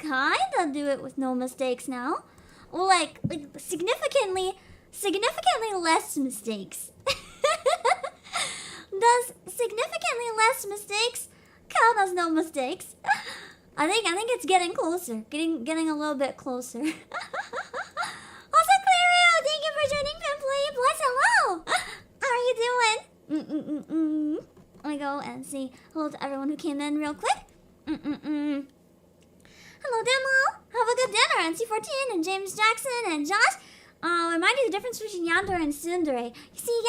kinda do it with no mistakes now. Well, like significantly less mistakes. Does significantly less mistakes count as no mistakes? I think it's getting closer. Getting a little bit closer. Also, Clario, thank you for joining Pimplay. Plus, hello. How are you doing? Let me go and say hello to everyone who came in real quick. Hello, Demo. Have a good dinner. NC14 and James Jackson and Josh. Remind you the difference between Yandere and Tsundere. You see,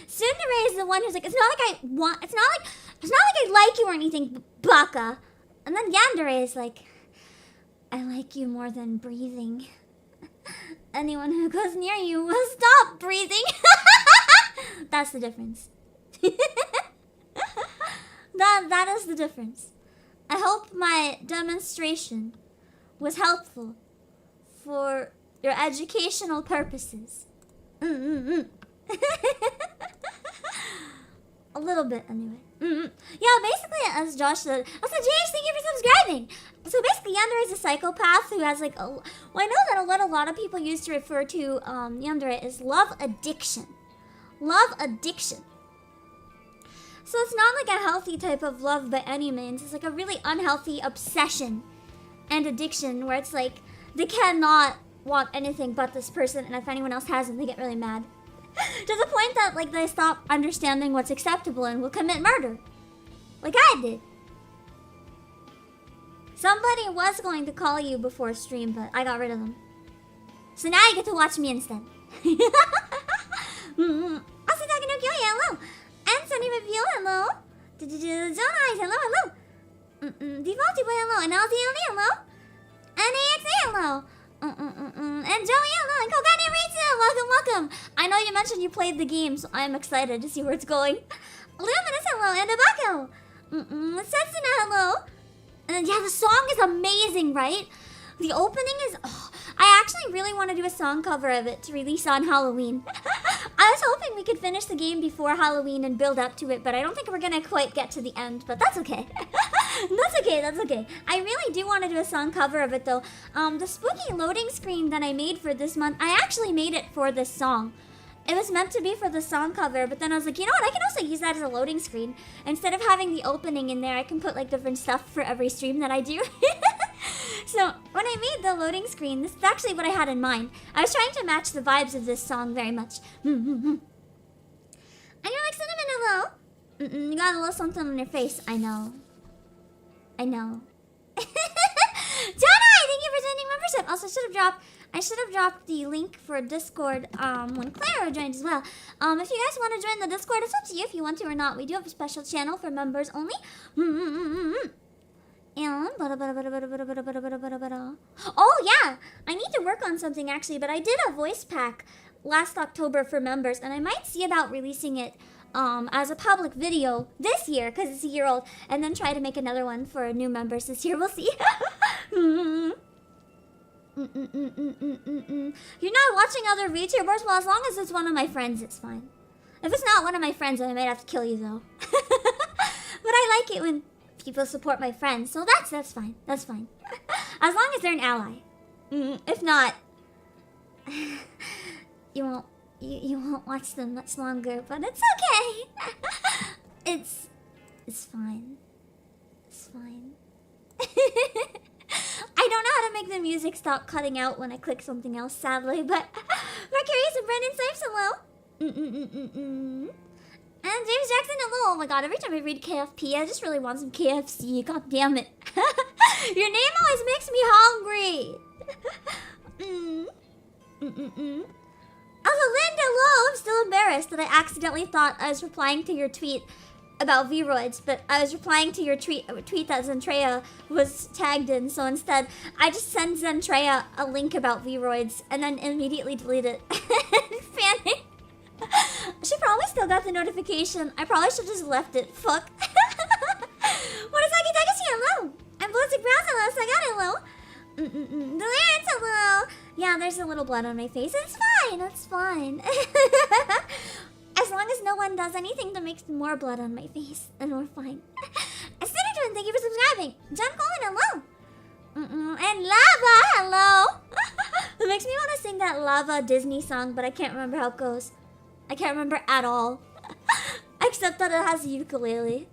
Tsundere is the one who's like, it's not like I like you or anything, Baka. And then Yandere is like, I like you more than breathing. Anyone who goes near you will stop breathing. That's the difference. That is the difference. I hope my demonstration was helpful for your educational purposes. A little bit, anyway. Yeah, basically, as Josh said. Also, James, thank you for subscribing. So basically, Yandere is a psychopath who has like well, I know that what a lot of people used to refer to Yandere is love addiction. Love addiction. So it's not like a healthy type of love by any means. It's like a really unhealthy obsession and addiction where it's like they cannot want anything but this person, and if anyone else has them, they get really mad. To the point that like they stop understanding what's acceptable and will commit murder. Like I did. Somebody was going to call you before stream, but I got rid of them. So now you get to watch me instead. Also, Takanokyo, hello. And Sunny Review, hello. Zonai, hello. Defaulty Boy, hello. And LTLD, hello. NAXA, hello. And Joey, hello. And Kokani Ritsu, welcome. I know you mentioned you played the game, so I'm excited to see where it's going. Luminous, hello. And Obake. Setsuna, hello. And yeah, the song is amazing, right? The opening is... Oh, I actually really want to do a song cover of it to release on Halloween. I was hoping we could finish the game before Halloween and build up to it, but I don't think we're going to quite get to the end, but that's okay. That's okay. I really do want to do a song cover of it, though. The spooky loading screen that I made for this month, I actually made it for this song. It was meant to be for the song cover, but then I was like, you know what, I can also use that as a loading screen. Instead of having the opening in there, I can put like different stuff for every stream that I do. So when I made the loading screen, this is actually what I had in mind. I was trying to match the vibes of this song very much. And you're like, Cinnamon, hello. You got a little something on your face. I know. Jana, thank you for sending membership. Also, I should have dropped the link for Discord when Clara joined as well. If you guys want to join the Discord, it's up to you if you want to or not. We do have a special channel for members only. And oh yeah, I need to work on something actually, but I did a voice pack last October for members, and I might see about releasing it as a public video this year because it's a year old, and then try to make another one for new members this year. We'll see. You're not watching other VTubers? Well, as long as it's one of my friends, it's fine. If it's not one of my friends, then I might have to kill you though. But I like it when people support my friends, so that's fine. That's fine. As long as they're an ally. If not, you won't watch them much longer. But it's okay. It's fine. It's fine. I don't know how to make the music stop cutting out when I click something else, sadly. But Mercurius and Brendan Sipes, hello. And James Jackson, hello. Oh my god, every time I read KFP, I just really want some KFC. God damn it. Your name always makes me hungry. Also, Linda, hello. I'm still embarrassed that I accidentally thought I was replying to your tweet about V-Roids, but I was replying to your tweet that Zentreya was tagged in, so instead, I just sent Zentreya a link about V-Roids and then immediately delete it. Panic. She probably still got the notification. I probably should have just left it. Fuck. What is Aki Takashi? Hello. I'm Ballistic Brows. Hello. Sagat. Hello. Delirious. Hello. Yeah, there's a little blood on my face. It's fine. It's fine. As long as no one does anything to make more blood on my face, then we're fine. Acidic Colin, thank you for subscribing. John Colin, hello. And Lava, hello. It makes me want to sing that Lava Disney song, but I can't remember how it goes. I can't remember at all. Except that it has a ukulele.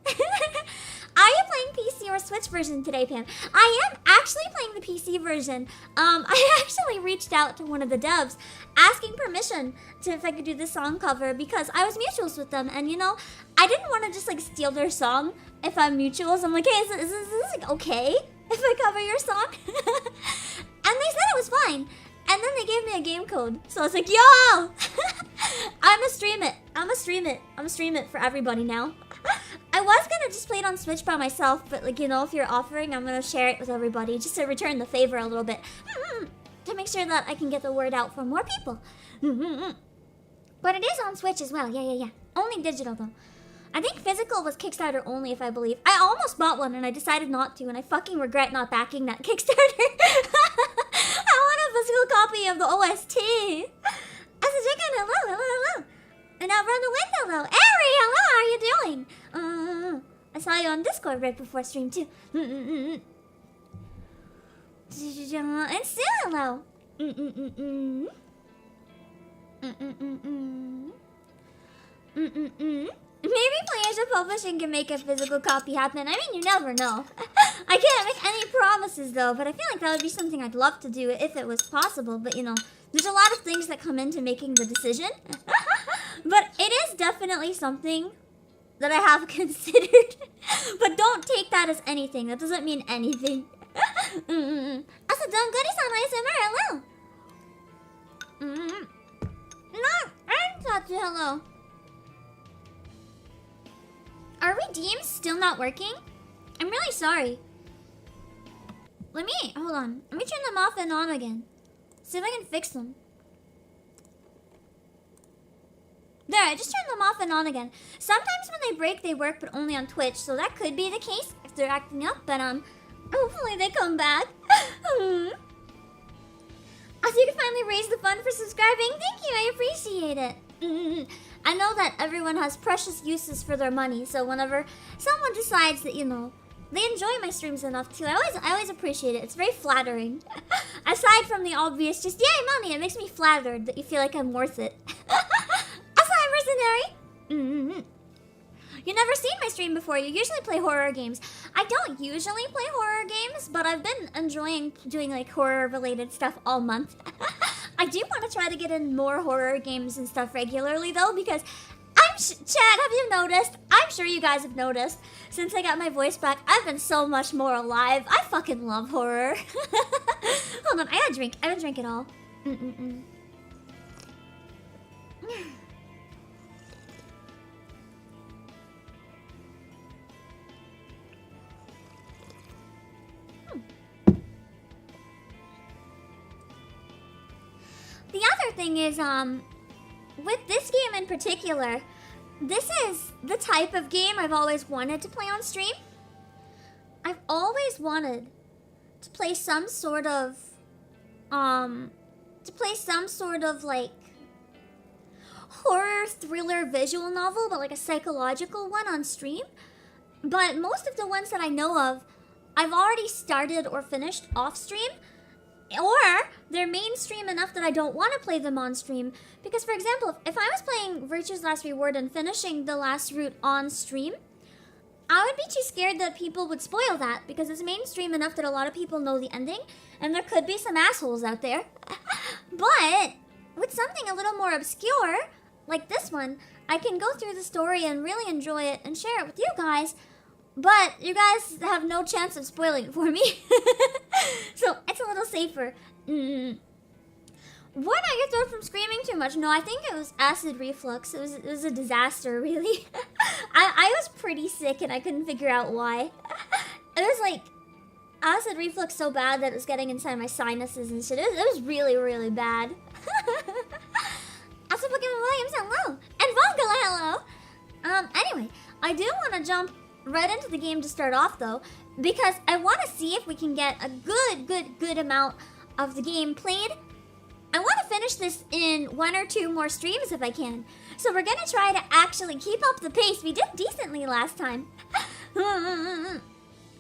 Are you playing PC or Switch version today, Pam? I am actually playing the PC version. I actually reached out to one of the devs asking permission to if I could do the song cover because I was mutuals with them, and you know, I didn't want to just like steal their song if I'm mutuals. I'm like, hey, is this like okay if I cover your song? And they said it was fine. And then they gave me a game code. So I was like, yo! I'ma stream it. I'ma stream it for everybody now. I was gonna just play it on Switch by myself, but like, you know, if you're offering, I'm gonna share it with everybody just to return the favor a little bit. To make sure that I can get the word out for more people. But it is on Switch as well. Yeah. Only digital though. I think physical was Kickstarter only, if I believe. I almost bought one and I decided not to, and I fucking regret not backing that Kickstarter. I want a physical copy of the OST. As a chicken, hello. And out from the window, though. Ari, hello, how are you doing? I saw you on Discord right before stream, too. And Sue, hello. Maybe Playasia Publishing can make a physical copy happen. I mean, you never know. I can't make any promises, though, but I feel like that would be something I'd love to do if it was possible. But, you know, there's a lot of things that come into making the decision. But it is definitely something that I have considered. But don't take that as anything. That doesn't mean anything. Also, Don Goody-san ASMR, hello. No, I didn't talk to you, hello. Are redeems still not working? I'm really sorry. Hold on. Let me turn them off and on again. See if I can fix them. There, I just turned them off and on again. Sometimes when they break, they work, but only on Twitch. So that could be the case if they're acting up, but hopefully they come back. Also, you can finally raise the fund for subscribing. Thank you, I appreciate it. I know that everyone has precious uses for their money, so whenever someone decides that, you know, they enjoy my streams enough too, I always appreciate it. It's very flattering. Aside from the obvious, just yay money, it makes me flattered that you feel like I'm worth it. Mercenary. You never seen my stream before. You usually play horror games. I don't usually play horror games, but I've been enjoying doing like horror related stuff all month. I do want to try to get in more horror games and stuff regularly though, because Chad, have you noticed? I'm sure you guys have noticed. Since I got my voice back, I've been so much more alive. I fucking love horror. Hold on, I gotta drink. I haven't drank it all. The other thing is, with this game in particular, this is the type of game I've always wanted to play on stream. I've always wanted to play some sort of, like, horror thriller visual novel, but like a psychological one on stream. But most of the ones that I know of, I've already started or finished off stream, or they're mainstream enough that I don't want to play them on stream. Because, for example, if I was playing Virtue's Last Reward and finishing the last route on stream, I would be too scared that people would spoil that, because it's mainstream enough that a lot of people know the ending, and there could be some assholes out there. But with something a little more obscure, like this one, I can go through the story and really enjoy it and share it with you guys. But you guys have no chance of spoiling it for me. So it's a little safer. What, I get throat from screaming too much? No, I think it was acid reflux. It was a disaster, really. I was pretty sick and I couldn't figure out why. It was like acid reflux so bad that it was getting inside my sinuses and shit. It was really, really bad. Also, Pokemon Williams, hello. And Vongala, hello. Anyway, I do want to jump right into the game to start off though, because I want to see if we can get a good amount of the game played. I want to finish this in 1 or 2 more streams if I can. So we're gonna try to actually keep up the pace. We did decently last time.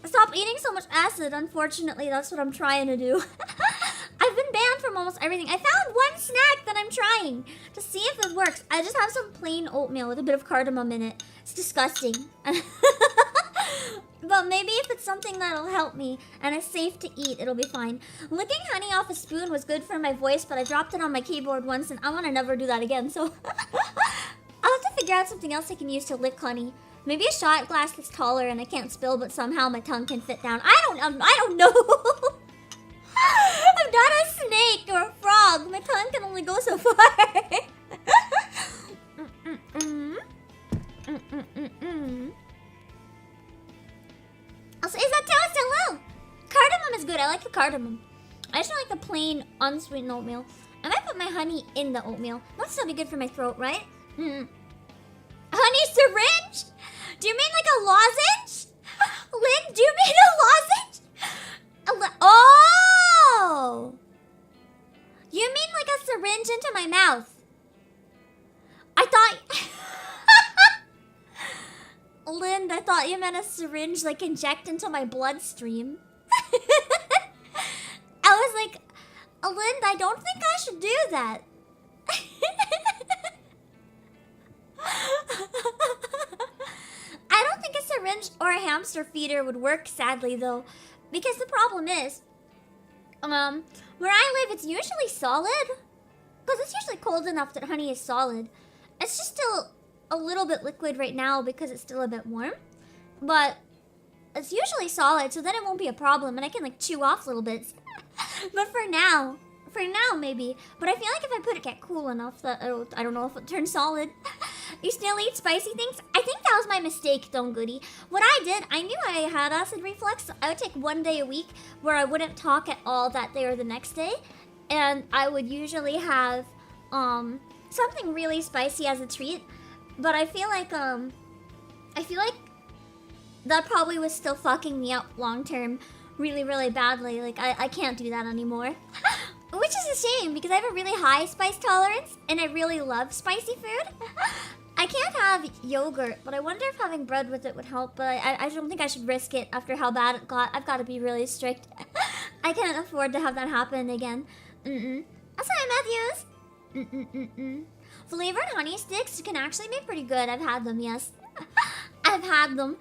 Stop eating so much acid. Unfortunately, that's what I'm trying to do. I've been banned from almost everything. I found one snack that I'm trying to see if it works. I just have some plain oatmeal with a bit of cardamom in it. It's disgusting. But maybe if it's something that'll help me and it's safe to eat, it'll be fine. Licking honey off a spoon was good for my voice, but I dropped it on my keyboard once and I want to never do that again, so... I'll have to figure out something else I can use to lick honey. Maybe a shot glass that's taller and I can't spill, but somehow my tongue can fit down. I don't know. I'm not a snake or a frog. My tongue can only go so far. Also, is that toast? Hello? Cardamom is good. I like the cardamom. I just don't like the plain, unsweetened oatmeal. I might put my honey in the oatmeal. That'll still be good for my throat, right? Honey syringe? Do you mean like a lozenge? Lynn, do you mean a lozenge? Oh! You mean like a syringe into my mouth? I thought... Lynn, I thought you meant a syringe like inject into my bloodstream. I was like, Lynn, I don't think I should do that. I don't think a syringe or a hamster feeder would work, sadly, though. Because the problem is, where I live, it's usually solid. Because it's usually cold enough that honey is solid. It's just still a little bit liquid right now because it's still a bit warm. But it's usually solid, so then it won't be a problem. And I can, like, chew off little bits. But for now, maybe. But I feel like if I put it get cool enough that I don't know if it turns solid. You still eat spicy things? I think that was my mistake, Don't Goody. What I did, I knew I had acid reflux. So I would take one day a week where I wouldn't talk at all that day or the next day. And I would usually have something really spicy as a treat. But I feel like that probably was still fucking me up long term really, really badly. Like I can't do that anymore. Which is a shame because I have a really high spice tolerance and I really love spicy food. I can't have yogurt, but I wonder if having bread with it would help, but I don't think I should risk it after how bad it got. I've got to be really strict. I can't afford to have that happen again. That's hi, Matthews. Flavored honey sticks can actually be pretty good. I've had them, yes. I've had them.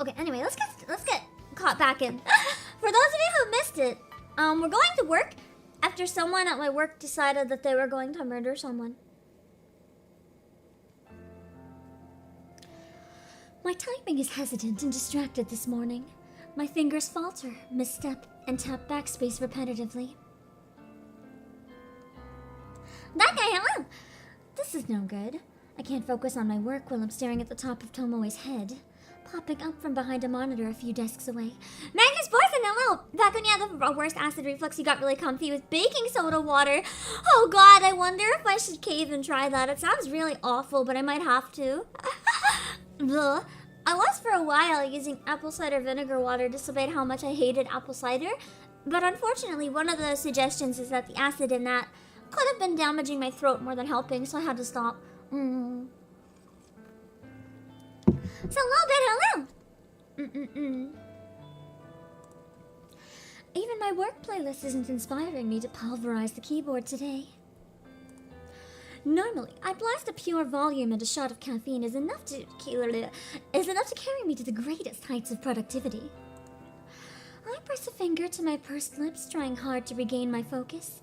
Okay, anyway, let's get caught back in. For those of you who missed it, we're going to work after someone at my work decided that they were going to murder someone. My typing is hesitant and distracted this morning. My fingers falter, misstep, and tap backspace repetitively. That guy, hello! This is no good. I can't focus on my work while I'm staring at the top of Tomoe's head, popping up from behind a monitor a few desks away. Magnus Borson, hello! Back when you had the worst acid reflux, you got really comfy with baking soda water. Oh god, I wonder if I should cave and try that. It sounds really awful, but I might have to. Ugh. I was for a while using apple cider vinegar water despite how much I hated apple cider, but unfortunately one of the suggestions is that the acid in that could have been damaging my throat more than helping, so I had to stop. So a little bit, hello! Even my work playlist isn't inspiring me to pulverize the keyboard today. Normally, I blast a pure volume and a shot of caffeine is enough to carry me to the greatest heights of productivity. I press a finger to my pursed lips, trying hard to regain my focus.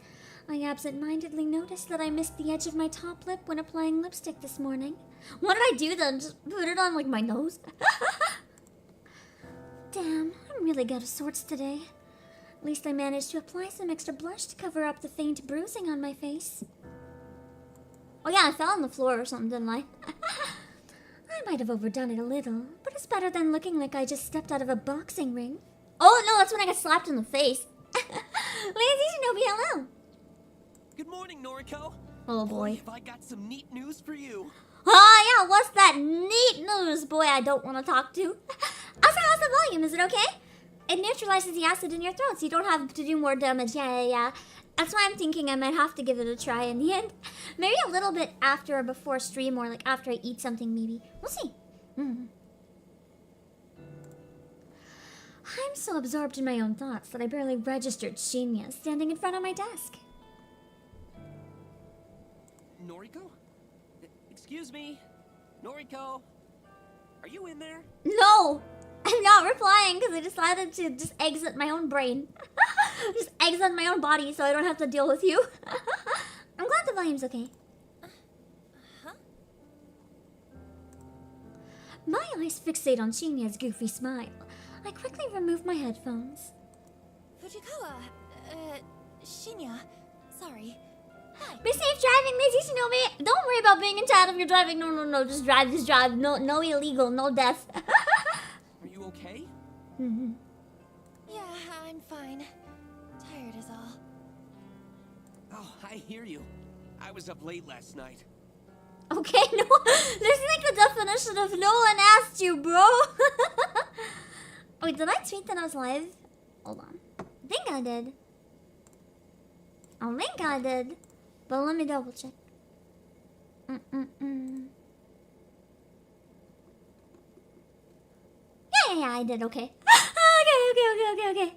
I absent-mindedly noticed that I missed the edge of my top lip when applying lipstick this morning. What did I do then? Just put it on, like, my nose? Damn, I'm really out of sorts today. At least I managed to apply some extra blush to cover up the faint bruising on my face. Oh yeah, I fell on the floor or something, didn't I? I might have overdone it a little, but it's better than looking like I just stepped out of a boxing ring. Oh no, that's when I got slapped in the face. Lazy Shinobi, hello! Good morning, Noriko. Oh boy. Have I got some neat news for you? Oh yeah, what's that neat news, boy I don't want to talk to? Also, how's the volume? Is it okay? It neutralizes the acid in your throat, so you don't have to do more damage. Yeah. That's why I'm thinking I might have to give it a try in the end. Maybe a little bit after or before stream, or like after I eat something, maybe. We'll see. I'm so absorbed in my own thoughts that I barely registered Shinya standing in front of my desk. Noriko? Excuse me? Noriko? Are you in there? No! I'm not replying because I decided to just exit my own brain. Just exit my own body so I don't have to deal with you. I'm glad the volume's okay. Huh? My eyes fixate on Shinya's goofy smile. I quickly remove my headphones. Fujikawa, Shinya, sorry. Hi. Be safe driving, Lazy Shinobi! Don't worry about being in town if you're driving. No, just drive, just drive. No illegal, no death. Are you okay? Yeah, I'm fine. Tired is all. Oh, I hear you. I was up late last night. Okay, no. This is like the definition of no one asked you, bro. Wait, did I tweet that I was live? Hold on. I think I did. But let me double check. Yeah, I did, okay. Okay.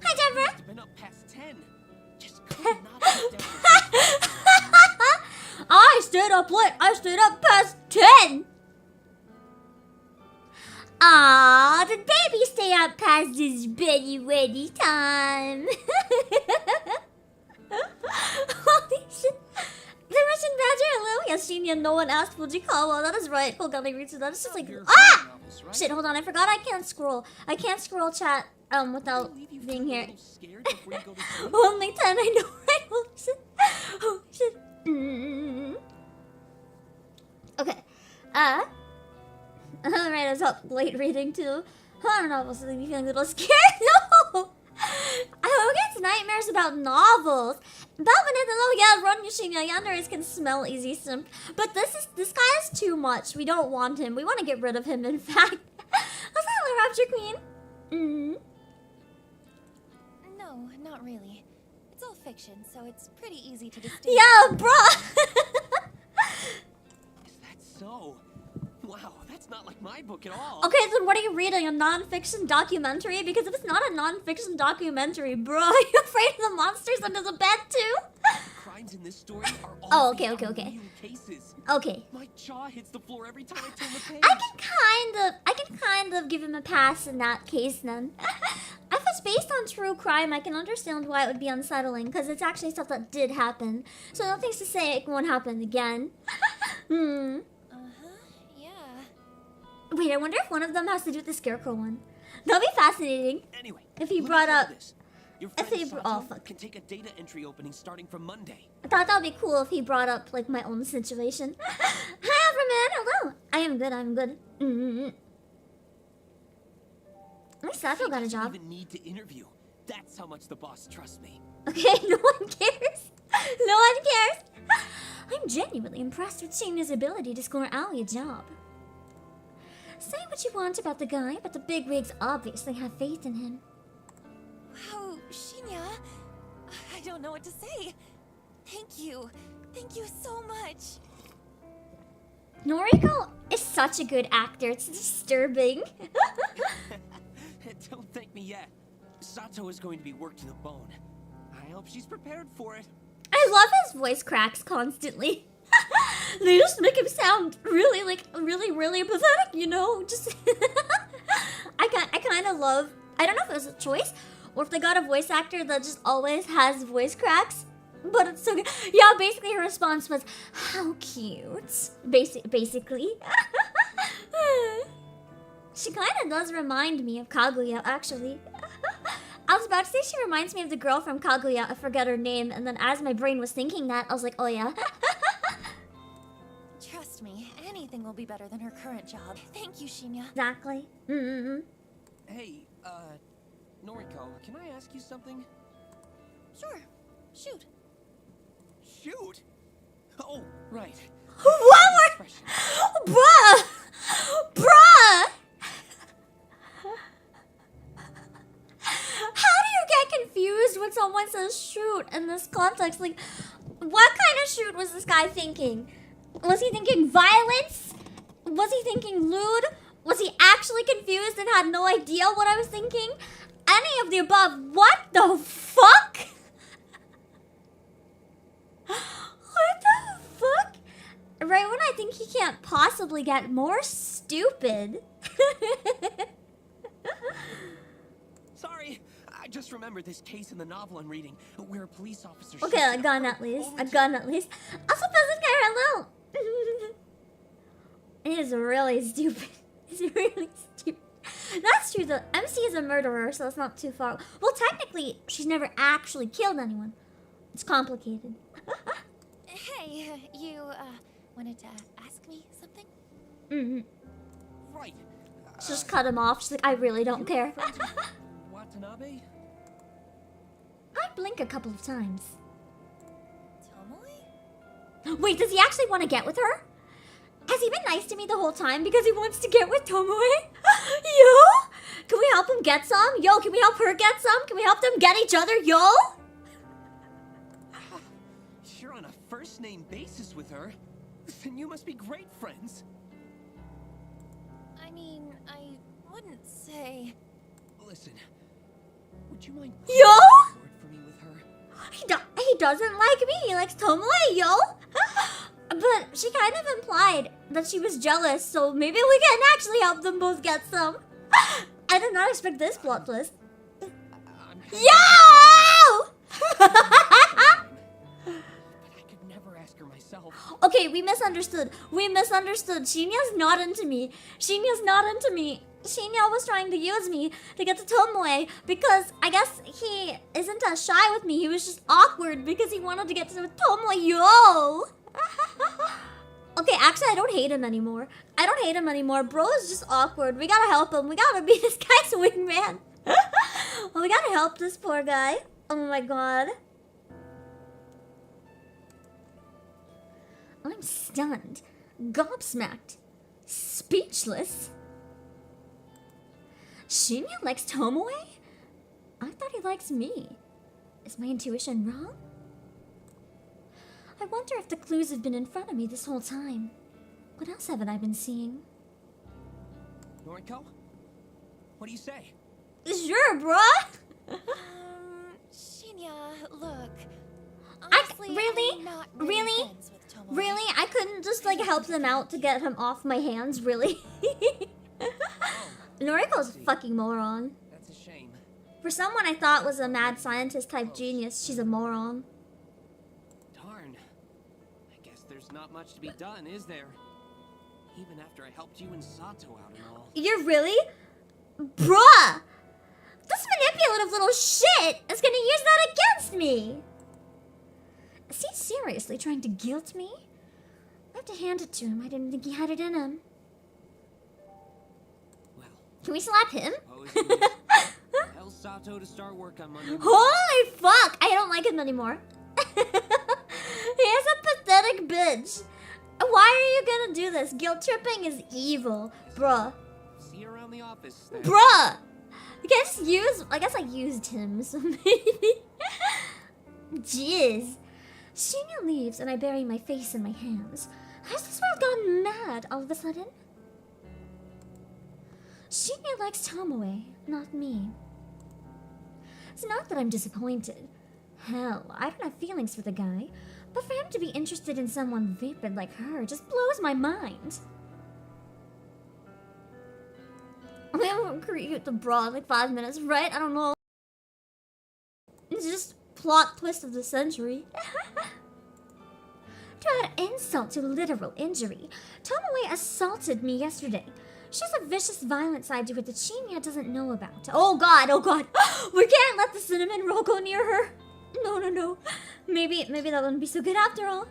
Hi, Deborah! Must have been up past 10. Just could not have done I stayed up late. I stayed up past 10. Aw, did baby stay up past his beddy time? Holy shit. The Russian Badger, hello? Yes, Shinya, no one asked Fujikawa. That is right. Kokani Ritsu, that is just like... Ah! novels, right? Shit, hold on. I forgot I can't scroll. I can't scroll chat without Leave you being feeling a here. little scared before you go to sleep? Only 10, I know, right? Holy shit. Holy shit. Okay. Alright, I was up late reading too. Horror novels leave me feeling a little scared. No! I get nightmares about novels. Balvin, hello, yeah, run Yushinya. Yandere can smell easy simp. But this guy is too much. We don't want him. We want to get rid of him, in fact. How's that, Rapture Queen? No, not really. It's all fiction, so it's pretty easy to distinguish. Yeah, bruh! Is that so? Wow, that's not like my book at all. Okay, then what are you reading? A non-fiction documentary? Because if it's not a non-fiction documentary, bro, are you afraid of the monsters under the bed too? The crimes in this story are all Oh, okay. real cases. Okay. My jaw hits the floor every time I turn the page. I can kind of give him a pass in that case then. If it's based on true crime, I can understand why it would be unsettling, because it's actually stuff that did happen. So nothing's to say it won't happen again. Yeah. Wait, I wonder if one of them has to do with the Scarecrow one. That'll be fascinating. Anyway, If he look brought at up... this. Your if friend he- Sato oh, fuck. can take a data entry opening starting from Monday. I thought that would be cool if he brought up, like, my own situation. Hi, Everman! Hello! I'm good. At least Sato got a Doesn't job. even need to interview. That's how much the boss trusts me. Okay, no one cares. No one cares. I'm genuinely impressed with Shinya's ability to score Ali a job. Say what you want about the guy, but the bigwigs obviously have faith in him. Wow, Shinya. I don't know what to say. Thank you. Thank you so much. Noriko is such a good actor. It's disturbing. Don't thank me yet. Sato is going to be worked to the bone. I hope she's prepared for it. I love his voice cracks constantly. They just make him sound really, really pathetic, you know? Just I kind of love... I don't know if it was a choice or if they got a voice actor that just always has voice cracks. But it's so good. Yeah, basically her response was, how cute. Basically. She kind of does remind me of Kaguya, actually. I was about to say she reminds me of the girl from Kaguya. I forgot her name. And then as my brain was thinking that, I was like, oh yeah. Trust me, anything will be better than her current job. Thank you, Shinya. Exactly. Hey, Noriko, can I ask you something? Sure. Shoot. Shoot! Oh, right. What? Bruh! How do you get confused someone says shoot in this context, like, what kind of shoot was this guy thinking? Was he thinking violence? Was he thinking lewd? Was he actually confused and had no idea what I was thinking? Any of the above. What the fuck? What the fuck? Right when I think he can't possibly get more stupid. Sorry, I just remembered this case in the novel I'm reading, where a police officer. Okay, a gun at least. A gun at least. Also, Peasant Guy, hello. He is really stupid. He's really stupid. That's true, though. MC is a murderer, so it's not too far. Well, technically, she's never actually killed anyone. It's complicated. Hey, you, wanted to ask me something? Mm-hmm. Right. She just cut him off. She's like, I really don't care. Watanabe? I blink a couple of times. Tomoe? Wait, does he actually want to get with her? Has he been nice to me the whole time because he wants to get with Tomoe? Yo? Can we help him get some? Yo, can we help her get some? Can we help them get each other? Yo? You're on a first-name basis with her. Then you must be great friends. I mean, I wouldn't say... Listen, would you mind Yo? forward for me with her? He doesn't like me. He likes Tomoe, yo. But she kind of implied that she was jealous, so maybe we can actually help them both get some. I did not expect this plot twist. Yo! But I could never ask her myself. Okay, we misunderstood. Shinya's not into me. Shinya was trying to use me to get to Tomoe because I guess he isn't as shy with me. He was just awkward because he wanted to get to Tomoe, yo! Okay, actually, I don't hate him anymore. Bro is just awkward. We gotta help him. We gotta be this guy's wingman. Oh, we gotta help this poor guy. Oh my god. I'm stunned, gobsmacked, speechless. Shinya likes Tomoe? I thought he likes me. Is my intuition wrong? I wonder if the clues have been in front of me this whole time. What else haven't I been seeing? Noriko? What do you say? Sure, bruh! Shinya, look. Honestly, really? I'm not Really? friends with Tomoe. Really? I couldn't just like help them out to get him off my hands, really? Noriko's a fucking moron. That's a shame. For someone I thought was a mad scientist type genius, she's a moron. Darn. I guess there's not much to be done, is there? Even after I helped you and Sato out and all. You're really? Bruh! This manipulative little shit is gonna use that against me! Is he seriously trying to guilt me? I have to hand it to him. I didn't think he had it in him. Well, Can we slap him? suppose you tell Sato to start work on Monday. Holy fuck! I don't like him anymore. He is a pathetic bitch. Why are you gonna do this? Guilt tripping is evil. Bruh. See you around the office then. Bruh! I guess I used him, so maybe. Jizz. Shinya leaves and I bury my face in my hands. Has this world gone mad all of a sudden? Shinya likes Tomoe, not me. It's not that I'm disappointed. Hell, I don't have feelings for the guy. But for him to be interested in someone vapid like her just blows my mind. We won't create the bra in like 5 minutes, right? I don't know. It's just plot twist of the century. To add insult to literal injury, Tomoe assaulted me yesterday. She has a vicious, violent side to her that Shinya doesn't know about. Oh god, oh god. We can't let the cinnamon roll go near her. No. Maybe that wouldn't be so good after all.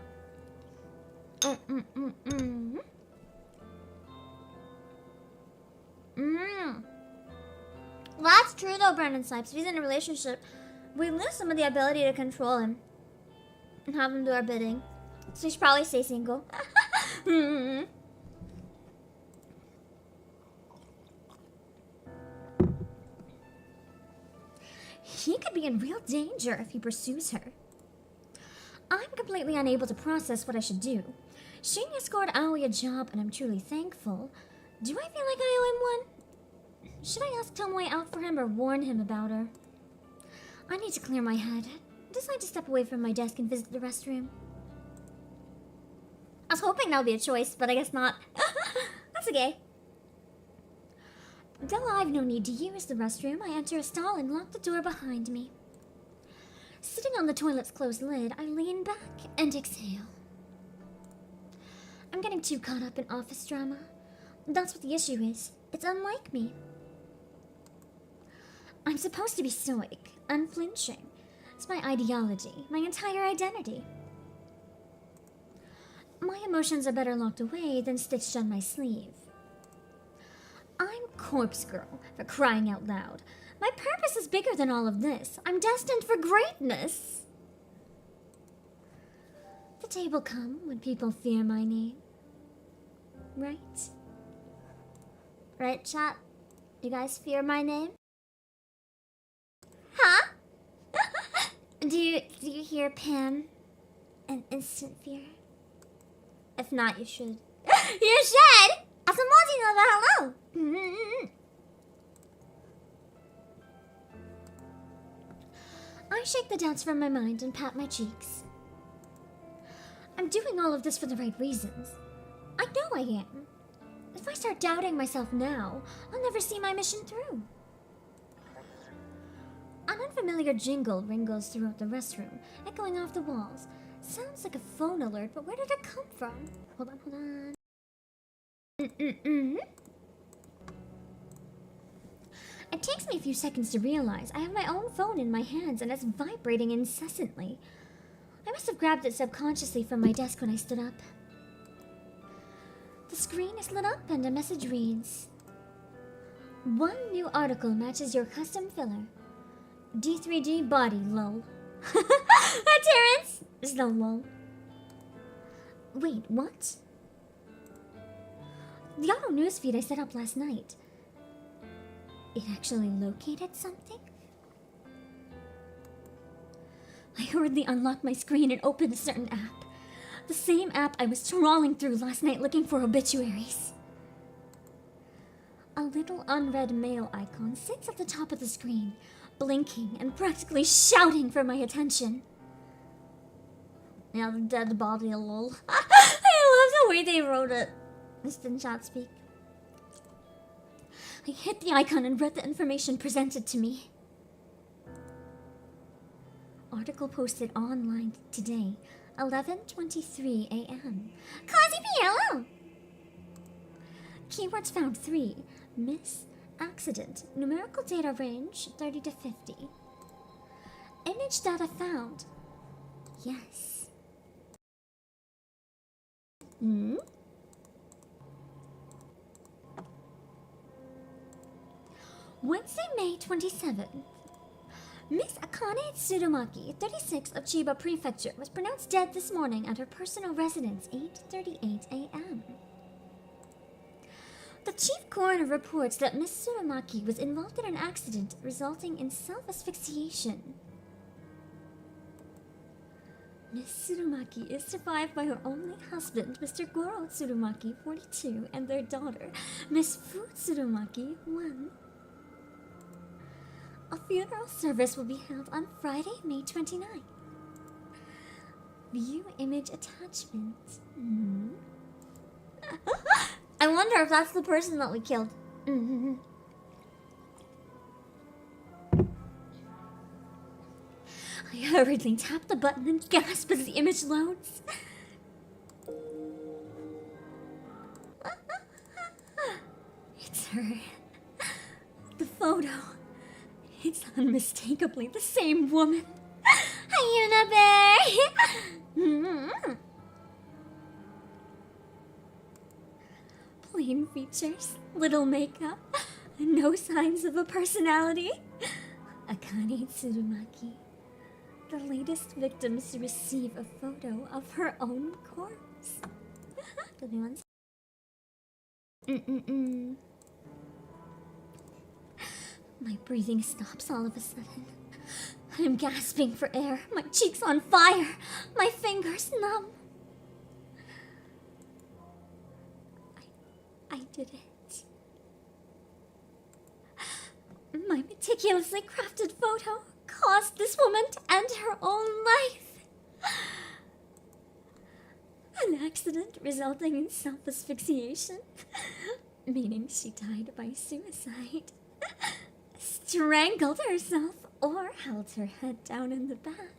That's true though, Brandon Snipes. If he's in a relationship, we lose some of the ability to control him and have him do our bidding. So he should probably stay single. he could be in real danger if he pursues her. I'm completely unable to process what I should do. Shinya scored Aoi a job, and I'm truly thankful. Do I feel like I owe him one? Should I ask Tomoe out for him or warn him about her? I need to clear my head. Decide to step away from my desk and visit the restroom. I was hoping that would be a choice, but I guess not. That's okay. Though I've no need to use the restroom, I enter a stall and lock the door behind me. Sitting on the toilet's closed lid, I lean back and exhale. I'm getting too caught up in office drama. That's what the issue is. It's unlike me. I'm supposed to be stoic, unflinching. It's my ideology, my entire identity. My emotions are better locked away than stitched on my sleeve. I'm Corpse Girl, for crying out loud. My purpose is bigger than all of this. I'm destined for greatness. The day will come when people fear my name. Right? Right, chat? You guys fear my name? Huh? Do you hear Pam? An instant fear? If not, you should. You should! Asamoji no hello! I shake the doubts from my mind and pat my cheeks. I'm doing all of this for the right reasons. I know I am. If I start doubting myself now, I'll never see my mission through. An unfamiliar jingle ringles throughout the restroom, echoing off the walls. Sounds like a phone alert, but where did it come from? Hold on. It takes me a few seconds to realize I have my own phone in my hands and it's vibrating incessantly. I must have grabbed it subconsciously from my desk when I stood up. The screen is lit up and a message reads, "One new article matches your custom filler. D3D body, lol." Terrence! There's no lol. Wait, what? The auto newsfeed I set up last night. It actually located something? I hurriedly unlocked my screen and opened a certain app. The same app I was trawling through last night looking for obituaries. A little unread mail icon sits at the top of the screen, blinking and practically shouting for my attention. Yeah, the dead body, lol. I love the way they wrote it. Instant chat speak. I hit the icon and read the information presented to me. Article posted online today, 11:23 a.m. Cozy PLO! Keywords found 3. Miss, accident, numerical data range 30 to 50. Image data found. Yes. Wednesday, May 27th. Miss Akane Tsurumaki, 36 of Chiba Prefecture, was pronounced dead this morning at her personal residence, 8:38 a.m. The chief coroner reports that Miss Tsurumaki was involved in an accident resulting in self-asphyxiation. Miss Tsurumaki is survived by her only husband, Mr. Goro Tsurumaki, 42, and their daughter, Miss Fu Tsurumaki, 1. A funeral service will be held on Friday, May 29th. View image attachment. I wonder if that's the person that we killed. I hurriedly tap the button and gasp as the image loads. It's her. The photo. It's unmistakably the same woman. Hyuna Bear! Plain features, little makeup, and no signs of a personality. Akane Tsurumaki, the latest victim to receive a photo of her own corpse. Give me one second. My breathing stops all of a sudden. I'm gasping for air, my cheeks on fire, my fingers numb. I did it. My meticulously crafted photo caused this woman to end her own life. An accident resulting in self-asphyxiation, meaning she died by suicide, strangled herself, or held her head down in the bath.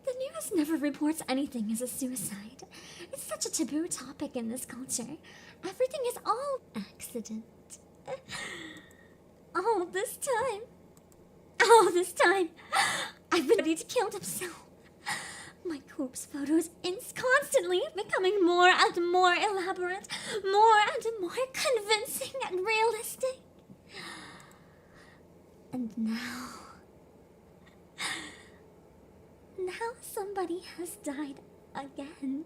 The news never reports anything as a suicide. It's such a taboo topic in this culture. Everything is all accident. All this time, I've been ready to kill himself. My corpse photos constantly becoming more and more elaborate, more and more convincing and realistic. And now somebody has died again.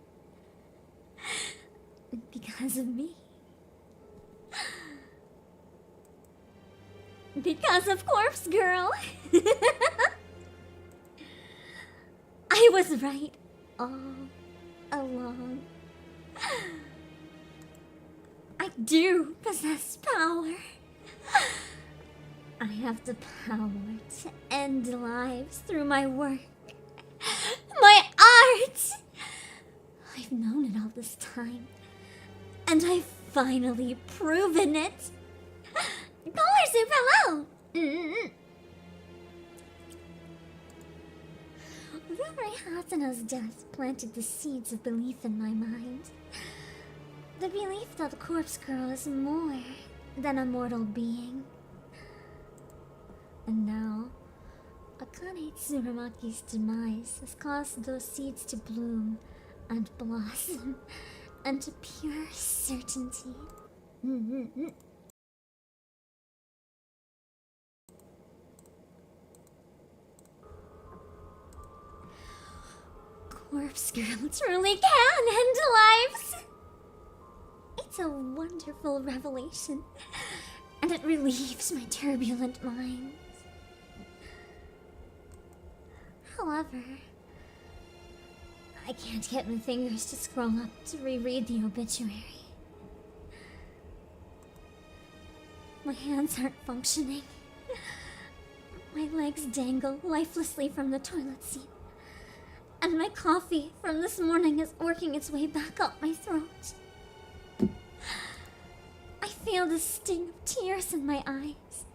Because of me. Because of Corpse Girl. I was right all along. I do possess power. I have the power to end lives through my work. My art! I've known it all this time. And I've finally proven it. Color Soup, hello! Rumori Hasuno's death planted the seeds of belief in my mind. The belief that the Corpse Girl is more than a mortal being. And now, Akane Tsuramaki's demise has caused those seeds to bloom and blossom into pure certainty. Corpse Girl truly can end lives! It's a wonderful revelation, and it relieves my turbulent mind. However, I can't get my fingers to scroll up to reread the obituary. My hands aren't functioning. My legs dangle lifelessly from the toilet seat. And my coffee from this morning is working its way back up my throat. I feel the sting of tears in my eyes.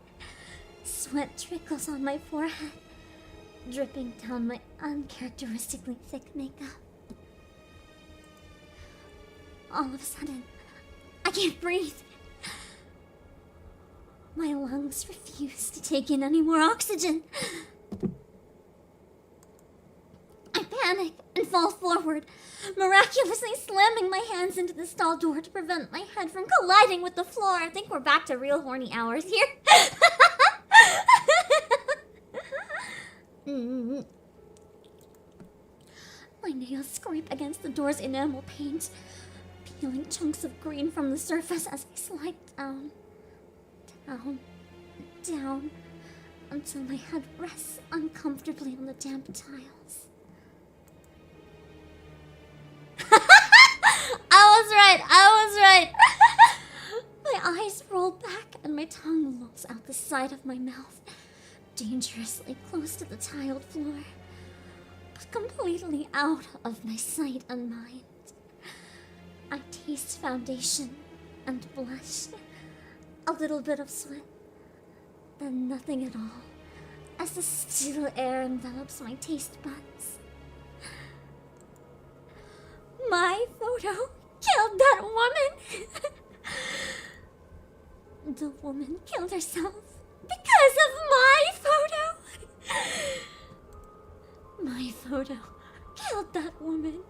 Sweat trickles on my forehead, dripping down my uncharacteristically thick makeup. All of a sudden, I can't breathe. My lungs refuse to take in any more oxygen. I panic and fall forward, miraculously slamming my hands into the stall door to prevent my head from colliding with the floor. I think we're back to real horny hours here. My nails scrape against the door's enamel paint, peeling chunks of green from the surface as I slide down, until my head rests uncomfortably on the damp tiles. I was right. My eyes roll back and my tongue lolls out the side of my mouth, dangerously close to the tiled floor, but completely out of my sight and mind. I taste foundation and blush, a little bit of sweat, then nothing at all, as the still air envelops my taste buds. My photo killed that woman! The woman killed herself because of my photo! My photo killed that woman.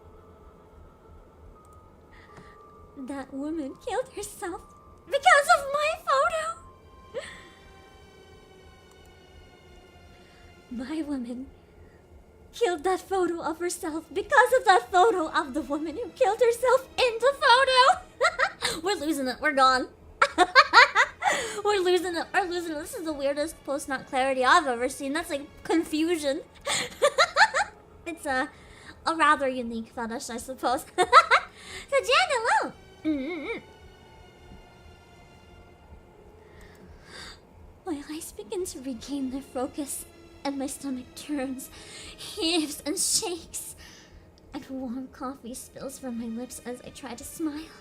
That woman killed herself because of my photo! My woman killed that photo of herself because of that photo of the woman who killed herself in the photo! We're losing it, we're gone. We're losing it. We're losing it. This is the weirdest post-nut clarity I've ever seen. That's like confusion. It's a rather unique fetish, I suppose. So Jan, hello. My eyes begin to regain their focus, and my stomach turns, heaves, and shakes. And warm coffee spills from my lips as I try to smile,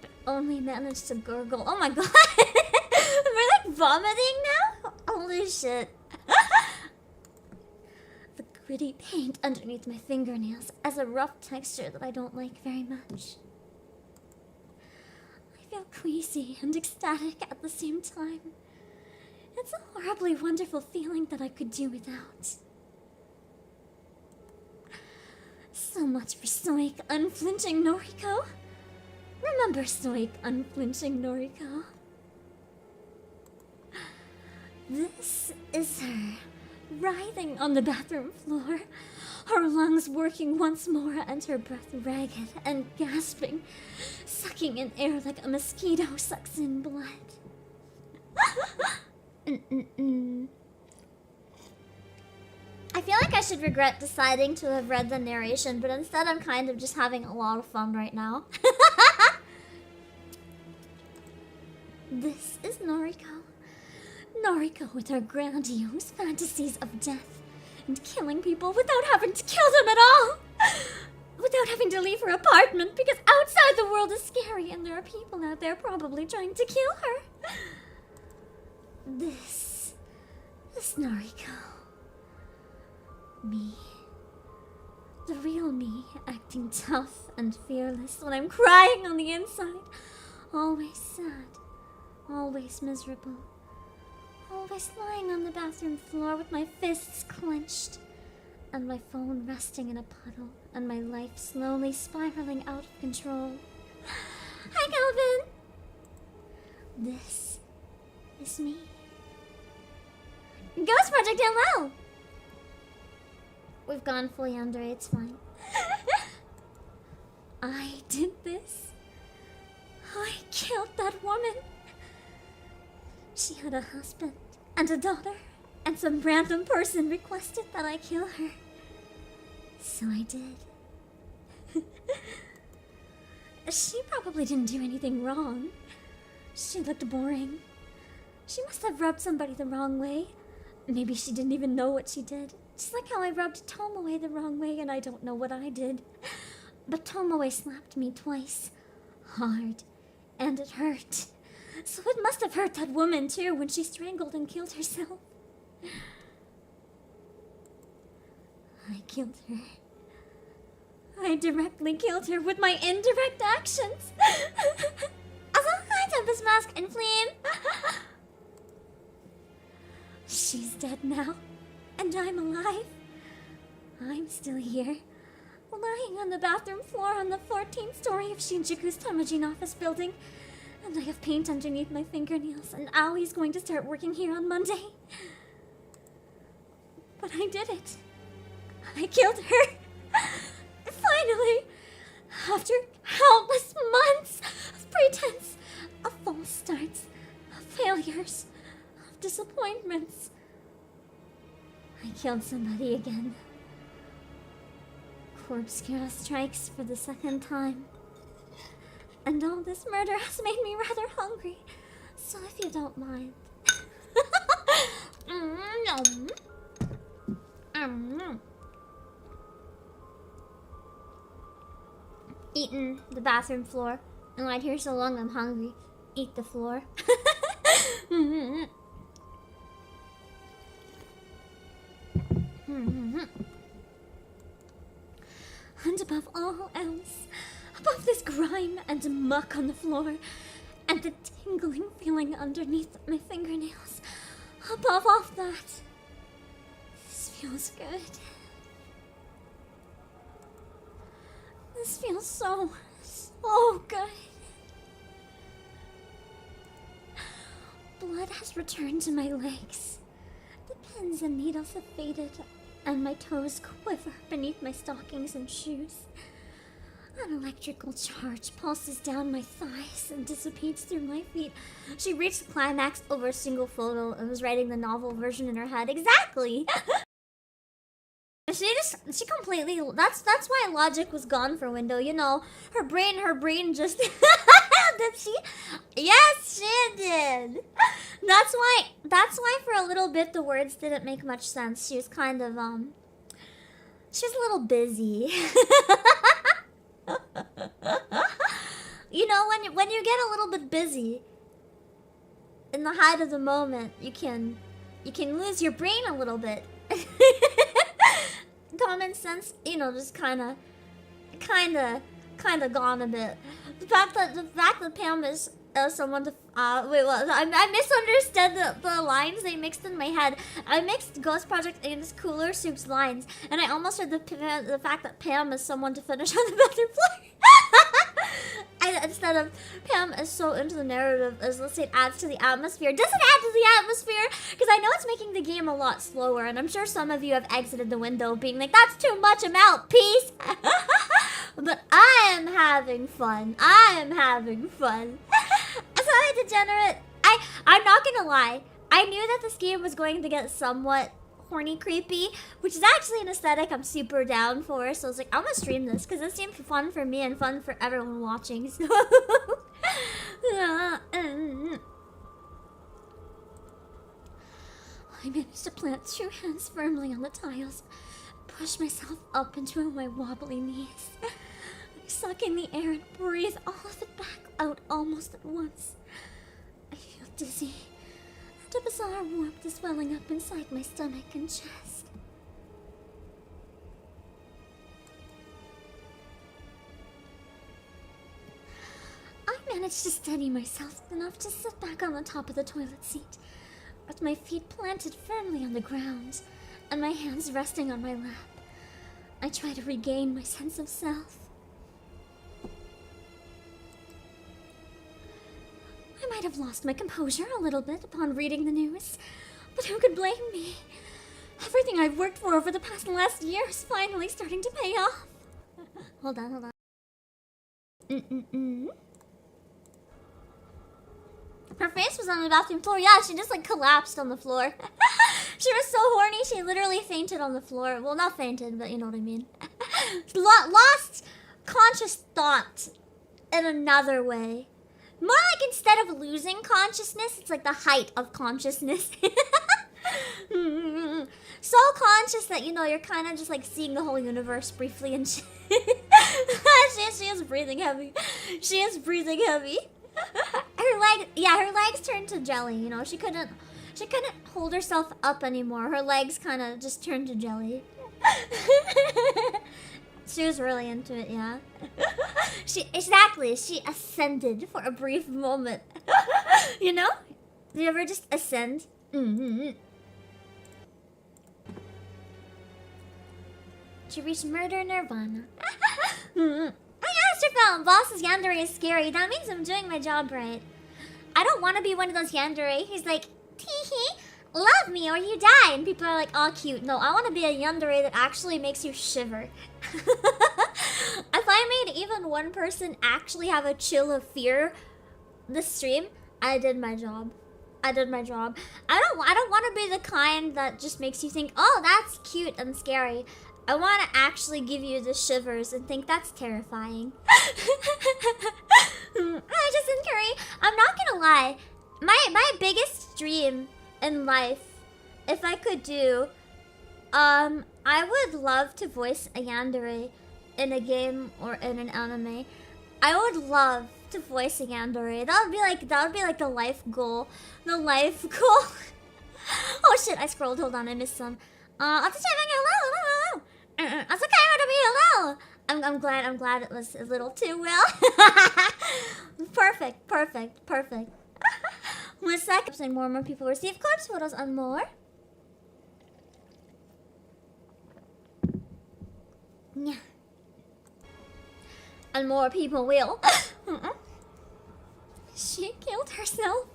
but only manage to gurgle. Oh my god! We're like vomiting now? Holy shit. The gritty paint underneath my fingernails has a rough texture that I don't like very much. I feel queasy and ecstatic at the same time. It's a horribly wonderful feeling that I could do without. So much for stoic, unflinching Noriko. Remember stoic, unflinching Noriko. This is her, writhing on the bathroom floor, her lungs working once more and her breath ragged and gasping, sucking in air like a mosquito sucks in blood. I feel like I should regret deciding to have read the narration, but instead I'm kind of just having a lot of fun right now. This is Noriko. Noriko with her grandiose fantasies of death and killing people without having to kill them at all! Without having to leave her apartment because outside the world is scary and there are people out there probably trying to kill her. This is Noriko. Me. The real me, acting tough and fearless when I'm crying on the inside. Always sad. Always miserable. Always lying on the bathroom floor with my fists clenched. And my phone resting in a puddle. And my life slowly spiraling out of control. Hi, Calvin! This is me. Ghost Project, hello! We've gone full Yandere, it's fine. I did this. I killed that woman. She had a husband and a daughter, and some random person requested that I kill her. So I did. She probably didn't do anything wrong. She looked boring. She must have rubbed somebody the wrong way. Maybe she didn't even know what she did. Just like how I rubbed Tomoe the wrong way and I don't know what I did. But Tomoe slapped me twice. Hard. And it hurt. So it must have hurt that woman too when she strangled and killed herself. I killed her. I directly killed her with my indirect actions. Hi, Tempest Mask and Flame. She's dead now, and I'm alive. I'm still here, lying on the bathroom floor on the 14th story of Shinjuku's Tamajin office building, and I have paint underneath my fingernails, and Aoi's going to start working here on Monday. But I did it. I killed her. Finally, after countless months of pretense, of false starts, of failures, of disappointments, I killed somebody again. Corpse Kira strikes for the second time. And all this murder has made me rather hungry, so if you don't mind. Eaten the bathroom floor. And right here so long I'm hungry. Eat the floor. And above all else, above this grime and muck on the floor, and the tingling feeling underneath my fingernails, above all that, this feels good. This feels so good. Blood has returned to my legs. The pins and needles have faded, and my toes quiver beneath my stockings and shoes. An electrical charge pulses down my thighs and dissipates through my feet. She reached the climax over a single photo and was writing the novel version in her head. Exactly! She completely, that's why logic was gone for Window, you know. Her brain just, did she? Yes, she did! That's why for a little bit the words didn't make much sense. She was kind of, she was a little busy. You know, when you get a little bit busy in the height of the moment, you can lose your brain a little bit. Common sense, you know, just kinda gone a bit. The fact that Pam is someone to wait, what? I misunderstood the lines they mixed in my head. I mixed Ghost Project and Cooler Soup's lines, and I almost heard the fact that Pam is someone to finish on the bathroom floor. Instead of Pam is so into the narrative as, let's say, it adds to the atmosphere. Does it add to the atmosphere? Because I know it's making the game a lot slower, and I'm sure some of you have exited the window being like, that's too much, I'm out, peace. But I am having fun. I am having fun. Sorry, degenerate. I'm not gonna lie. I knew that this game was going to get somewhat horny creepy, which is actually an aesthetic I'm super down for. So I was like, I'm gonna stream this because it seemed fun for me and fun for everyone watching. So I managed to plant 2 hands firmly on the tiles, push myself up into my wobbly knees, suck in the air and breathe all of it back out almost at once. I feel dizzy. A bizarre warmth is welling up inside my stomach and chest. I managed to steady myself enough to sit back on the top of the toilet seat, with my feet planted firmly on the ground and my hands resting on my lap. I try to regain my sense of self. I might have lost my composure a little bit upon reading the news, but who could blame me? Everything I've worked for over the last year is finally starting to pay off. Hold on. Her face was on the bathroom floor. Yeah, she just like collapsed on the floor. She was so horny, she literally fainted on the floor. Well, not fainted, but you know what I mean. Lost conscious thought in another way. More like instead of losing consciousness, it's like the height of consciousness. So conscious that, you know, you're kind of just like seeing the whole universe briefly and she is breathing heavy. She is breathing heavy. Her legs turned to jelly, you know. She couldn't hold herself up anymore. Her legs kind of just turned to jelly. She was really into it, yeah. She ascended for a brief moment. You know? Do you ever just ascend? She reached murder nirvana. I asked her film. Boss's Yandere is scary. That means I'm doing my job right. I don't want to be one of those Yandere. He's like, tee-hee, love me or you die. And people are like, oh, cute. No, I want to be a Yandere that actually makes you shiver. If I made even one person actually have a chill of fear this stream, I did my job. I did my job. I don't want to be the kind that just makes you think, oh, that's cute and scary. I want to actually give you the shivers and think that's terrifying. I just encourage. I'm not gonna lie. My biggest dream in life, if I could do, I would love to voice a Yandere in a game or in an anime. I would love to voice a Yandere. That would be like the life goal. The life goal. Oh shit! I scrolled. Hold on, I missed some. Hello. It's okay to be hello. I'm glad it was a little too well. Perfect. 1 second. And more people receive corpse photos and more. Yeah. And more people will. She killed herself.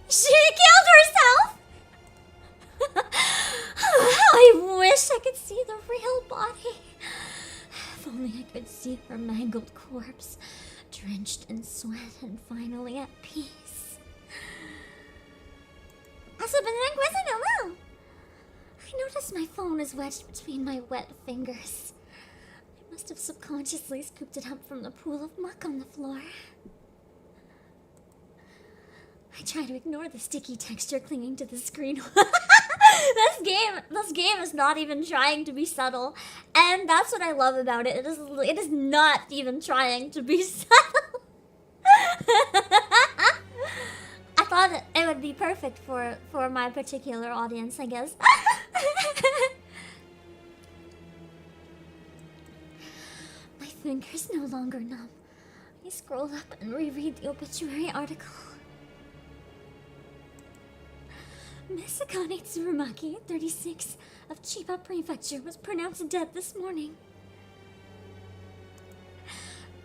She killed herself. I wish I could see the real body. If only I could see her mangled corpse, drenched in sweat and finally at peace. Also, been inquisitive, hello! I noticed my phone is wedged between my wet fingers. I must have subconsciously scooped it up from the pool of muck on the floor. I try to ignore the sticky texture clinging to the screen. This game is not even trying to be subtle, and that's what I love about it. It is not even trying to be subtle. I thought it would be perfect for my particular audience, I guess. My fingers no longer numb. I scroll up and reread the obituary article. Miss Akane Tsurumaki, 36, of Chiba Prefecture, was pronounced dead this morning.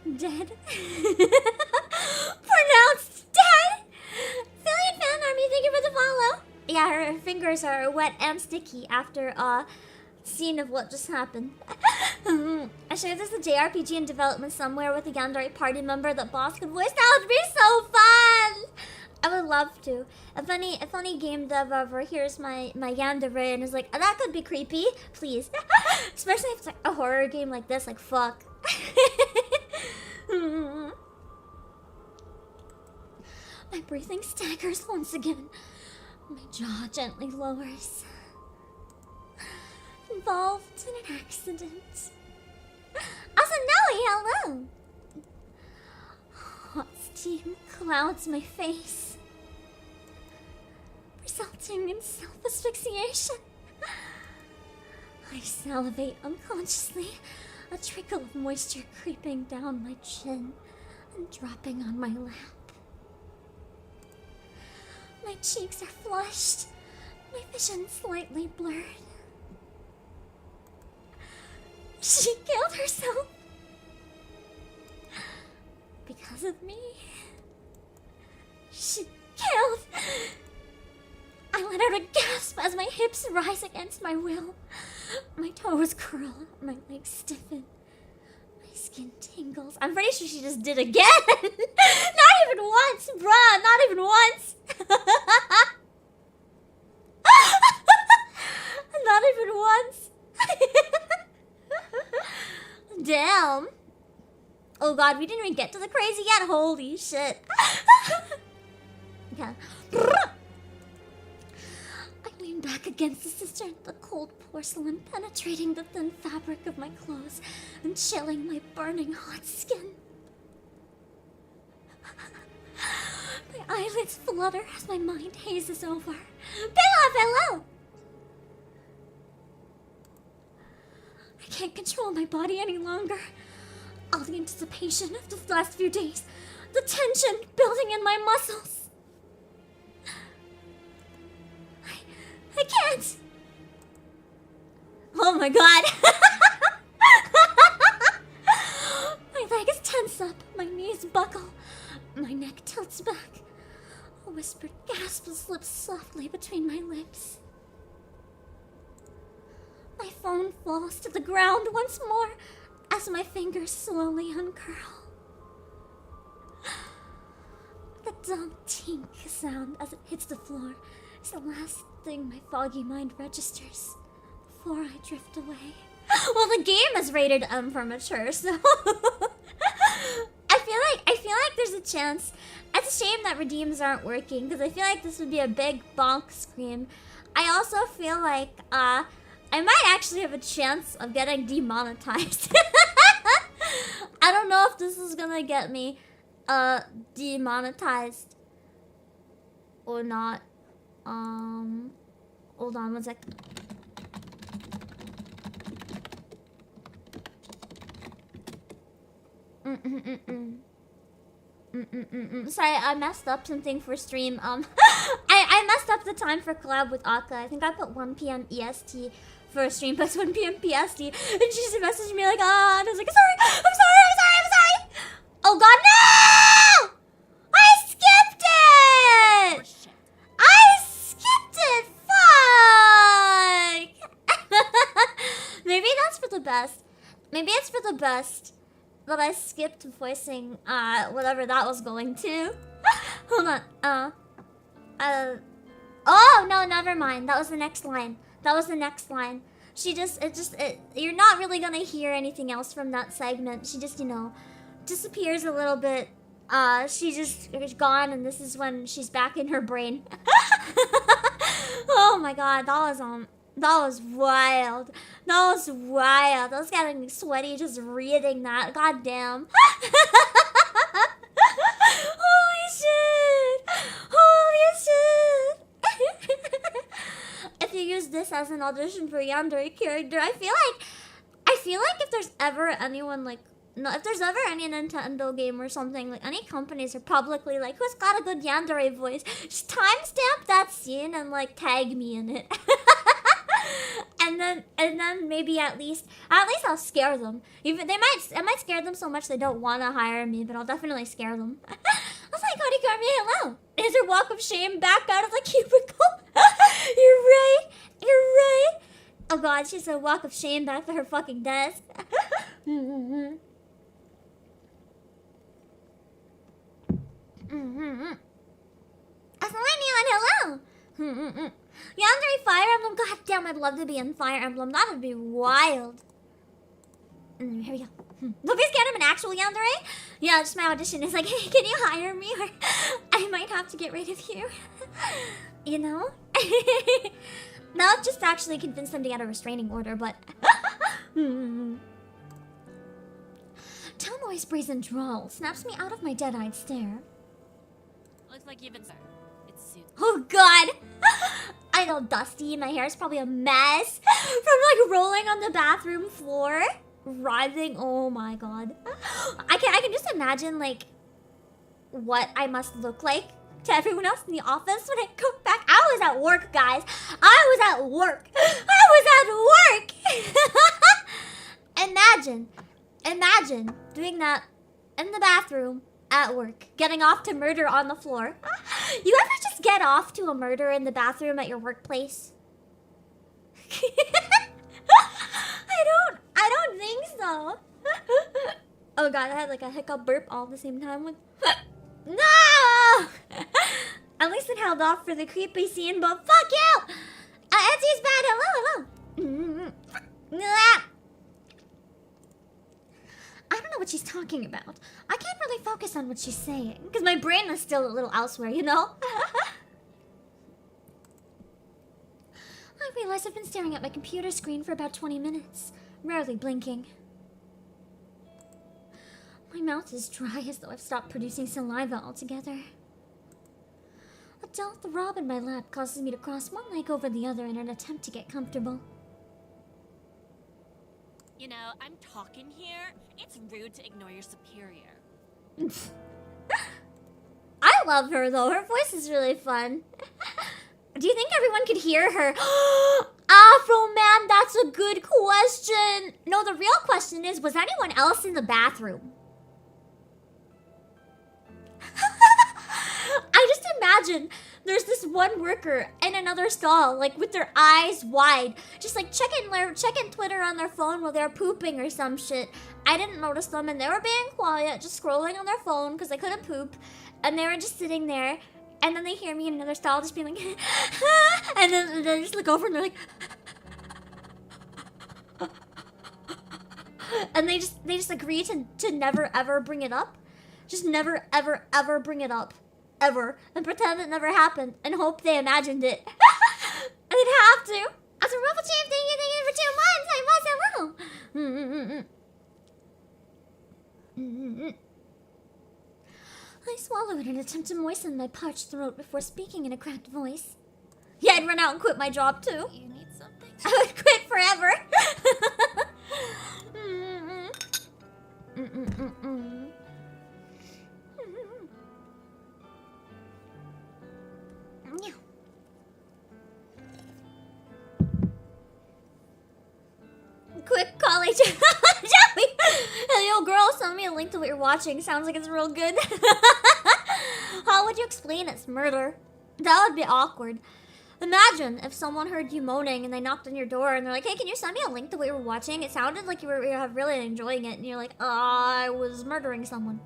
Dead? Pronounced dead? Philly Fan Army, thank you for the follow. Yeah, her fingers are wet and sticky after a scene of what just happened. I sure there's a JRPG in development somewhere with a Yandere party member that boss could voice. That would be so fun! I would love to. If any game dev ever hears my Yandere and is like, oh, that could be creepy, please. Especially if it's like a horror game like this, like fuck. My breathing staggers once again. My jaw gently lowers. Involved in an accident. Also, Noe, hello! Hot steam clouds my face, resulting in self-asphyxiation. I salivate unconsciously, a trickle of moisture creeping down my chin and dropping on my lap. My cheeks are flushed, my vision slightly blurred. She killed herself. Because of me. She killed. I let out a gasp as my hips rise against my will. My toes curl, my legs stiffen. My skin tingles. I'm pretty sure she just did again. Not even once, bruh. Not even once. Not even once. Damn. Oh god, we didn't even get to the crazy yet. Holy shit. Okay. I lean back against the cistern, the cold porcelain penetrating the thin fabric of my clothes and chilling my burning hot skin. My eyelids flutter as my mind hazes over. Pillow! I can't control my body any longer. All the anticipation of the last few days, the tension building in my muscles. I can't. Oh my god. My legs tense up, my knees buckle, my neck tilts back. A whispered gasp slips softly between my lips. My phone falls to the ground once more as my fingers slowly uncurl. The dull tink sound as it hits the floor is the last thing my foggy mind registers before I drift away. Well, the game is rated M for mature, so I feel like there's a chance. It's a shame that redeems aren't working because I feel like this would be a big bonk scream. I also feel like I might actually have a chance of getting demonetized. I don't know if this is gonna get me demonetized or not. Hold on one sec. Sorry, I messed up something for stream. I messed up the time for collab with Aka. I think I put 1 p.m. EST for a stream, but it's 1 p.m. PST. And she just messaged me like, ah, and I was like, I'm sorry. Oh god, no! I skipped it! I skipped it! Fuck! Maybe that's for the best. Maybe it's for the best that I skipped voicing whatever that was going to. Hold on. Oh no, never mind. That was the next line. That was the next line. You're not really gonna hear anything else from that segment. She just, you know, disappears a little bit. She's gone, and this is when she's back in her brain. Oh my god, that was wild. That was wild. I was getting sweaty just reading that. God damn. Holy shit! Holy shit! If you use this as an audition for a Yandere character, I feel like if there's ever anyone like, no, if there's ever any Nintendo game or something, like any companies are publicly like, who's got a good Yandere voice? Just timestamp that scene and like tag me in it. and then maybe at least I'll scare them. Even I might scare them so much they don't want to hire me, but I'll definitely scare them. I was like, Cody Carmi, hello. Is her walk of shame back out of the cubicle? You're right. You're right. Oh god, she's a walk of shame back to her fucking desk. Hello. Yandere Fire Emblem. God damn, I'd love to be in Fire Emblem. That would be wild. Here we go. Nobody's getting an actual Yandere? Yeah, just my audition is like, hey, can you hire me? Or I might have to get rid of you. You know? Not just actually convince them to get a restraining order, but... Tomoe's brazen drawl snaps me out of my dead-eyed stare. Looks like you've been sir. It suits. Oh god! I know, dusty. My hair is probably a mess from like rolling on the bathroom floor. Writhing. Oh my god. I can just imagine like what I must look like to everyone else in the office when I go back. I was at work, guys. I was at work. Imagine doing that in the bathroom at work, getting off to murder on the floor. You ever just get off to a murder in the bathroom at your workplace? I don't think so. Oh god, I had like a hiccup burp all at the same time. Like, no! At least it held off for the creepy scene, but fuck you! Etsy's bad. Hello. I don't know what she's talking about. I can't really focus on what she's saying, because my brain is still a little elsewhere, you know? I realize I've been staring at my computer screen for about 20 minutes, rarely blinking. My mouth is dry as though I've stopped producing saliva altogether. A dull throb in my lap causes me to cross one leg over the other in an attempt to get comfortable. You know, I'm talking here. It's rude to ignore your superior. I love her though. Her voice is really fun. Do you think everyone could hear her? Afro Man, that's a good question. No, the real question is, was anyone else in the bathroom? I just imagine there's this one worker in another stall, like with their eyes wide, just like checking Twitter on their phone while they're pooping or some shit. I didn't notice them, and they were being quiet, just scrolling on their phone because they couldn't poop, and they were just sitting there. And then they hear me in another stall, just being like, and then they just look over and they're like, and they just agree to never ever bring it up, just never ever bring it up. Ever, and pretend it never happened, and hope they imagined it. And they'd have to. As a Ruffle Chief, thank you for 2 months. I I swallowed in an attempt to moisten my parched throat before speaking in a cracked voice. Yeah, I'd run out and quit my job too. You need something? I would quit forever. Quick college. Joey! Hey, yo, girl, send me a link to what you're watching. Sounds like it's real good. How would you explain it's murder? That would be awkward. Imagine if someone heard you moaning and they knocked on your door and they're like, hey, can you send me a link to what you were watching? It sounded like you were really enjoying it, and you're like, I was murdering someone.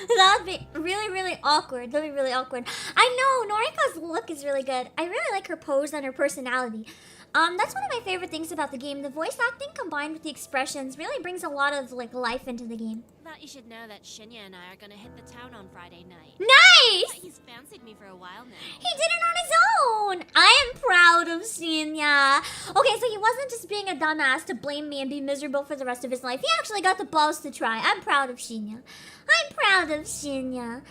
That would be really, really awkward. That'd be really awkward. I know, Noriko's look is really good. I really like her pose and her personality. That's one of my favorite things about the game. The voice acting combined with the expressions really brings a lot of like life into the game. Thought you should know that Shinya and I are gonna hit the town on Friday night. Nice! He's fancied me for a while now. He did it on his own! I am proud of Shinya. Okay, so he wasn't just being a dumbass to blame me and be miserable for the rest of his life. He actually got the balls to try. I'm proud of Shinya. I'm proud of Shinya.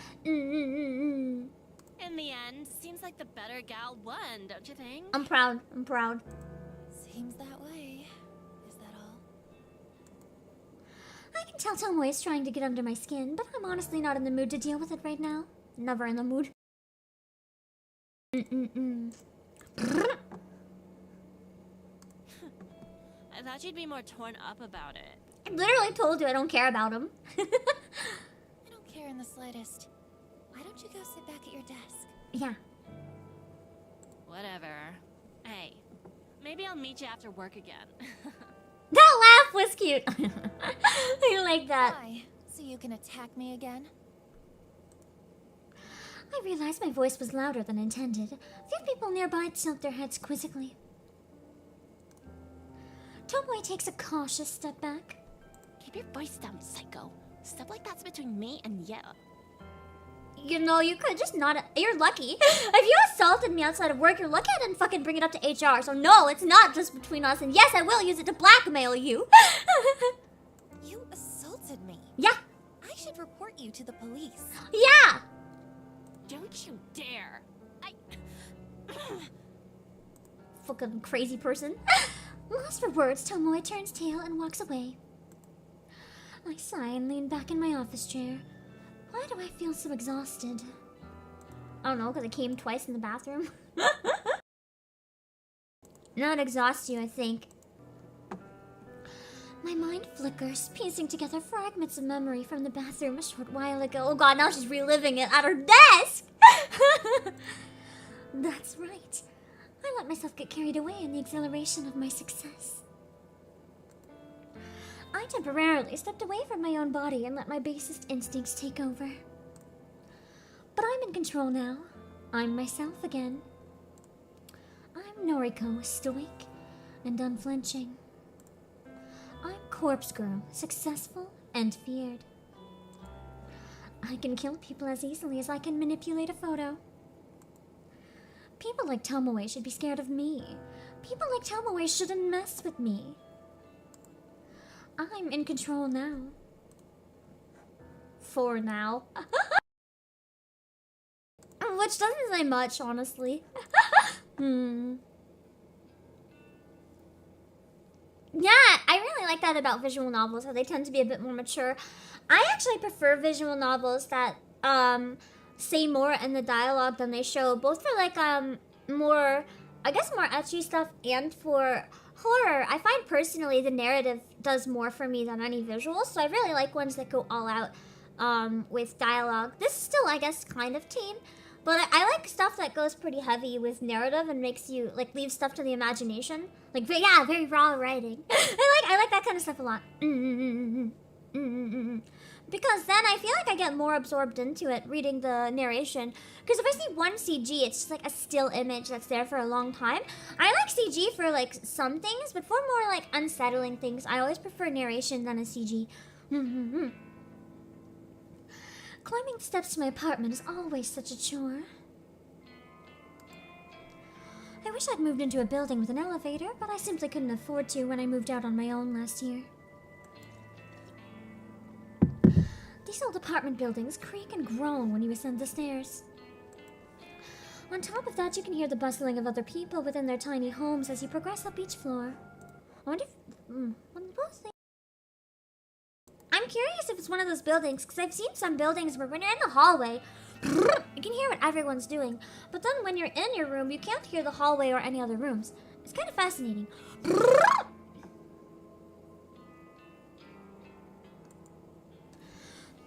In the end, seems like the better gal won, don't you think? I'm proud. I'm proud. Seems that way. Is that all? I can tell Tomoe is trying to get under my skin, but I'm honestly not in the mood to deal with it right now. Never in the mood. I thought you'd be more torn up about it. I literally told you I don't care about him. I don't care in the slightest. Why don't you go sit back at your desk? Yeah. Whatever. Hey, maybe I'll meet you after work again. That laugh was cute. I like that. Why? So you can attack me again? I realized my voice was louder than intended. A few people nearby tilt their heads quizzically. Tomoe takes a cautious step back. Keep your voice down, psycho. Stuff like that's between me and you. You know, you could just not. You're lucky. If you assaulted me outside of work, you're lucky I didn't fucking bring it up to HR. So no, it's not just between us. And yes, I will use it to blackmail you. You assaulted me. Yeah. I should report you to the police. Yeah. Don't you dare. Fucking crazy person. Lost for words, Tomoe turns tail and walks away. I sigh and lean back in my office chair. Why do I feel so exhausted? I don't know, because I came twice in the bathroom. Not exhaust you, I think. My mind flickers, piecing together fragments of memory from the bathroom a short while ago. Oh god, now she's reliving it at her desk! That's right. I let myself get carried away in the exhilaration of my success. I temporarily stepped away from my own body and let my basest instincts take over. But I'm in control now. I'm myself again. I'm Noriko, stoic and unflinching. I'm Corpse Girl, successful and feared. I can kill people as easily as I can manipulate a photo. People like Tomoe should be scared of me. People like Tomoe shouldn't mess with me. I'm in control now. For now. Which doesn't say much, honestly. Yeah, I really like that about visual novels, how they tend to be a bit more mature. I actually prefer visual novels that say more in the dialogue than they show, both for like more, I guess, more ecchi stuff and for horror. I find personally the narrative does more for me than any visuals, so I really like ones that go all out with dialogue. This is still, I guess, kind of tame, but I like stuff that goes pretty heavy with narrative and makes you like leave stuff to the imagination. Like, yeah, very raw writing. I like that kind of stuff a lot. Because then I feel like I get more absorbed into it reading the narration. Because if I see one CG, it's just like a still image that's there for a long time. I like CG for like some things, but for more like unsettling things, I always prefer narration than a CG. Climbing the steps to my apartment is always such a chore. I wish I'd moved into a building with an elevator, but I simply couldn't afford to when I moved out on my own last year. These old apartment buildings creak and groan when you ascend the stairs. On top of that, you can hear the bustling of other people within their tiny homes as you progress up each floor. I wonder if... I'm curious if it's one of those buildings, because I've seen some buildings where when you're in the hallway, you can hear what everyone's doing. But then when you're in your room, you can't hear the hallway or any other rooms. It's kind of fascinating.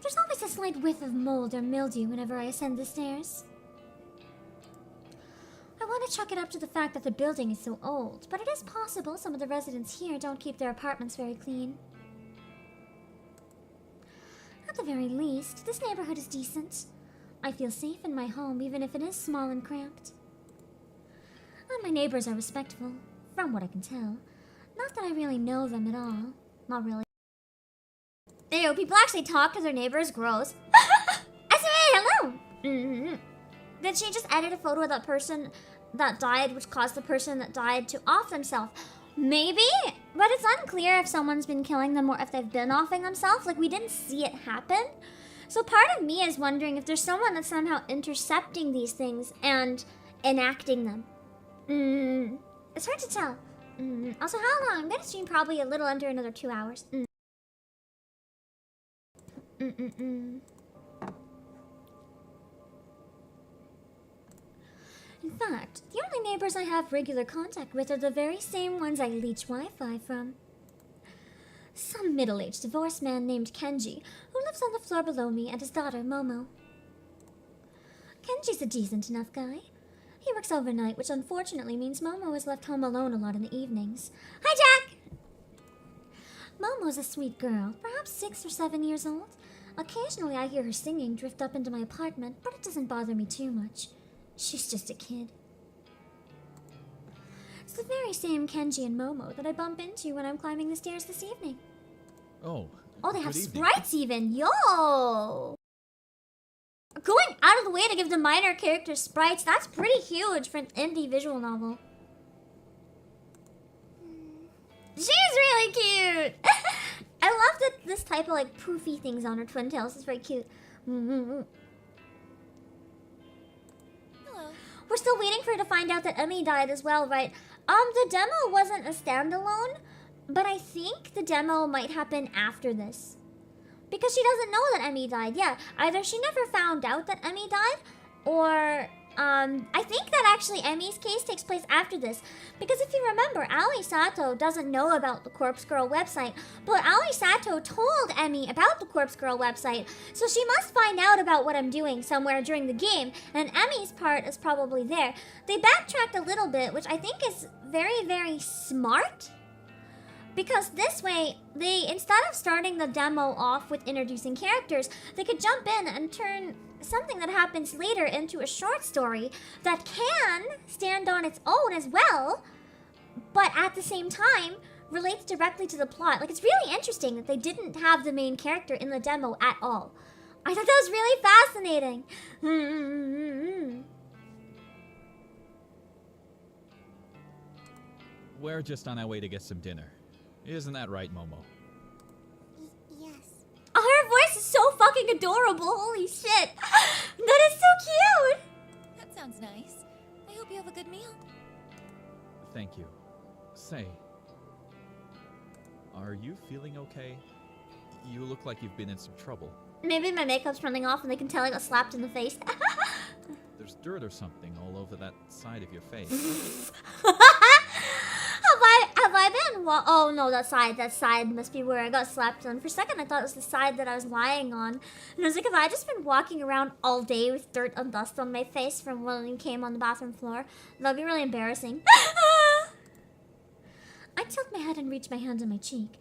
There's always a slight whiff of mold or mildew whenever I ascend the stairs. chalk it up to the fact that the building is so old, but it is possible some of the residents here don't keep their apartments very clean. At the very least, this neighborhood is decent. I feel safe in my home, even if it is small and cramped. And my neighbors are respectful, from what I can tell. Not that I really know them at all. Not really. Ew, people actually talk to their neighbors? Gross. I say, hello! Did she just edit a photo of that person that died, which caused the person that died to off themselves? Maybe, but it's unclear if someone's been killing them or if they've been offing themselves. Like, we didn't see it happen. So part of me is wondering if there's someone that's somehow intercepting these things and enacting them. It's hard to tell. Also, how long? I'm gonna stream probably a little under another 2 hours. In fact, the only neighbors I have regular contact with are the very same ones I leech Wi-Fi from. Some middle-aged divorced man named Kenji, who lives on the floor below me, and his daughter, Momo. Kenji's a decent enough guy. He works overnight, which unfortunately means Momo is left home alone a lot in the evenings. Hi, Jack! Momo's a sweet girl, perhaps 6 or 7 years old. Occasionally I hear her singing drift up into my apartment, but it doesn't bother me too much. She's just a kid. It's the very same Kenji and Momo that I bump into when I'm climbing the stairs this evening. Oh, they have good evening. sprites even! Yo! Going out of the way to give the minor characters sprites, that's pretty huge for an indie visual novel. She's really cute! I love that this type of like poofy things on her twin tails is very cute. Hello. We're still waiting for her to find out that Emmy died as well, right? The demo wasn't a standalone, but I think the demo might happen after this. Because she doesn't know that Emmy died. Yeah, either she never found out that Emmy died, or I think that actually Emmy's case takes place after this. Because if you remember, Ali Sato doesn't know about the Corpse Girl website, but Ali Sato told Emmy about the Corpse Girl website, so she must find out about what I'm doing somewhere during the game, and Emmy's part is probably there. They backtracked a little bit, which I think is very, very smart. Because this way, instead of starting the demo off with introducing characters, they could jump in and turn something that happens later into a short story that can stand on its own as well, but at the same time relates directly to the plot. Like, it's really interesting that they didn't have the main character in the demo at all. I thought that was really fascinating. We're just on our way to get some dinner. Isn't that right, Momo? Yes. Oh, her voice is so fucking adorable. Holy shit. That is so cute. That sounds nice. I hope you have a good meal. Thank you. Say, are you feeling okay? You look like you've been in some trouble. Maybe my makeup's running off and they can tell I got slapped in the face. There's dirt or something all over that side of your face. Have I been oh no, that side must be where I got slapped on. For a second I thought it was the side that I was lying on. And I was like, have I just been walking around all day with dirt and dust on my face from when I came on the bathroom floor? That'd be really embarrassing. I tilt my head and reach my hand on my cheek.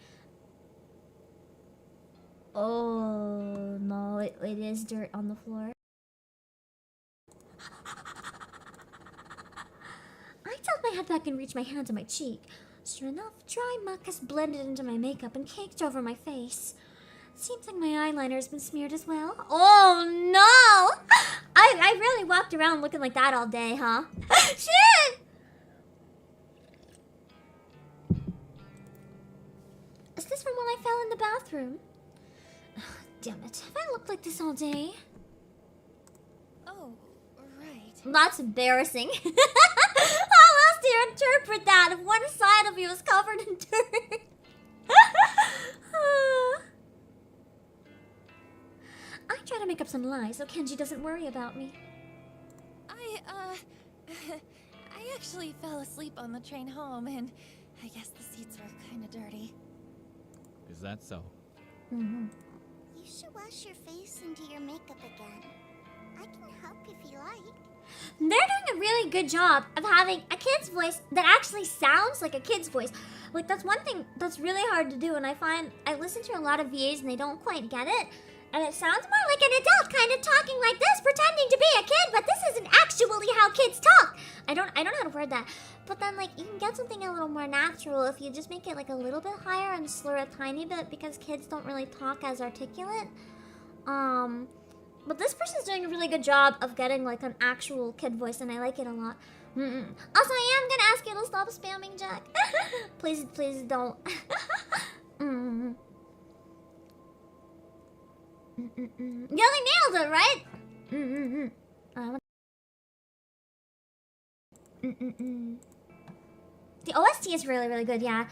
Oh no, it is dirt on the floor. I tilt my head back and reach my hand on my cheek. Sure enough, dry muck has blended into my makeup and caked over my face. Seems like my eyeliner has been smeared as well. Oh no! I really walked around looking like that all day, huh? Shit! Is this from when I fell in the bathroom? Damn it, have I looked like this all day? Oh, right. That's embarrassing. How else do you interpret that if one side of you is covered in dirt? I try to make up some lies so Kenji doesn't worry about me. I actually fell asleep on the train home, and I guess the seats were kind of dirty. Is that so? Mm-hmm. You should wash your face and do your makeup again. I can help if you like. They're doing a really good job of having a kid's voice that actually sounds like a kid's voice. Like, that's one thing that's really hard to do, and I find I listen to a lot of VAs and they don't quite get it. And it sounds more like an adult kind of talking like this, pretending to be a kid, but this isn't actually how kids talk. I don't know how to word that. But then, like, you can get something a little more natural if you just make it, like, a little bit higher and slur a tiny bit, because kids don't really talk as articulate. But this person's doing a really good job of getting, like, an actual kid voice, and I like it a lot. Also, I am gonna ask you to stop spamming, Jack. Please don't. You only nailed it, right? The OST is really, really good, yeah.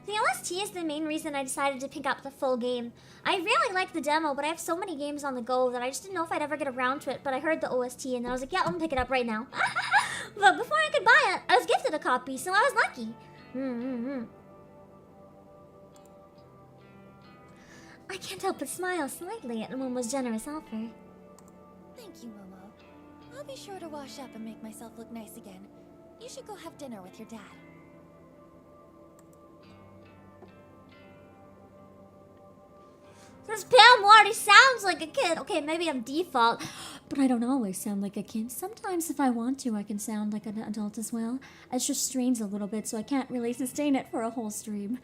The OST is the main reason I decided to pick up the full game. I really like the demo, but I have so many games on the go that I just didn't know if I'd ever get around to it, but I heard the OST and then I was like, yeah, I'm gonna pick it up right now. But before I could buy it, I was gifted a copy, so I was lucky. I can't help but smile slightly at Momo's generous offer. Thank you, Momo. I'll be sure to wash up and make myself look nice again. You should go have dinner with your dad. This Pam already sounds like a kid. Okay, maybe I'm default, but I don't always sound like a kid. Sometimes if I want to, I can sound like an adult as well. It just strains a little bit, so I can't really sustain it for a whole stream.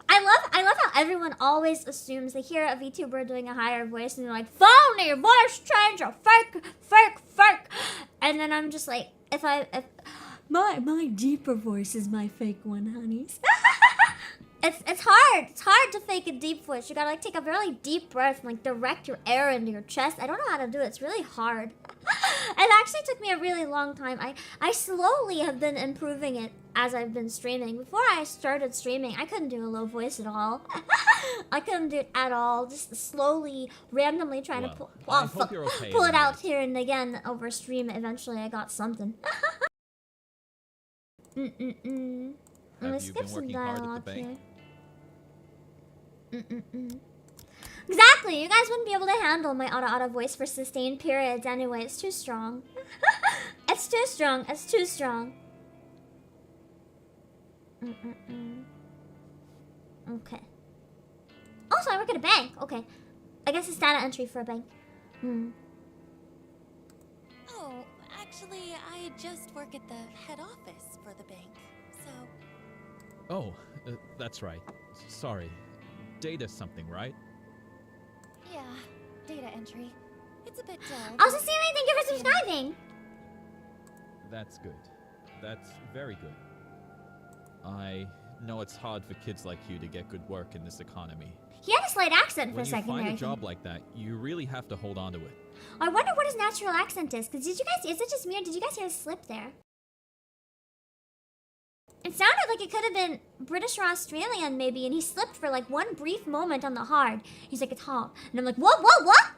I love how everyone always assumes they hear a VTuber doing a higher voice and they're like, phony voice changer, fake. And then I'm just like, if my deeper voice is my fake one, honeys. It's hard. It's hard to fake a deep voice. You gotta like take a really deep breath and like direct your air into your chest. I don't know how to do it. It's really hard. It actually took me a really long time. I slowly have been improving it as I've been streaming. Before I started streaming, I couldn't do a low voice at all. I couldn't do it at all. Just slowly, randomly trying to pull it out here and again over stream. Eventually, I got something. Let me skip some dialogue here. Exactly! You guys wouldn't be able to handle my auto voice for sustained periods anyway. It's too strong. It's too strong. It's too strong. Okay. Oh, so I work at a bank. Okay. I guess it's data entry for a bank. Oh, actually, I just work at the head office for the bank, so... Oh, that's right. Sorry. Data something, right? Yeah, data entry. It's a bit dull. Also, Celia, thank you for subscribing! That's good. That's very good. I know it's hard for kids like you to get good work in this economy. He had a slight accent for a second there. When you find a job like that, you really have to hold on to it. I wonder what his natural accent is, because is it just me or did you guys hear a slip there? It sounded like it could have been British or Australian maybe, and he slipped for like one brief moment on the hard. He's like, it's hot. And I'm like, what? I was like,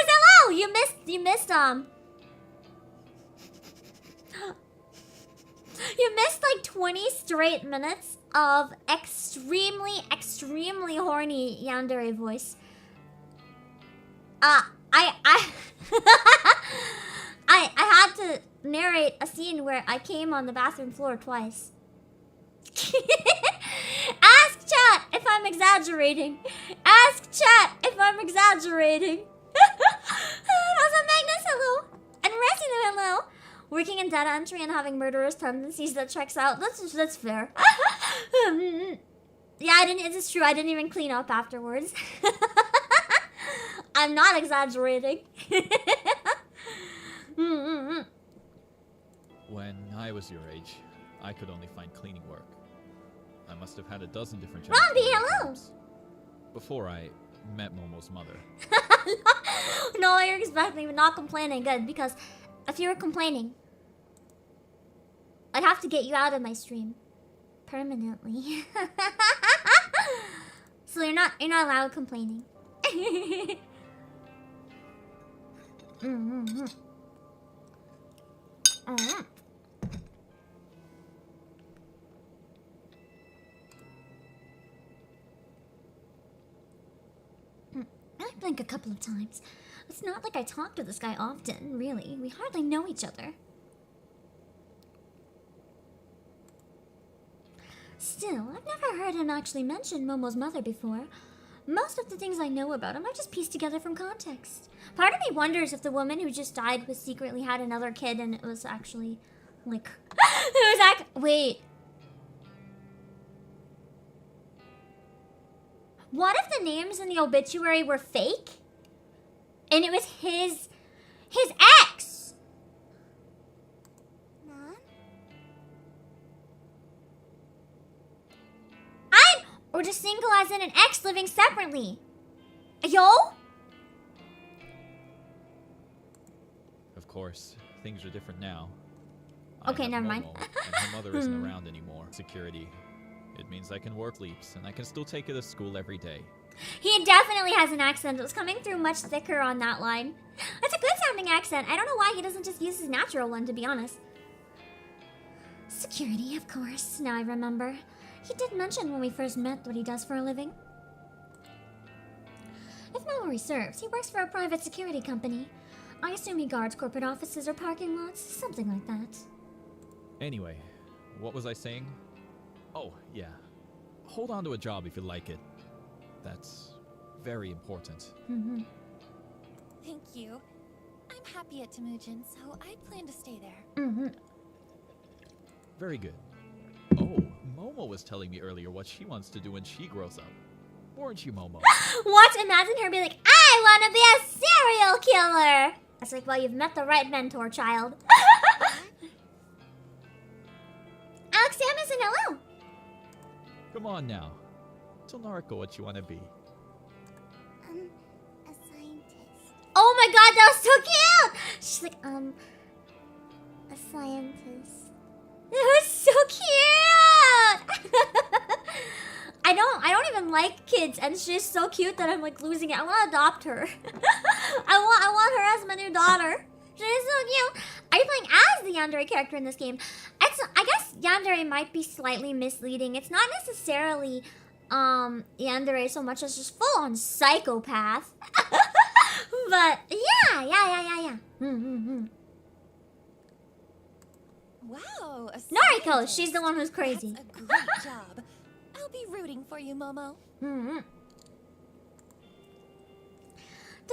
hello! You missed you missed like 20 straight minutes of extremely horny Yandere voice. I had to narrate a scene where I came on the bathroom floor twice. Ask chat if I'm exaggerating. Ask chat if I'm exaggerating. Also, Magnus, hello. And Resino, hello. Working in data entry and having murderous tendencies, that checks out. That's fair. Yeah, it's true. I didn't even clean up afterwards. I'm not exaggerating. When I was your age, I could only find cleaning work. I must have had a dozen different jobs. Robbie, hello! Before I met Momo's mother. No, you're expecting, but not complaining. Good, because if you were complaining, I'd have to get you out of my stream. Permanently. So you're not allowed complaining. I blink a couple of times. It's not like I talk to this guy often, really. We hardly know each other. Still, I've never heard him actually mention Momo's mother before. Most of the things I know about him I just pieced together from context. Part of me wonders if the woman who just died was secretly had another kid and it was actually, like... Wait. What if the names in the obituary were fake? And it was his ex! Mom? Or just single as in an ex living separately. Yo? Of course, things are different now. Okay, I have never mind. Momo, and her mother isn't around anymore. Security. It means I can work leaps, and I can still take her to school every day. He definitely has an accent. It was coming through much thicker on that line. That's a good sounding accent. I don't know why he doesn't just use his natural one, to be honest. Security, of course. Now I remember. He did mention when we first met what he does for a living. If memory serves, he works for a private security company. I assume he guards corporate offices or parking lots, something like that. Anyway, what was I saying? Oh, yeah. Hold on to a job if you like it. That's very important. Thank you. I'm happy at Temujin, so I plan to stay there. Very good. Oh, Momo was telling me earlier what she wants to do when she grows up. Weren't you, Momo? What? Imagine her be like, I want to be a serial killer! That's like, well, you've met the right mentor, child. Alex Samuelson, hello! Come on now. Tell Nariko what you want to be. A scientist. Oh my god, that was so cute! She's like, a scientist. That was so cute! I don't even like kids, and she's so cute that I'm like losing it. I want to adopt her. I want her as my new daughter. She's so cute. Are you playing as the Yandere character in this game? I guess Yandere might be slightly misleading. It's not necessarily Yandere so much as just full on psychopath. But yeah. Wow, a Nariko, scientist. she's the one who's crazy. That's a great job. I'll be rooting for you, Momo. The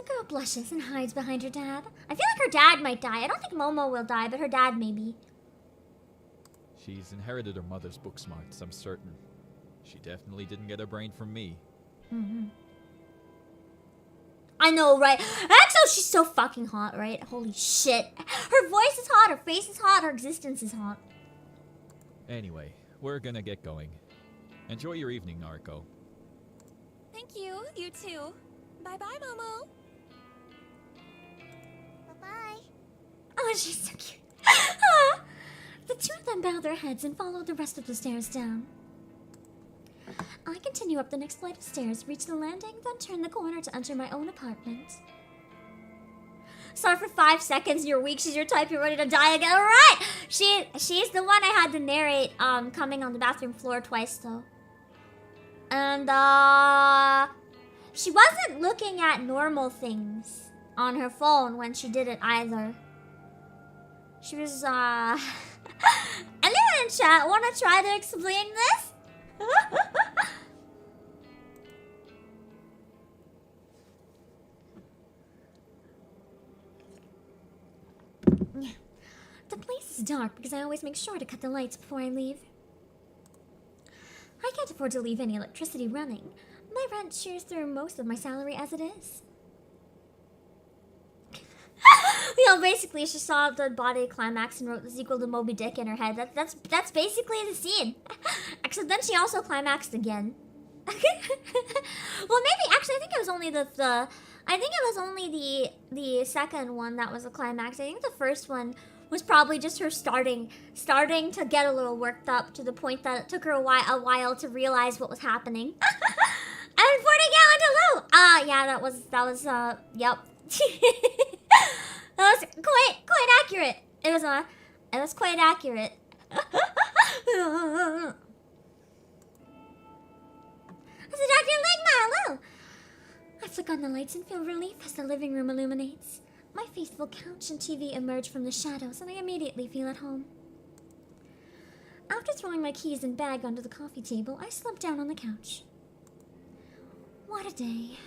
girl blushes and hides behind her dad. I feel like her dad might die. I don't think Momo will die, but her dad maybe. She's inherited her mother's book smarts, I'm certain. She definitely didn't get her brain from me. I know, right? Exo, she's so fucking hot, right? Holy shit. Her voice is hot, her face is hot, her existence is hot. Anyway, we're gonna get going. Enjoy your evening, Nariko. Thank you. You too. Bye-bye, Momo. Bye-bye. Oh, she's so cute. The two of them bow their heads and follow the rest of the stairs down. I continue up the next flight of stairs, reach the landing, then turn the corner to enter my own apartment. Sorry for 5 seconds, you're weak, she's your type, you're ready to die again. Alright! She's the one I had to narrate coming on the bathroom floor twice though. And she wasn't looking at normal things on her phone when she did it either. She was anyone in chat wanna try to explain this? The place is dark because I always make sure to cut the lights before I leave. I can't afford to leave any electricity running. My rent cheers through most of my salary as it is. You know, basically she saw the body climax and wrote the sequel to Moby Dick in her head. That's basically the scene. Except then she also climaxed again. Well, maybe actually I think it was only the second one that was a climax. I think the first one was probably just her starting to get a little worked up to the point that it took her a while to realize what was happening. And 40 gallon hello. Yeah, that was yep. That was quite accurate. It was quite accurate. So Dr. Ligma, hello. I flick on the lights and feel relief as the living room illuminates. My faithful couch and TV emerge from the shadows, and I immediately feel at home. After throwing my keys and bag onto the coffee table, I slump down on the couch. What a day.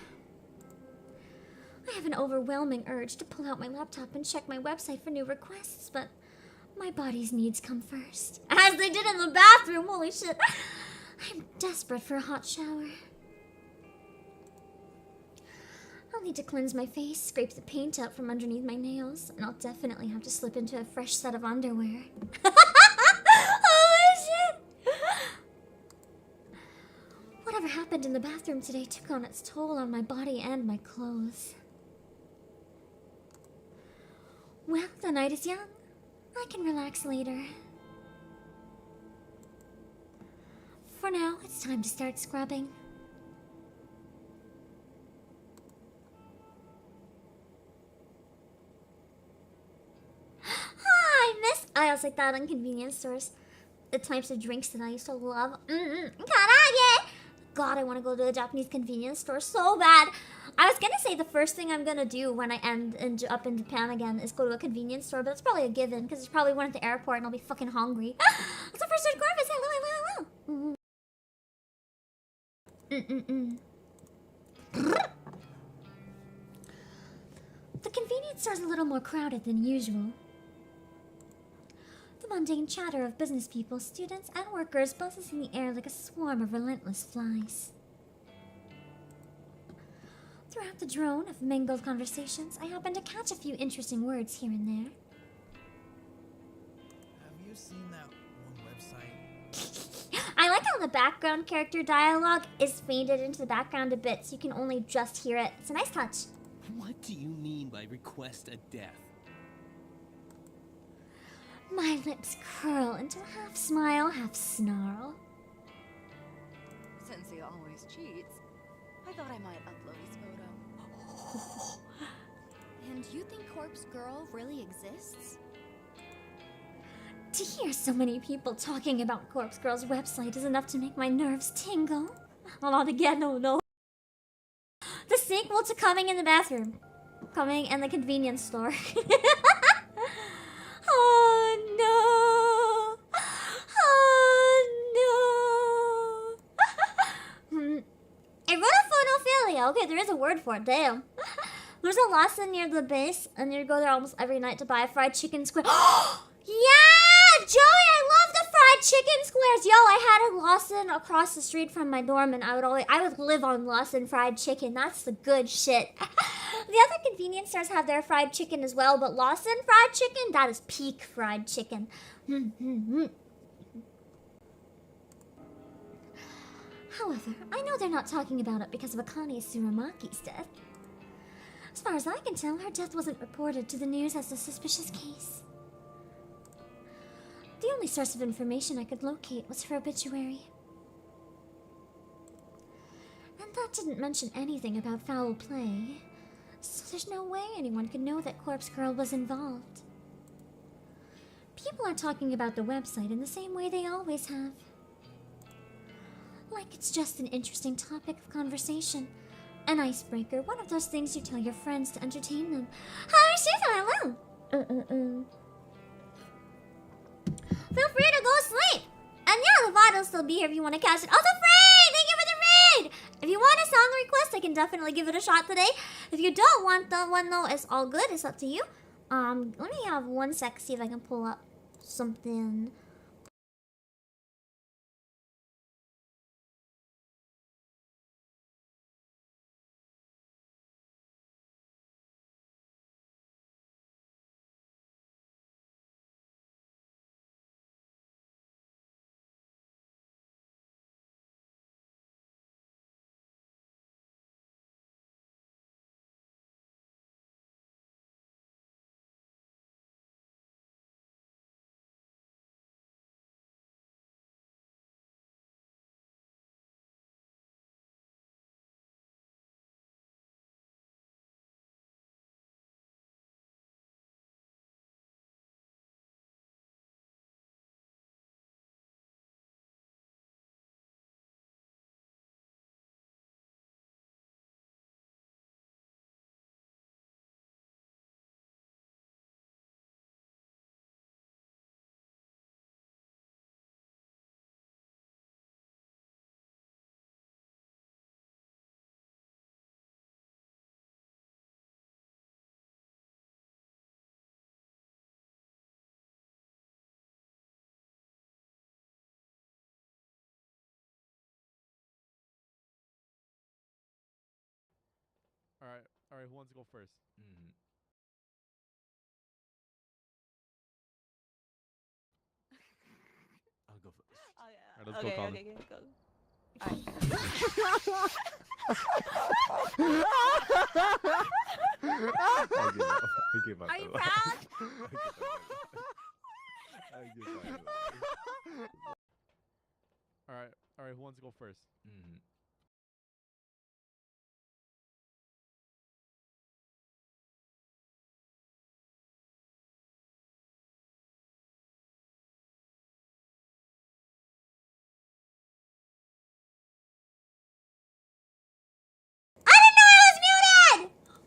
I have an overwhelming urge to pull out my laptop and check my website for new requests, but my body's needs come first. As they did in the bathroom, holy shit. I'm desperate for a hot shower. I'll need to cleanse my face, scrape the paint out from underneath my nails, and I'll definitely have to slip into a fresh set of underwear. Holy shit! Whatever happened in the bathroom today took on its toll on my body and my clothes. Well, the night is young. I can relax later. For now, it's time to start scrubbing. Hi, miss! Aisles like that on convenience stores. The types of drinks that I used to love. Karage! God, I want to go to a Japanese convenience store so bad. I was gonna say the first thing I'm gonna do when I end up in Japan again is go to a convenience store, but it's probably a given because there's probably one at the airport and I'll be fucking hungry. It's the first Corvus. Hello, hello, hello. The convenience store is a little more crowded than usual. The mundane chatter of business people, students, and workers buzzes in the air like a swarm of relentless flies. Throughout the drone of mingled conversations, I happen to catch a few interesting words here and there. Have you seen that one website? I like how the background character dialogue is faded into the background a bit so you can only just hear it. It's a nice touch. What do you mean by request a death? My lips curl into a half smile, half snarl. Since he always cheats, I thought I might upload his photo. And you think Corpse Girl really exists? To hear so many people talking about Corpse Girl's website is enough to make my nerves tingle. Again, no. The sequel to Coming in the Bathroom. Coming in the convenience store. Oh no! Oh no! Erotophonophilia. Okay, there is a word for it. Damn. There's a Lawson near the base, and you go there almost every night to buy a fried chicken square. Yeah, Joey, I love the fried chicken squares. Yo, I had a Lawson across the street from my dorm, and I would live on Lawson fried chicken. That's the good shit. The other convenience stores have their fried chicken as well, but Lawson fried chicken, that is peak fried chicken. However, I know they're not talking about it because of Akane Suramaki's death. As far as I can tell, her death wasn't reported to the news as a suspicious case. The only source of information I could locate was her obituary. And that didn't mention anything about foul play, so there's no way anyone could know that Corpse Girl was involved. People are talking about the website in the same way they always have. Like it's just an interesting topic of conversation. An icebreaker, one of those things you tell your friends to entertain them. Hello. Feel free to go sleep. And yeah, the VOD will still be here if you want to catch it. Also, Frey, thank you for the raid. If you want a song request, I can definitely give it a shot today. If you don't want the one though, it's all good. It's up to you. Let me have 1 sec, see if I can pull up something. Alright, who wants to go first? I'll go first. Oh, yeah. Alright, let's go, Colin. Okay, go. I give up. Are you proud? I give up. Alright, who wants to go first?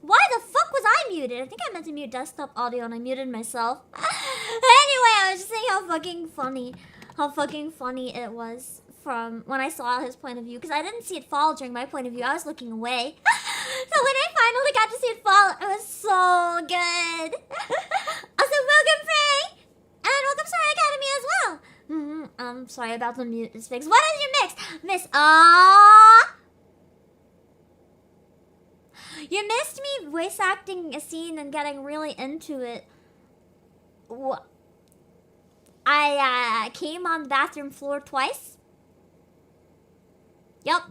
Why the fuck was I muted? I think I meant to mute desktop audio and I muted myself. Anyway, I was just saying how fucking funny it was from when I saw his point of view, because I didn't see it fall during my point of view. I was looking away. So when I finally got to see it fall, it was so good. Also, welcome Frey! And welcome Star Academy as well. I'm sorry about the mute fix. What is your mix? Miss You missed me voice acting a scene and getting really into it. I came on the bathroom floor twice. Yep.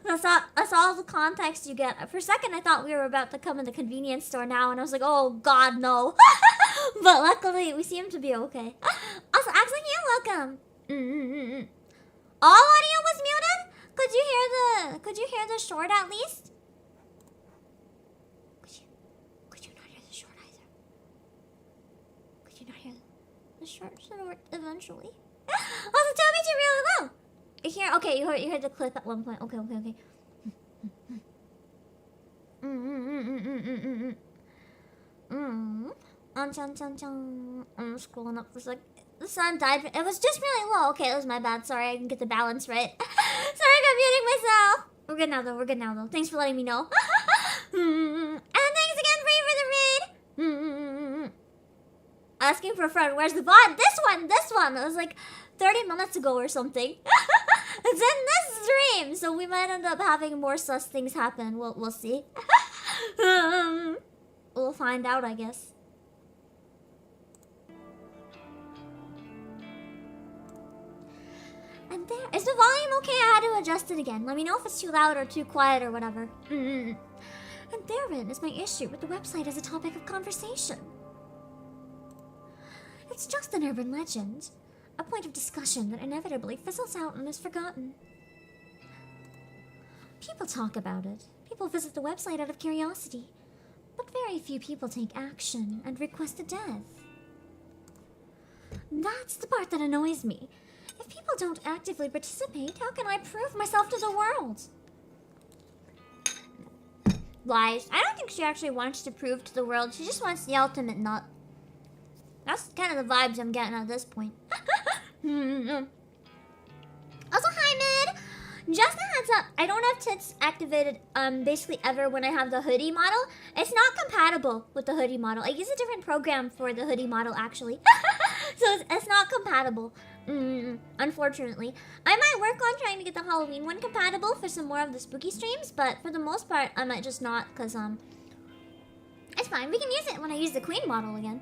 That's all the context you get. For a second, I thought we were about to come in the convenience store now, and I was like, oh god, no. But luckily, we seem to be okay. Also, Axel, you're welcome. All audio was muted? Could you hear the short at least? Could you not hear the short either? Could you not hear the short eventually? Also, Toby, you're really low. Okay, you heard the clip at one point. Okay. I'm scrolling up for a sec. The sun died. It was just really low. Okay, it was my bad. Sorry, I didn't get the balance right. Sorry, I got muting myself. We're good now though. Thanks for letting me know. And thanks again, Free, for the raid. Asking for a friend. Where's the VOD? This one. It was like 30 minutes ago or something. It's in this stream, so we might end up having more sus things happen. We'll see. We'll find out, I guess. And there. Is the volume okay? I had to adjust it again. Let me know if it's too loud or too quiet or whatever. And therein is my issue with the website as a topic of conversation. It's just an urban legend. A point of discussion that inevitably fizzles out and is forgotten. People talk about it. People visit the website out of curiosity. But very few people take action and request a dev. That's the part that annoys me. If people don't actively participate, how can I prove myself to the world? Lies. I don't think she actually wants to prove to the world. She just wants the ultimate nut. That's kind of the vibes I'm getting at this point. Also, hi, Mid! Just a heads up, I don't have tits activated basically ever when I have the hoodie model. It's not compatible with the hoodie model. I use a different program for the hoodie model, actually. So it's not compatible. Unfortunately. I might work on trying to get the Halloween one compatible for some more of the spooky streams, but for the most part, I might just not, because, it's fine. We can use it when I use the queen model again.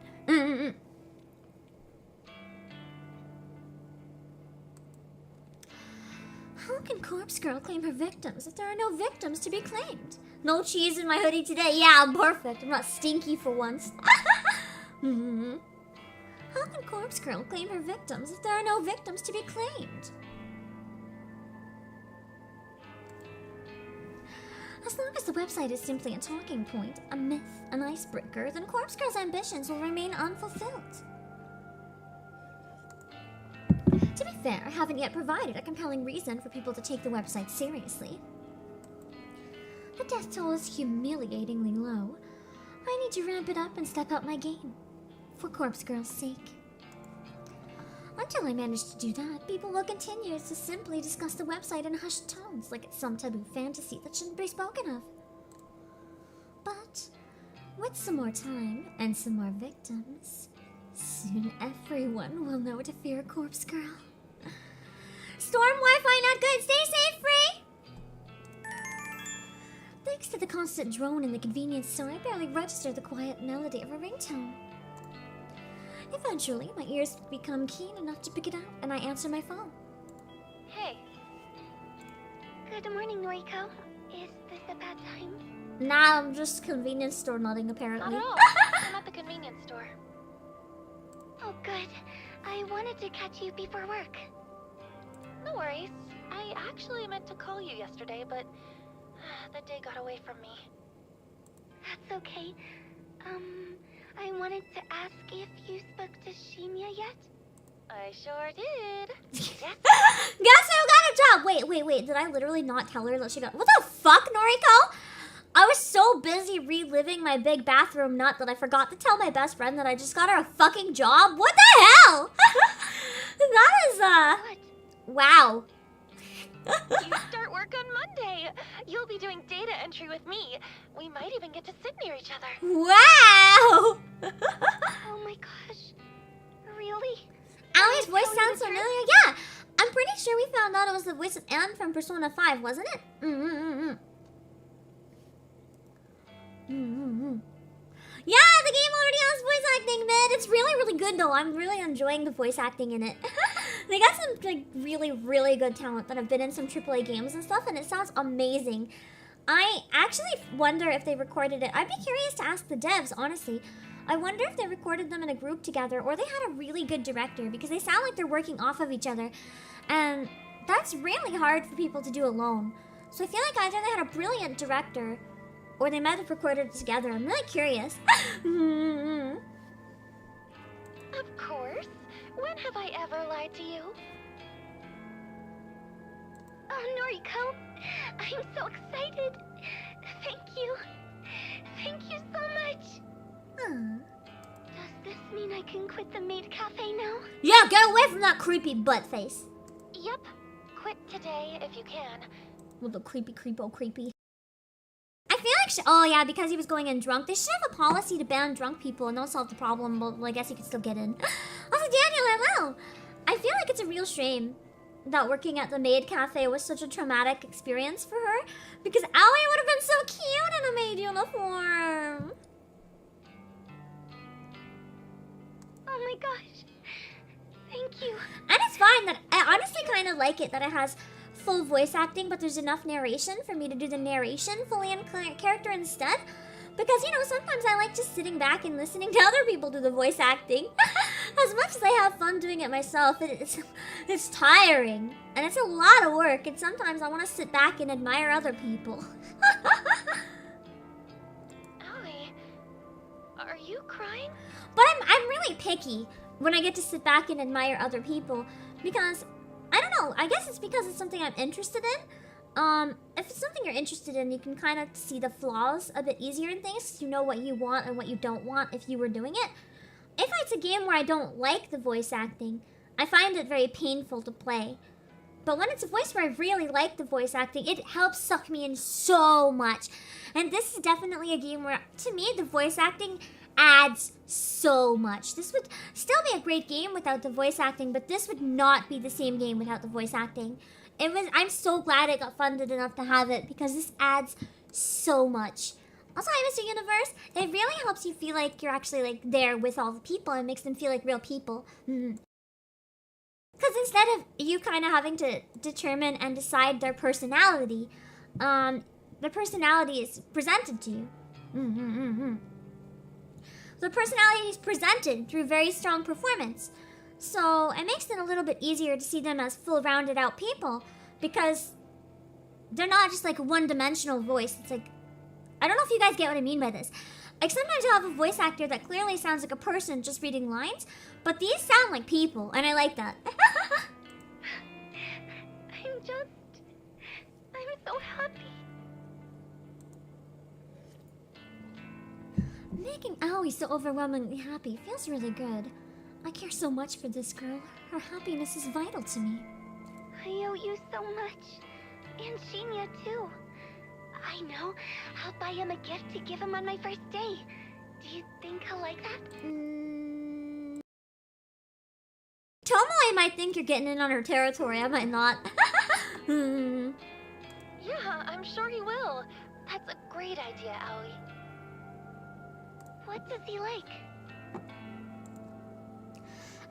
How can Corpse Girl claim her victims if there are no victims to be claimed? No cheese in my hoodie today. Yeah, I'm perfect. I'm not stinky for once. How can Corpse Girl claim her victims if there are no victims to be claimed? As long as the website is simply a talking point, a myth, an icebreaker, then Corpse Girl's ambitions will remain unfulfilled. To be fair, I haven't yet provided a compelling reason for people to take the website seriously. The death toll is humiliatingly low. I need to ramp it up and step up my game. For Corpse Girl's sake. Until I manage to do that, people will continue to simply discuss the website in hushed tones like it's some taboo fantasy that shouldn't be spoken of. But, with some more time and some more victims, soon everyone will know to fear Corpse Girl. Storm Wi-Fi not good. Stay safe, Free! Thanks to the constant drone in the convenience store, I barely register the quiet melody of a ringtone. Eventually, my ears become keen enough to pick it out, and I answer my phone. Hey. Good morning, Noriko. Is this a bad time? Nah, I'm just convenience store nodding, apparently. Not at all. I'm at the convenience store. Oh, good. I wanted to catch you before work. No worries. I actually meant to call you yesterday, but the day got away from me. That's okay. I wanted to ask if you spoke to Shinya yet? I sure did. Yes. Guess who got a job? Wait. Did I literally not tell her that she got... What the fuck, Noriko? I was so busy reliving my big bathroom nut that I forgot to tell my best friend that I just got her a fucking job? What the hell? That is, What? wow. You start work on Monday. You'll be doing data entry with me. We might even get to sit near each other. Wow! Oh my gosh. Really? Ali's voice Tell me sounds the truth? familiar. Yeah, I'm pretty sure we found out it was the voice of Anne from Persona 5, wasn't it? Yeah, the game already has voice acting, man. It's really good though. I'm really enjoying the voice acting in it. They got some like really good talent that have been in some AAA games and stuff, and it sounds amazing. I actually wonder if they recorded it. I'd be curious to ask the devs, honestly. I wonder if they recorded them in a group together or they had a really good director, because they sound like they're working off of each other. And that's really hard for people to do alone. So I feel like either they had a brilliant director or they might have recorded it together. I'm really curious. Of course. When have I ever lied to you? Oh, Noriko. I'm so excited. Thank you. Thank you so much. Does this mean I can quit the maid cafe now? Yeah, get away from that creepy butt face. Yep. Quit today if you can. With the creepy. I feel like oh yeah, because he was going in drunk. They should have a policy to ban drunk people and they'll solve the problem, but well, I guess he could still get in. Also, Daniel, hello! I feel like it's a real shame that working at the maid cafe was such a traumatic experience for her, because Aoi would have been so cute in a maid uniform. Oh my gosh. Thank you. And it's fine that I honestly kind of like it that it has full voice acting, but there's enough narration for me to do the narration fully in character instead. Because, you know, sometimes I like just sitting back and listening to other people do the voice acting. As much as I have fun doing it myself, it's tiring. And it's a lot of work, and sometimes I want to sit back and admire other people. Aoi, are you crying? But I'm really picky when I get to sit back and admire other people, because I don't know, I guess it's because it's something I'm interested in. If it's something you're interested in, you can kind of see the flaws a bit easier in things. You know what you want and what you don't want if you were doing it. If it's a game where I don't like the voice acting, I find it very painful to play. But when it's a voice where I really like the voice acting, it helps suck me in so much. And this is definitely a game where, to me, the voice acting adds so much. This would still be a great game without the voice acting, but this would not be the same game without the voice acting. I'm so glad it got funded enough to have it, because this adds so much. Also, hi, Mr. Universe. It really helps you feel like you're actually like there with all the people. It makes them feel like real people. Because instead of you kind of having to determine and decide their personality, the personality is presented to you. The personality is presented through very strong performance. So it makes it a little bit easier to see them as full rounded out people, because they're not just like a one-dimensional voice. It's like, I don't know if you guys get what I mean by this. Like sometimes you'll have a voice actor that clearly sounds like a person just reading lines, but these sound like people, and I like that. I'm so happy. Making Aoi so overwhelmingly happy feels really good. I care so much for this girl. Her happiness is vital to me. I owe you so much. And Shinya too. I know. I'll buy him a gift to give him on my first day. Do you think he'll like that? Tomoe might think you're getting in on her territory. I might not. Yeah, I'm sure he will. That's a great idea, Aoi. What does he like?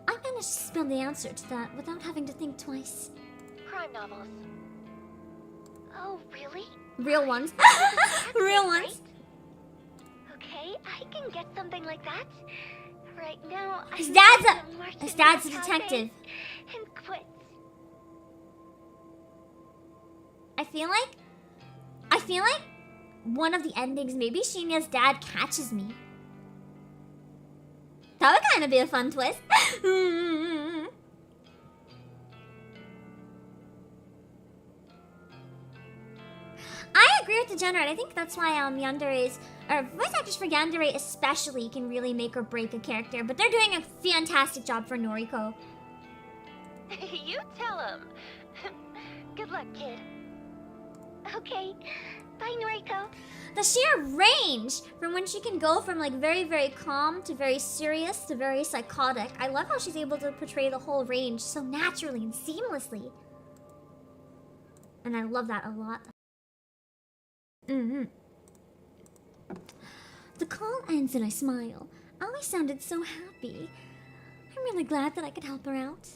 I managed to spill the answer to that without having to think twice. Crime novels. Oh, really? Real ones. That's Real it, ones. right? Okay, I can get something like that. Right now, His I'm dad's going a- to march his into dad's a cafe detective. And quit. I feel like one of the endings, maybe Shinya's dad catches me. That would kind of be a fun twist. I agree with Degenerate. I think that's why Yandere's, or voice actors for Yandere especially, can really make or break a character. But they're doing a fantastic job for Noriko. You tell him. Good luck, kid. Okay. Bye, Noriko. The sheer range from when she can go from like very, very calm to very serious to very psychotic. I love how she's able to portray the whole range so naturally and seamlessly. And I love that a lot. The call ends and I smile. Aoi sounded so happy. I'm really glad that I could help her out.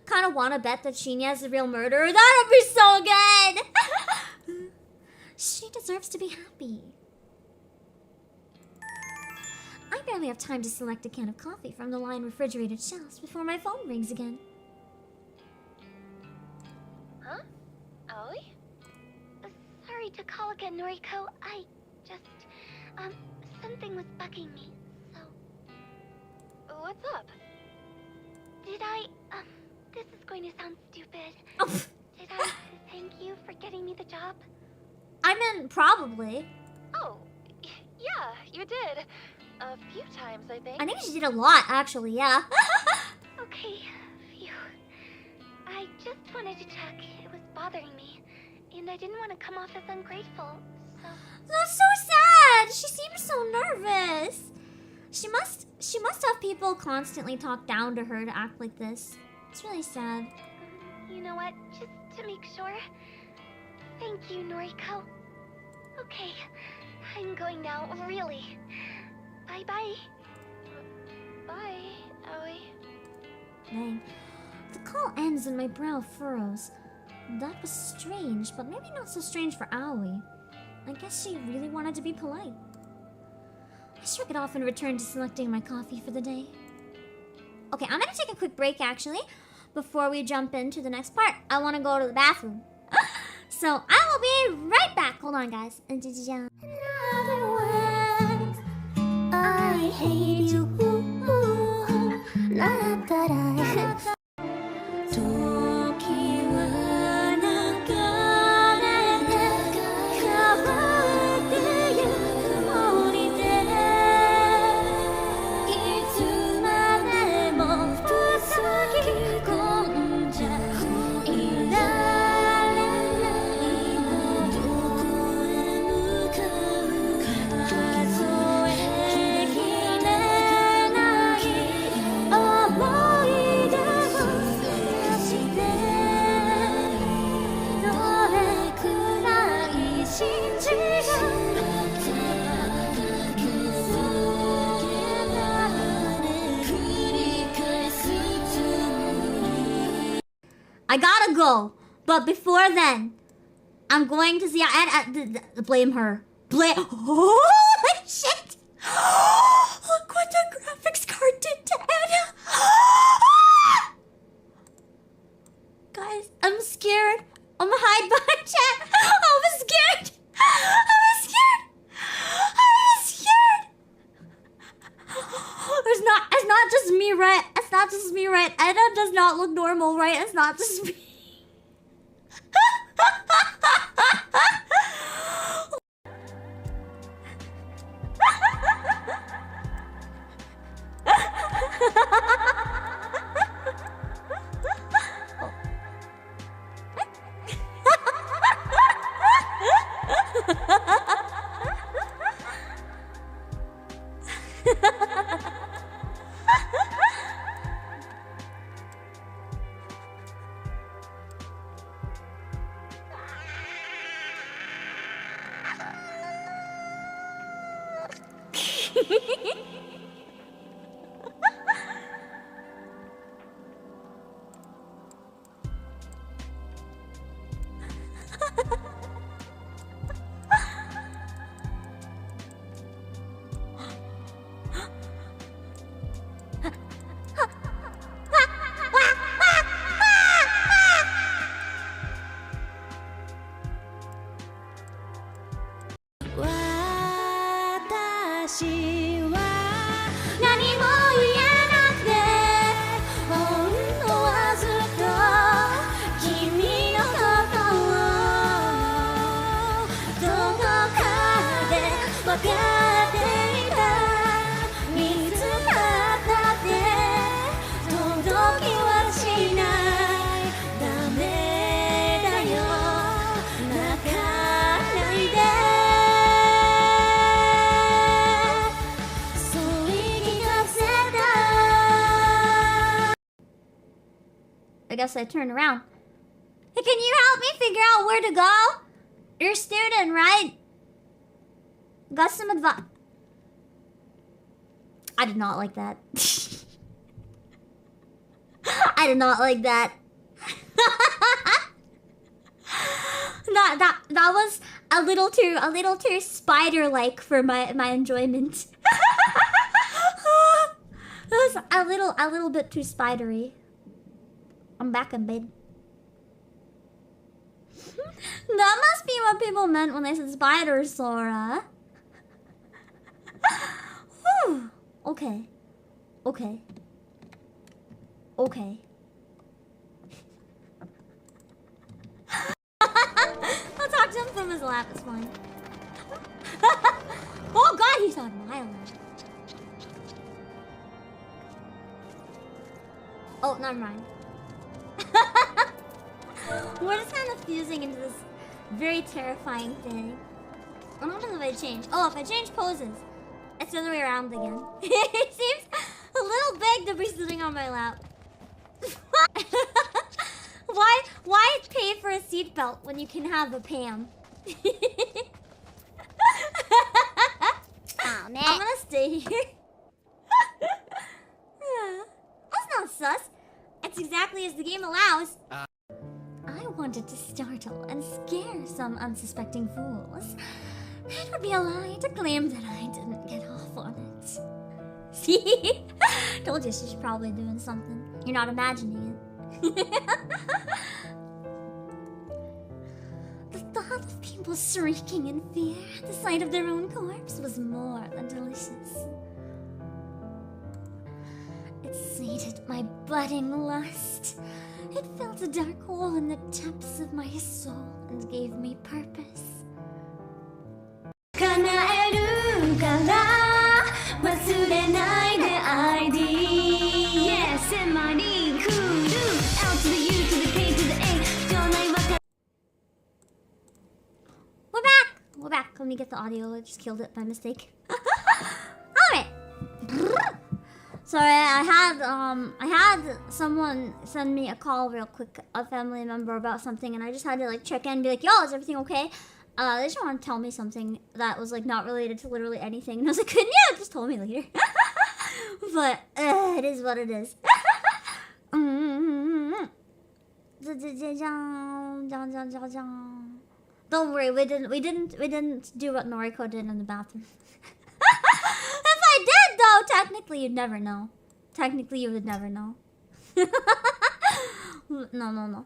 Kinda wanna bet that Shinya's the real murderer. That would be so good! She deserves to be happy. I barely have time to select a can of coffee from the line refrigerated shelves before my phone rings again. Huh? Aoi? Sorry to call again, Noriko. I just, something was bugging me, so... What's up? Did I, this is going to sound stupid. Oh, Did I thank you for getting me the job? I meant probably. Oh, yeah, you did. A few times, I think. I think she did a lot, actually, yeah. Okay, phew. I just wanted to check. It was bothering me. And I didn't want to come off as ungrateful, so... That's so sad! She seems so nervous. She must have people constantly talk down to her to act like this. It's really sad. You know what? Just to make sure. Thank you, Noriko. Okay, I'm going now, really. Bye-bye. Bye, Aoi. Dang. The call ends and my brow furrows. That was strange, but maybe not so strange for Aoi. I guess she really wanted to be polite. I shrug it off and return to selecting my coffee for the day. Okay, I'm gonna take a quick break actually, before we jump into the next part. I wanna go to the bathroom. So I will be right back. Hold on, guys. In other words, I hate you. I gotta go, but before then, I'm going to see. Blame her. Holy shit! Look what the graphics card did to Anna. Guys, I'm scared. I'm gonna hide behind chat. I'm scared. I'm scared. I'm scared. It's not just me, right? It's not just me, right? Anna does not look normal, right? It's not just me. I guess I turn around. Hey, can you help me figure out where to go? You're a student, right? Got some advice. I did not like that. I did not like that. that was a little too spider-like for my enjoyment. It was a little bit too spidery. I'm back in bed. That must be what people meant when they said spider, Sora. Whew. Okay. Okay. Okay. I'll talk to him from his lap, it's fine. Oh god, he's on my lap. Oh, never mind. We're just kind of fusing into this very terrifying thing. What happens if I change? Oh, if I change poses, it's the other way around again. It seems a little big to be sitting on my lap. Why pay for a seatbelt when you can have a Pam? Oh, man. I'm gonna stay here. That's not sus. It's exactly as the game allows. I wanted to startle and scare some unsuspecting fools. It would be a lie to claim that I didn't get off on it. See? Told you she's probably doing something. You're not imagining it. The thought of people shrieking in fear at the sight of their own corpse was more than delicious. It sated my budding lust. It filled a dark hole in the depths of my soul and gave me purpose. We're back! We're back. Let me get the audio. I just killed it by mistake. Alright. Sorry, I had someone send me a call real quick, a family member about something, and I just had to like check in and be like, yo, is everything okay? They just want to tell me something that was like not related to literally anything, and I was like, couldn't you have just told me later? But it is what it is. Don't worry, we didn't do what Noriko did in the bathroom. If I did, though, technically you'd never know. Technically, you would never know. No.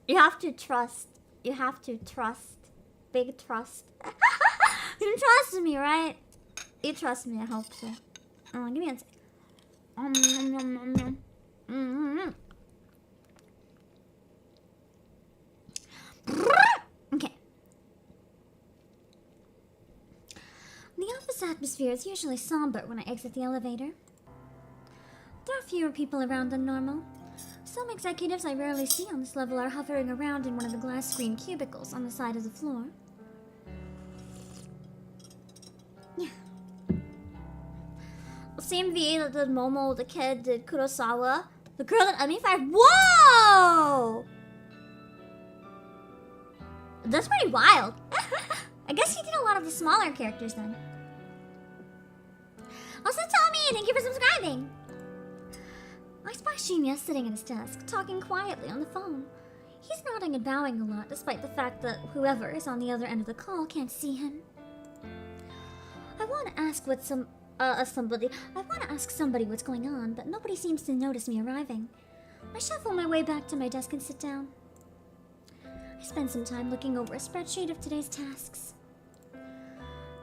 You have to trust. You have to trust. Big trust. You trust me, right? You trust me, I hope so. Give me a sec. Okay. The office atmosphere is usually somber when I exit the elevator. There are fewer people around than normal. Some executives I rarely see on this level are hovering around in one of the glass screen cubicles on the side of the floor. Yeah. Same VA that did Momo, the kid did Kurosawa, the girl at ME5. Whoa! That's pretty wild. I guess he did a lot of the smaller characters then. Also, Tommy, thank you for subscribing. I spy Shinya sitting at his desk, talking quietly on the phone. He's nodding and bowing a lot, despite the fact that whoever is on the other end of the call can't see him. I want to ask somebody what's going on, but nobody seems to notice me arriving. I shuffle my way back to my desk and sit down. I spend some time looking over a spreadsheet of today's tasks.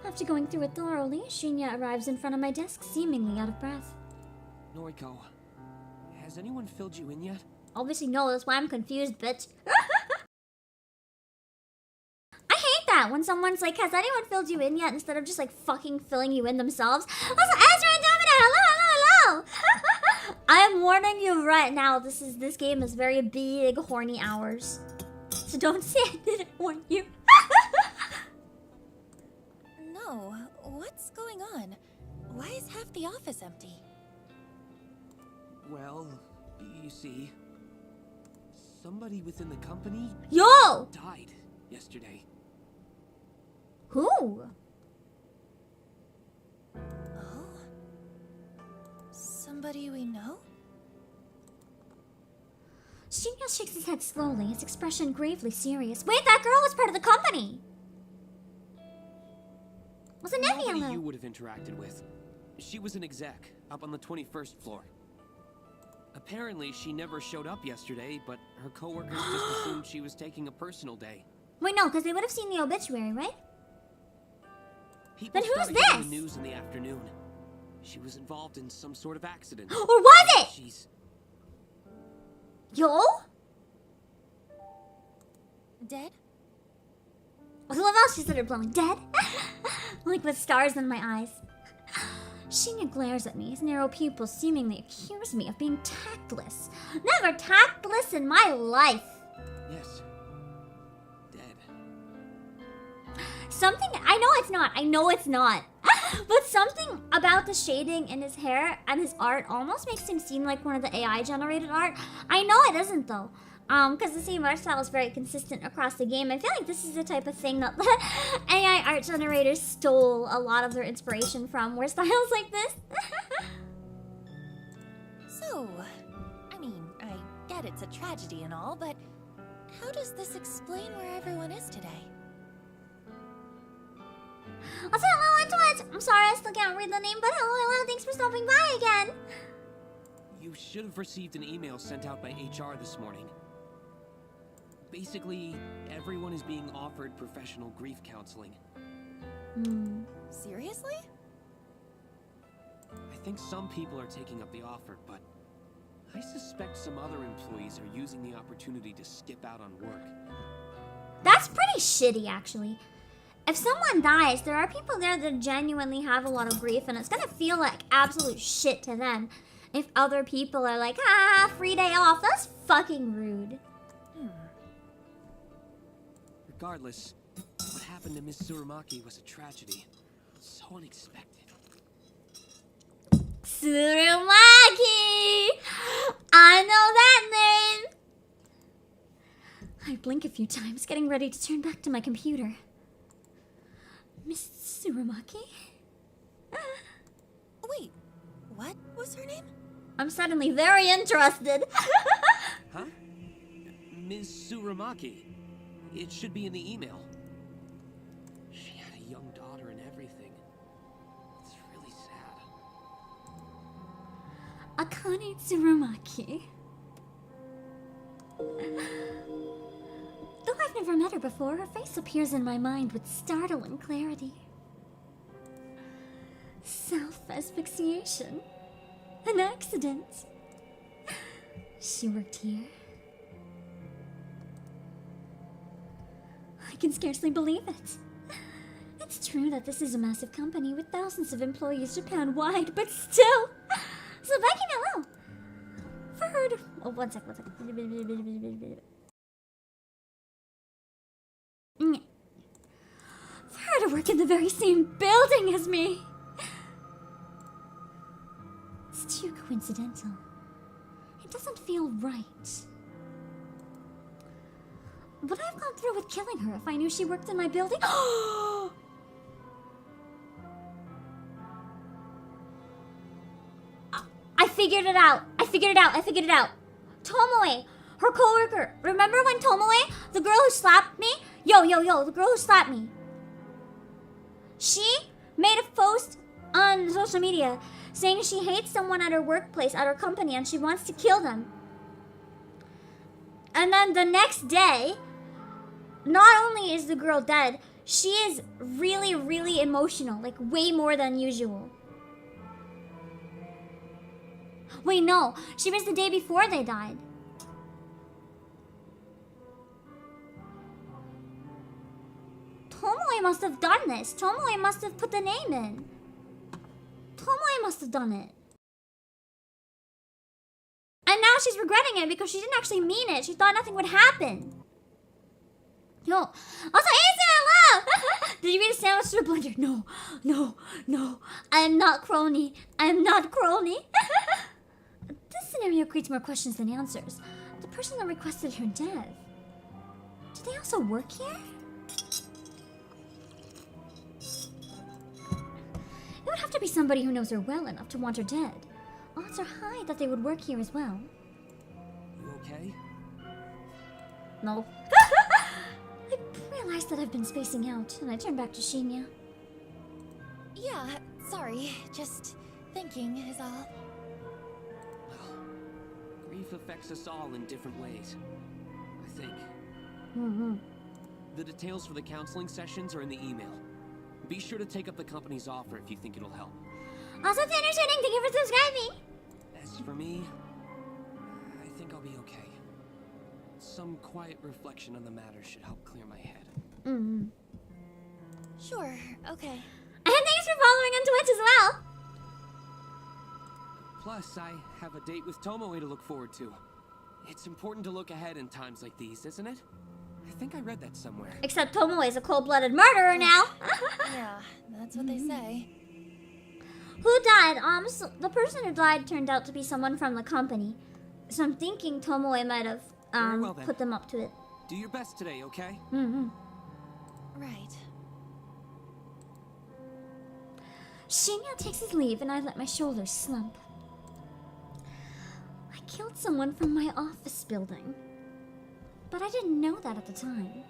After going through it thoroughly, Shinya arrives in front of my desk, seemingly out of breath. Noriko, has anyone filled you in yet? Obviously no, that's why I'm confused, bitch. I hate that when someone's like, has anyone filled you in yet? Instead of just like fucking filling you in themselves. Also, Ezra and Domino, hello. I'm warning you right now, this game is very big, horny hours. So don't say I didn't warn you. No, what's going on? Why is half the office empty? Well, you see... Somebody within the company Yo! died yesterday. Who? Oh? Somebody we know? Shinya shakes his head slowly, his expression gravely serious. Wait, that girl was part of the company! Was it Nobody you Nebula? would have interacted with. She was an exec, up on the 21st floor. Apparently, she never showed up yesterday, but her coworkers just assumed she was taking a personal day. Wait, no, because they would have seen the obituary, right? People Then who's started getting this? the news in the afternoon. She was involved in some sort of accident. Or was it? She's... Yo? Dead? I love how she started blowing. Dead? Like with stars in my eyes. Shinya glares at me, his narrow pupils seemingly accuse me of being tactless. Never tactless in my life. Yes. Dead. Something, I know it's not. But something about the shading in his hair and his art almost makes him seem like one of the AI generated art. I know it isn't though. Because the same art style is very consistent across the game. I feel like this is the type of thing that the AI art generators stole a lot of their inspiration from, were styles like this. So, I mean, I get it's a tragedy and all, but how does this explain where everyone is today? I'll say hello on Twitch. I'm sorry, I still can't read the name, but hello, thanks for stopping by again. You should have received an email sent out by HR this morning. Basically, everyone is being offered professional grief counseling. Seriously? I think some people are taking up the offer, but I suspect some other employees are using the opportunity to skip out on work. That's pretty shitty, actually. If someone dies, there are people there that genuinely have a lot of grief, and it's gonna feel like absolute shit to them if other people are like, ah, free day off. That's fucking rude. Regardless, what happened to Miss Tsurumaki was a tragedy. So unexpected. Tsurumaki! I know that name! I blink a few times, getting ready to turn back to my computer. Miss Tsurumaki? Wait, what was her name? I'm suddenly very interested. Huh? Ms. Tsurumaki. It should be in the email. She had a young daughter and everything. It's really sad. Akane Tsurumaki. Though I've never met her before, her face appears in my mind with startling clarity. Self-asphyxiation. An accident. She worked here. I can scarcely believe it. It's true that this is a massive company with thousands of employees Japan-wide, but still. So back in hello. For her to... Oh, one sec. For her to work in the very same building as me. It's too coincidental. It doesn't feel right. Would I have gone through with killing her if I knew she worked in my building? I figured it out. Tomoe, her coworker. Remember when Tomoe, the girl who slapped me? The girl who slapped me. She made a post on social media saying she hates someone at her workplace, at her company, and she wants to kill them. And then the next day, not only is the girl dead, she is really, really emotional, like way more than usual. Wait, no, she was the day before they died. Tomoe must have done this. Tomoe must have put the name in. Tomoe must have done it. And now she's regretting it because she didn't actually mean it. She thought nothing would happen. Yo. Also, hello! Did you eat a sandwich through a blender? No. I am not crony. This scenario creates more questions than answers. The person that requested her death. Do they also work here? It would have to be somebody who knows her well enough to want her dead. Odds are high that they would work here as well. You okay? No. I realized that I've been spacing out, and I turned back to Shinya. Yeah, sorry. Just thinking is all. Well, grief affects us all in different ways, I think. Mm-hmm. The details for the counseling sessions are in the email. Be sure to take up the company's offer if you think it'll help. Also, it's entertaining. Thank you for subscribing. As for me, I think I'll be okay. Some quiet reflection on the matter should help clear my head. Mm-hmm. Sure, okay. And thanks for following on Twitch as well. Plus, I have a date with Tomoe to look forward to. It's important to look ahead in times like these, isn't it? I think I read that somewhere. Except Tomoe is a cold-blooded murderer now. Yeah, that's what they say. Who died? So the person who died turned out to be someone from the company. So I'm thinking Tomoe might have Very well, then. put them up to it. Do your best today, okay? Mm-hmm. Right. Shinya takes his leave and I let my shoulders slump. I killed someone from my office building. But I didn't know that at the time.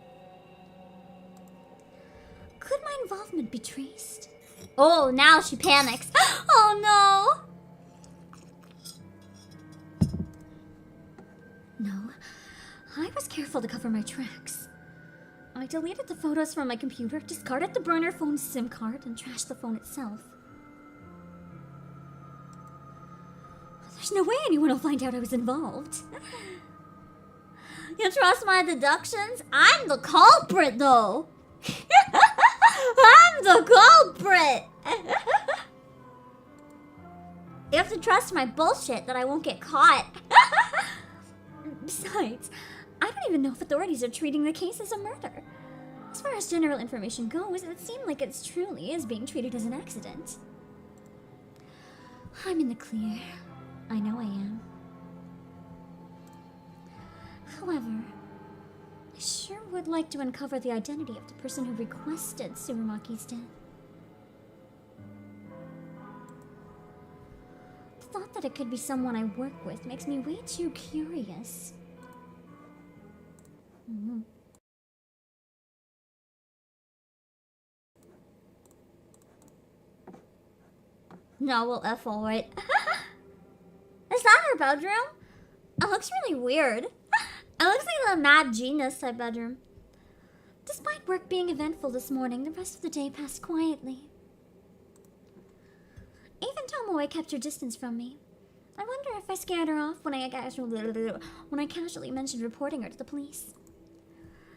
Could my involvement be traced? Oh, now she panics. Oh no! No, I was careful to cover my tracks. I deleted the photos from my computer, discarded the burner phone's SIM card, and trashed the phone itself. There's no way anyone will find out I was involved. You trust my deductions? I'm the culprit, though. I'm the culprit. You have to trust my bullshit that I won't get caught. Besides, I don't even know if authorities are treating the case as a murder. As far as general information goes, it would seem like it truly is being treated as an accident. I'm in the clear. I know I am. However, I sure would like to uncover the identity of the person who requested Tsurumaki's death. The thought that it could be someone I work with makes me way too curious. Mm-hmm. No, we'll F all right. Is that her bedroom? It looks really weird. It looks like the Mad Genius type bedroom. Despite work being eventful this morning, the rest of the day passed quietly. Even Tomoe kept her distance from me. I wonder if I scared her off when I casually mentioned reporting her to the police.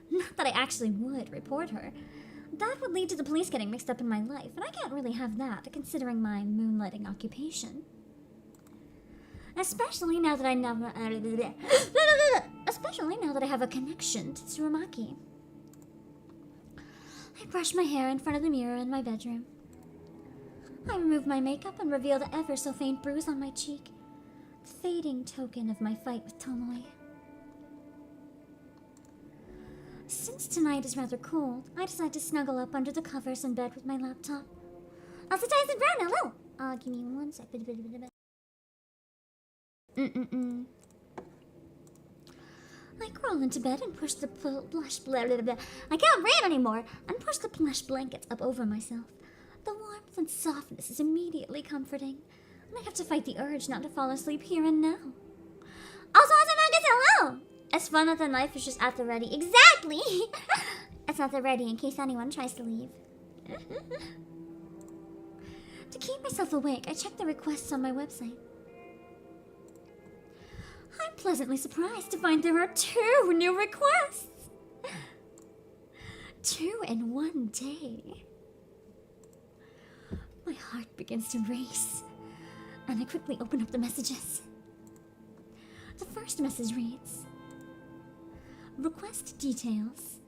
Not that I actually would report her. That would lead to the police getting mixed up in my life, and I can't really have that, considering my moonlighting occupation. Especially now that I have a connection to Tsurumaki. I brush my hair in front of the mirror in my bedroom. I remove my makeup and reveal the ever so faint bruise on my cheek, the fading token of my fight with Tomoe. Since tonight is rather cold, I decide to snuggle up under the covers in bed with my laptop. Also, Tyson Brown, hello! Give me one sec. I crawl into bed and push the plush I can't read anymore! And push the plush blankets up over myself. The warmth and softness is immediately comforting, and I have to fight the urge not to fall asleep here and now. Also, hello! It's fun that the knife is just at the ready. Exactly! It's at the ready in case anyone tries to leave. To keep myself awake, I check the requests on my website. I'm pleasantly surprised to find there are 2 new requests. 2 in one day. My heart begins to race, and I quickly open up the messages. The first message reads, request details.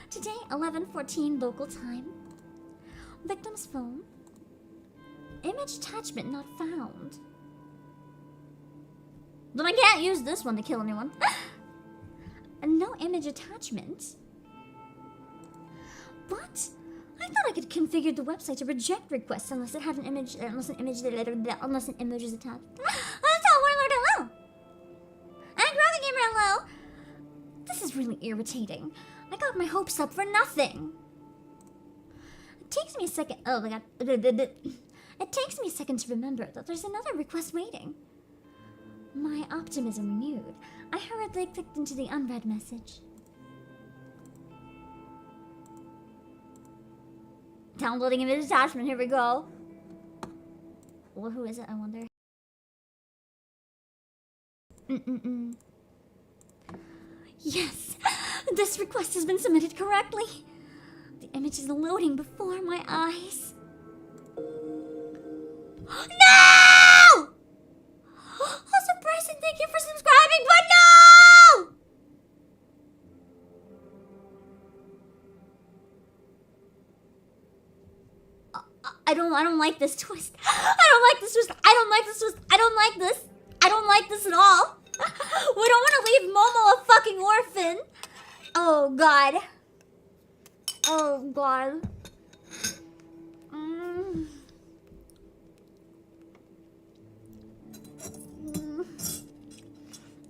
Today, 11:14 local time. Victim's phone. Image attachment not found. Then I can't use this one to kill anyone. and no image attachment. What? I thought I could configure the website to reject requests unless it had an image, unless an image is attached. That's all, Warlord, hello! And Graphic Gamer, hello! This is really irritating. I got my hopes up for nothing. It takes me a second. Oh my god. It takes me a second to remember that there's another request waiting. My optimism renewed. I hurriedly clicked into the unread message. Downloading image attachment, here we go. Well, who is it, I wonder? Yes! This request has been submitted correctly! The image is loading before my eyes. No! Oh, surprise and thank you for subscribing, but no! I don't like this twist. I don't like this twist. I don't like this twist. I don't like this. I don't like this at all. We don't want to leave Momo a fucking orphan. Oh god. Oh god.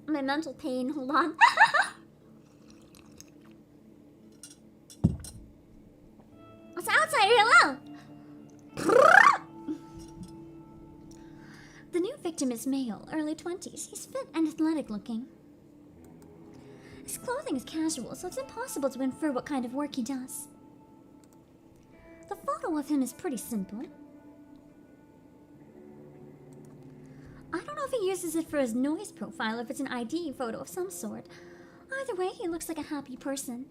My mental pain, hold on. What's outside? Hello! The new victim is male, early 20s. He's fit and athletic looking. His clothing is casual, so it's impossible to infer what kind of work he does. The photo of him is pretty simple. I don't know if he uses it for his noise profile or if it's an ID photo of some sort. Either way, he looks like a happy person.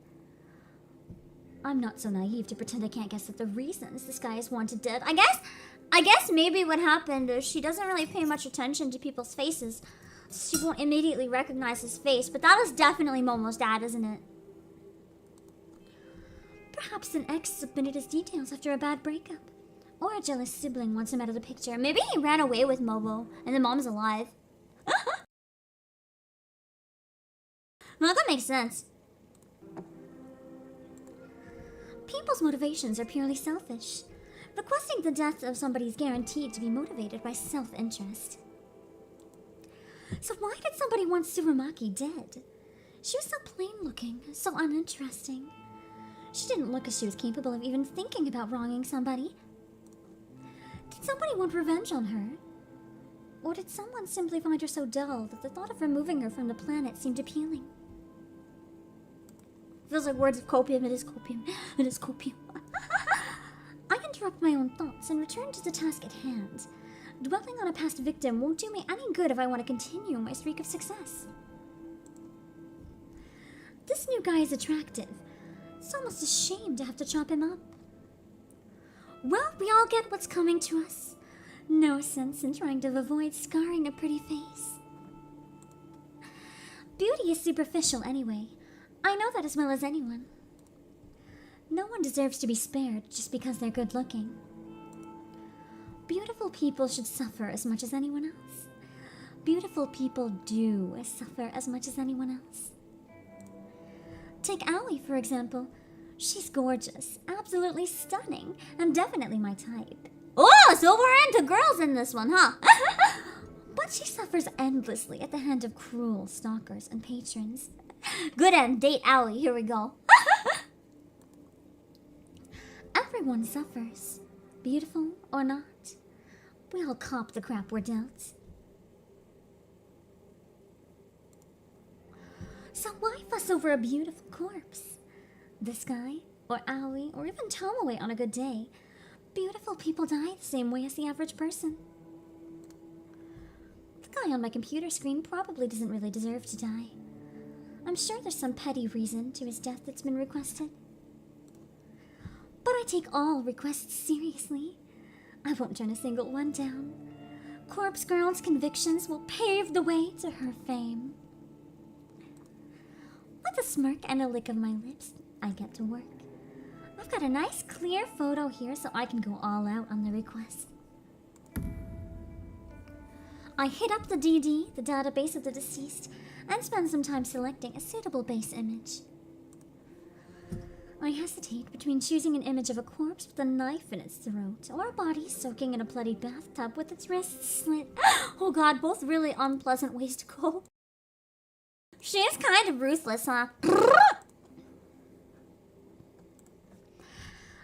I'm not so naive to pretend I can't guess at the reasons this guy is wanted dead. I guess maybe what happened is she doesn't really pay much attention to people's faces. She won't immediately recognize his face, but that is definitely Momo's dad, isn't it? Perhaps an ex submitted his details after a bad breakup. Or a jealous sibling wants him out of the picture. Maybe he ran away with Momo, and the mom's alive. Well, that makes sense. People's motivations are purely selfish. Requesting the death of somebody is guaranteed to be motivated by self-interest. So why did somebody want Tsurumaki dead? She was so plain-looking, so uninteresting. She didn't look as she was capable of even thinking about wronging somebody. Did somebody want revenge on her? Or did someone simply find her so dull that the thought of removing her from the planet seemed appealing? Feels like words of copium. It is copium. It is copium. I interrupt my own thoughts and return to the task at hand. Dwelling on a past victim won't do me any good if I want to continue my streak of success. This new guy is attractive. It's almost a shame to have to chop him up. Well, we all get what's coming to us. No sense in trying to avoid scarring a pretty face. Beauty is superficial anyway. I know that as well as anyone. No one deserves to be spared just because they're good looking. Beautiful people should suffer as much as anyone else. Beautiful people do suffer as much as anyone else. Take Aoi, for example. She's gorgeous, absolutely stunning, and definitely my type. Oh, so we're into girls in this one, huh? But she suffers endlessly at the hand of cruel stalkers and patrons. Good end, date Aoi, here we go. Everyone suffers, beautiful or not. We all cop the crap we're dealt. So why fuss over a beautiful corpse? This guy, or Aoi, or even Tomoe on a good day. Beautiful people die the same way as the average person. The guy on my computer screen probably doesn't really deserve to die. I'm sure there's some petty reason to his death that's been requested. But I take all requests seriously. I won't turn a single one down. Corpse Girl's convictions will pave the way to her fame. With a smirk and a lick of my lips, I get to work. I've got a nice clear photo here so I can go all out on the request. I hit up the DD, the database of the deceased, and spend some time selecting a suitable base image. I hesitate between choosing an image of a corpse with a knife in its throat, or a body soaking in a bloody bathtub with its wrists slit. Oh god, both really unpleasant ways to go. She is kind of ruthless, huh?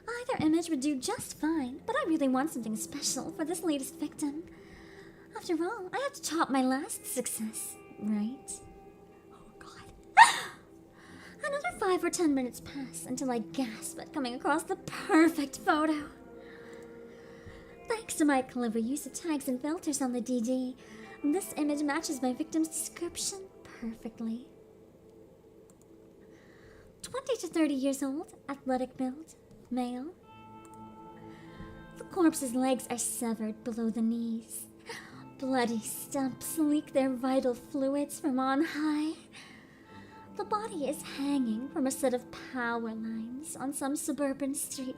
Either image would do just fine, but I really want something special for this latest victim. After all, I have to top my last success, right? Oh god. Another 5 or 10 minutes pass until I gasp at coming across the perfect photo. Thanks to my clever use of tags and filters on the DD, this image matches my victim's description perfectly. 20 to 30 years old, athletic build, male. The corpse's legs are severed below the knees. Bloody stumps leak their vital fluids from on high. The body is hanging from a set of power lines on some suburban street.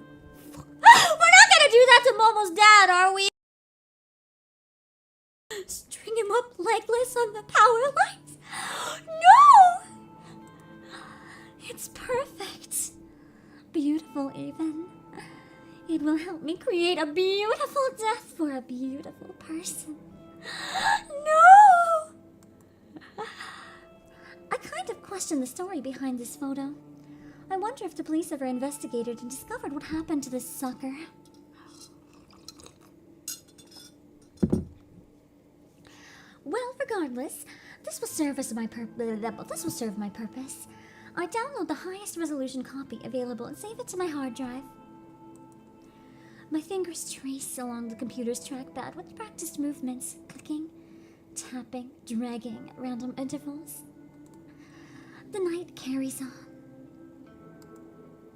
We're not gonna do that to Momo's dad, are we? String him up legless on the power lines? No! It's perfect. Beautiful, even. It will help me create a beautiful death for a beautiful person. No! I kind of question the story behind this photo. I wonder if the police ever investigated and discovered what happened to this sucker. Well, regardless, this will serve my purpose. I download the highest resolution copy available and save it to my hard drive. My fingers trace along the computer's trackpad with practiced movements, clicking, tapping, dragging at random intervals. The night carries on.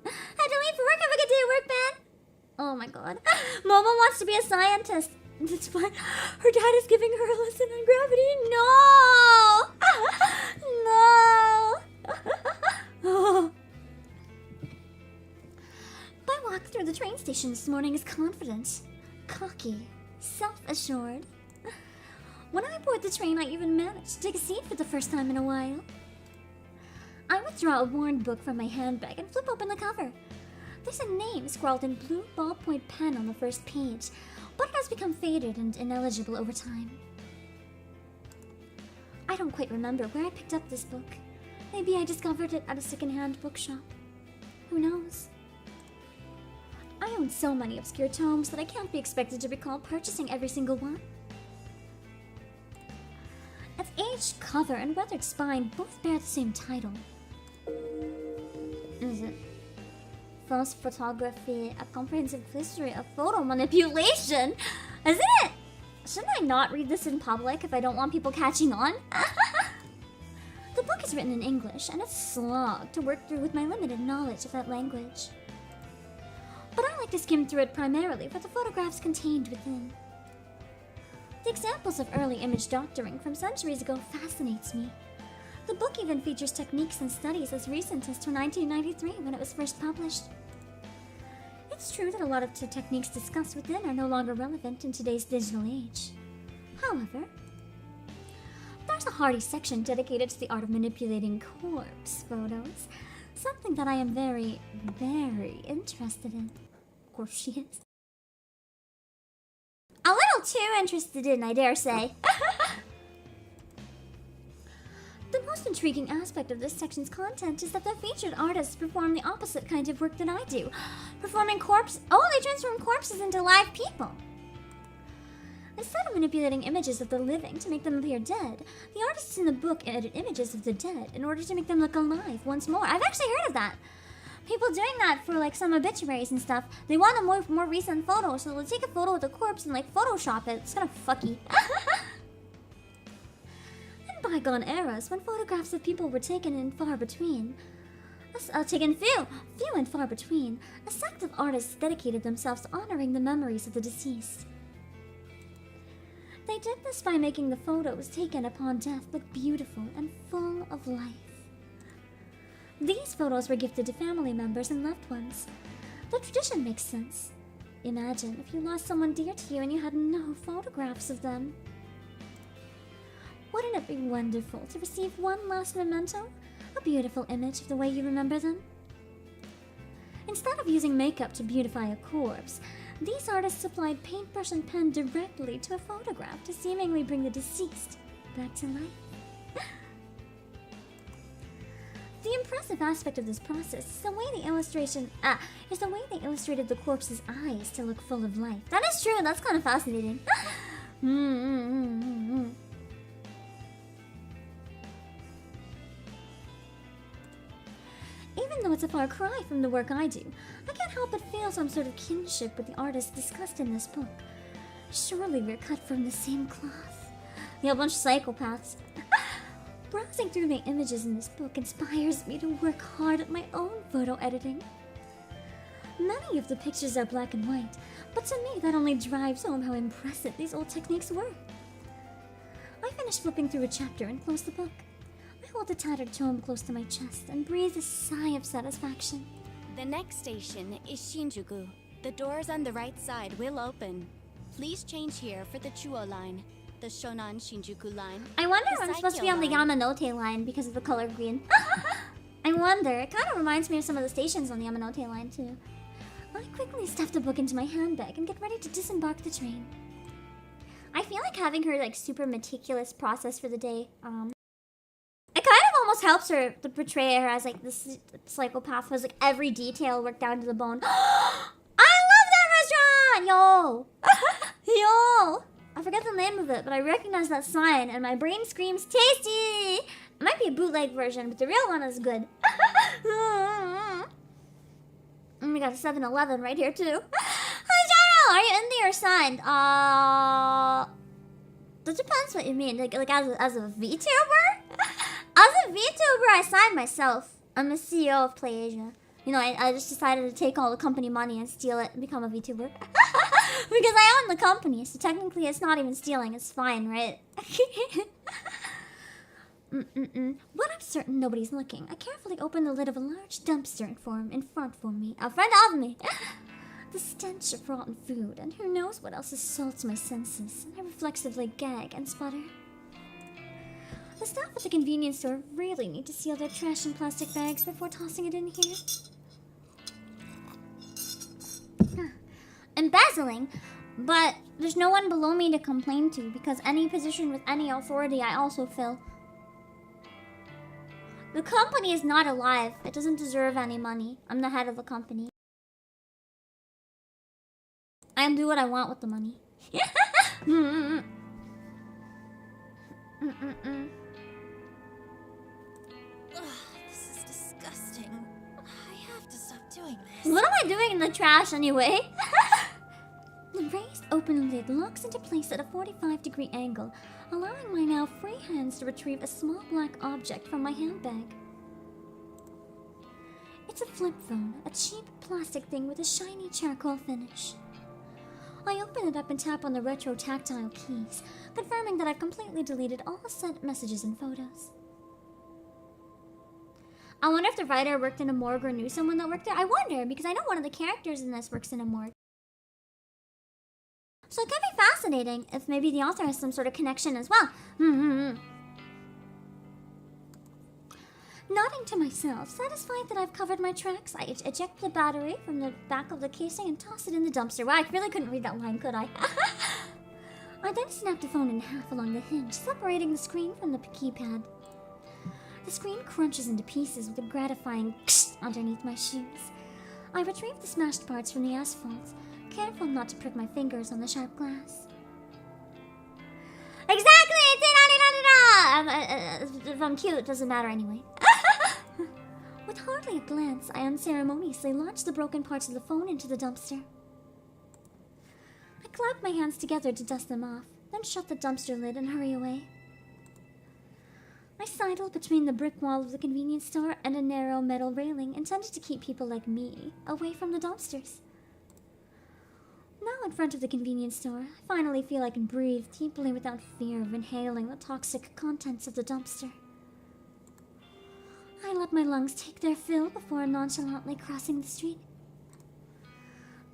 Had to leave for work. Have a good day at work, man. Oh my god. Momo wants to be a scientist. That's why her dad is giving her a lesson on gravity. No! No! My walk through the train station this morning is confident, cocky, self-assured. When I board the train, I even manage to take a seat for the first time in a while. I withdraw a worn book from my handbag and flip open the cover. There's a name scrawled in blue ballpoint pen on the first page, but it has become faded and ineligible over time. I don't quite remember where I picked up this book. Maybe I discovered it at a second-hand bookshop. Who knows? I own so many obscure tomes that I can't be expected to recall purchasing every single one. Its aged cover and weathered spine both bear the same title. Is it False Photography, a comprehensive history of photo manipulation? Isn't it? Shouldn't I not read this in public if I don't want people catching on? The book is written in English, and it's a slog to work through with my limited knowledge of that language. But I like to skim through it primarily for the photographs contained within. The examples of early image doctoring from centuries ago fascinates me. The book even features techniques and studies as recent as 1993 when it was first published. It's true that a lot of the techniques discussed within are no longer relevant in today's digital age. However, there's a hearty section dedicated to the art of manipulating corpse photos, something that I am very, very interested in. Of course she is. A little too interested in, I dare say. The most intriguing aspect of this section's content is that the featured artists perform the opposite kind of work that I do. Performing they transform corpses into live people. Instead of manipulating images of the living to make them appear dead, the artists in the book edit images of the dead in order to make them look alive once more. I've actually heard of that. People doing that for like some obituaries and stuff. They want a more recent photo, so they'll take a photo of the corpse and like Photoshop it. It's kind of fucky. In bygone eras, when photographs of people were taken in far between, few and far between, a sect of artists dedicated themselves to honoring the memories of the deceased. They did this by making the photos taken upon death look beautiful and full of life. These photos were gifted to family members and loved ones. The tradition makes sense. Imagine if you lost someone dear to you and you had no photographs of them. Wouldn't it be wonderful to receive one last memento? A beautiful image of the way you remember them? Instead of using makeup to beautify a corpse, these artists applied paintbrush and pen directly to a photograph to seemingly bring the deceased back to life. The impressive aspect of this process is the way they illustrated the corpse's eyes to look full of life. That is true, that's kind of fascinating. Even though it's a far cry from the work I do, I can't help but feel some sort of kinship with the artists discussed in this book. Surely we're cut from the same cloth. Yeah, a bunch of psychopaths. Browsing through my images in this book inspires me to work hard at my own photo editing. Many of the pictures are black and white, but to me that only drives home how impressive these old techniques were. I finish flipping through a chapter and close the book. I hold the tattered tome close to my chest and breathe a sigh of satisfaction. The next station is Shinjuku. The doors on the right side will open. Please change here for the Chuo line, the Shonan Shinjuku line. I wonder if the I'm supposed to be on the Saikyo line. Yamanote line because of the color green. I wonder. It kind of reminds me of some of the stations on the Yamanote line too. I quickly stuff the book into my handbag and get ready to disembark the train. I feel like having her like super meticulous process for the day. It kind of almost helps her to portray her as like this psychopath who has like every detail worked down to the bone. I love that restaurant! Yo! Yo! I forget the name of it, but I recognize that sign and my brain screams tasty! It might be a bootleg version, but the real one is good. And we got a 7-Eleven right here too. Hi Gyro! Are you indie or signed? That depends what you mean. Like as a VTuber? As a VTuber, I signed myself. I'm the CEO of Playasia. You know, I just decided to take all the company money and steal it and become a VTuber. Because I own the company, so technically it's not even stealing. It's fine, right? When I'm certain nobody's looking, I carefully open the lid of a large dumpster in front of me. The stench of rotten food, and who knows what else assaults my senses. I reflexively gag and sputter. The staff at the convenience store really need to seal their trash in plastic bags before tossing it in here. Embezzling, but there's no one below me to complain to because any position with any authority I also fill. The company is not alive. It doesn't deserve any money. I'm the head of the company. I do what I want with the money. This is disgusting. I have to stop doing this. What am I doing in the trash anyway? The raised open lid locks into place at a 45-degree angle, allowing my now free hands to retrieve a small black object from my handbag. It's a flip phone, a cheap plastic thing with a shiny charcoal finish. I open it up and tap on the retro tactile keys, confirming that I've completely deleted all sent messages and photos. I wonder if the writer worked in a morgue or knew someone that worked there. I wonder, because I know one of the characters in this works in a morgue. So it could be fascinating if maybe the author has some sort of connection as well. Nodding to myself, satisfied that I've covered my tracks, I eject the battery from the back of the casing and toss it in the dumpster. Wow, I really couldn't read that line, could I? I then snap the phone in half along the hinge, separating the screen from the keypad. The screen crunches into pieces with a gratifying underneath my shoes. I retrieve the smashed parts from the asphalt, careful not to prick my fingers on the sharp glass. Exactly! If I'm cute, it doesn't matter anyway. With hardly a glance, I unceremoniously launch the broken parts of the phone into the dumpster. I clap my hands together to dust them off, then shut the dumpster lid and hurry away. I sidle between the brick wall of the convenience store and a narrow metal railing intended to keep people like me away from the dumpsters. Now in front of the convenience store, I finally feel I can breathe deeply without fear of inhaling the toxic contents of the dumpster. I let my lungs take their fill before nonchalantly crossing the street.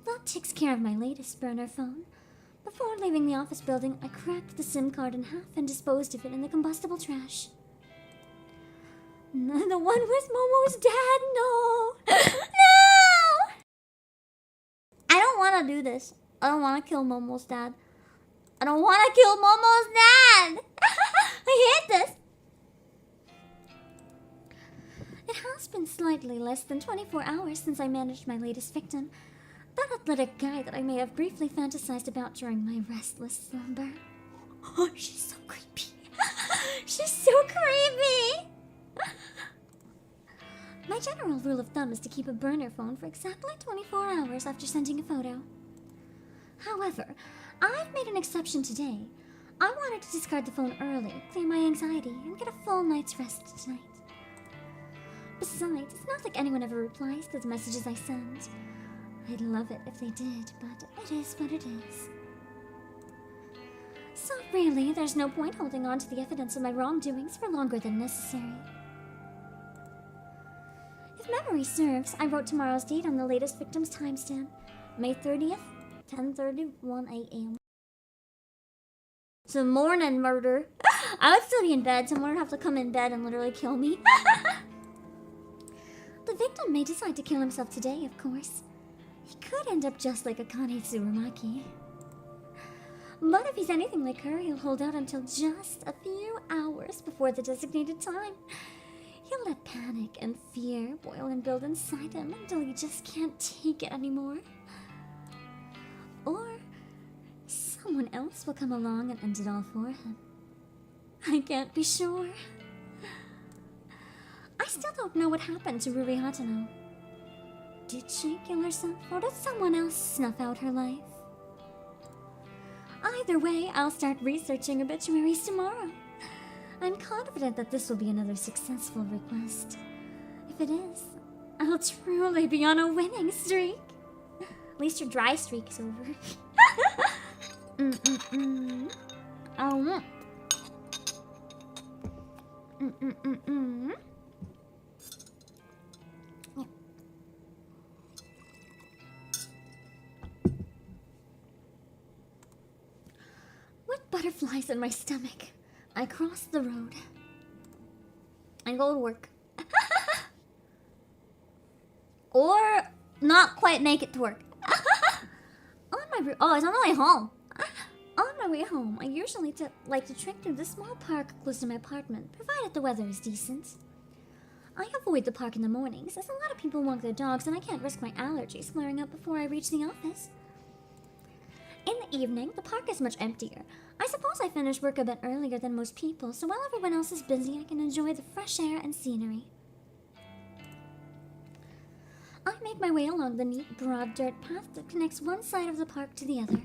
That takes care of my latest burner phone, Before leaving the office building, I cracked the SIM card in half and disposed of it in the combustible trash. The one with Momo's dad? No! No! I don't want to do this. I don't want to kill Momo's dad. I don't want to kill Momo's dad! I hate this! It has been slightly less than 24 hours since I managed my latest victim. That athletic guy that I may have briefly fantasized about during my restless slumber. Oh, she's so creepy. She's so creepy! My general rule of thumb is to keep a burner phone for exactly 24 hours after sending a photo. However, I've made an exception today. I wanted to discard the phone early, clear my anxiety, and get a full night's rest tonight. Besides, it's not like anyone ever replies to the messages I send. I'd love it if they did, but it is what it is. So really, there's no point holding on to the evidence of my wrongdoings for longer than necessary. If memory serves, I wrote tomorrow's date on the latest victim's timestamp, May 30th, 10:31 a.m. It's a morning murder. I would still be in bed, someone would have to come in bed and literally kill me. The victim may decide to kill himself today, of course. He could end up just like Akane Tsurumaki. But if he's anything like her, he'll hold out until just a few hours before the designated time. He'll let panic and fear boil and build inside him until he just can't take it anymore. Or someone else will come along and end it all for him. I can't be sure. I still don't know what happened to Ruri Hatano. Did she kill herself, or did someone else snuff out her life? Either way, I'll start researching obituaries tomorrow. I'm confident that this will be another successful request. If it is, I'll truly be on a winning streak. At least your dry streak is over. Oh. With butterflies in my stomach, I cross the road and go to work. Or not quite make it to work. It's on my way home. On my way home, I usually like to trek through the small park close to my apartment, provided the weather is decent. I avoid the park in the mornings, as a lot of people walk their dogs and I can't risk my allergies flaring up before I reach the office. In the evening, the park is much emptier. I suppose I finish work a bit earlier than most people, so while everyone else is busy, I can enjoy the fresh air and scenery. I make my way along the neat, broad dirt path that connects one side of the park to the other.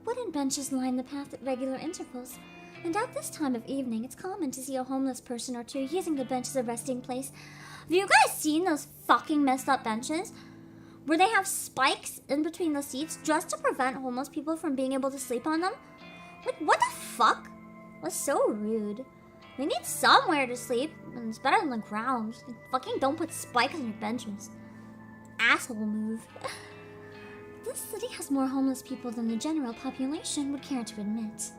Wooden benches line the path at regular intervals, and at this time of evening, it's common to see a homeless person or two using the bench as a resting place. Have you guys seen those fucking messed up benches? Where they have spikes in between the seats just to prevent homeless people from being able to sleep on them? Like, what the fuck? That's so rude. They need somewhere to sleep, and it's better than the ground. Fucking don't put spikes on your benches. Asshole move. This city has more homeless people than the general population would care to admit.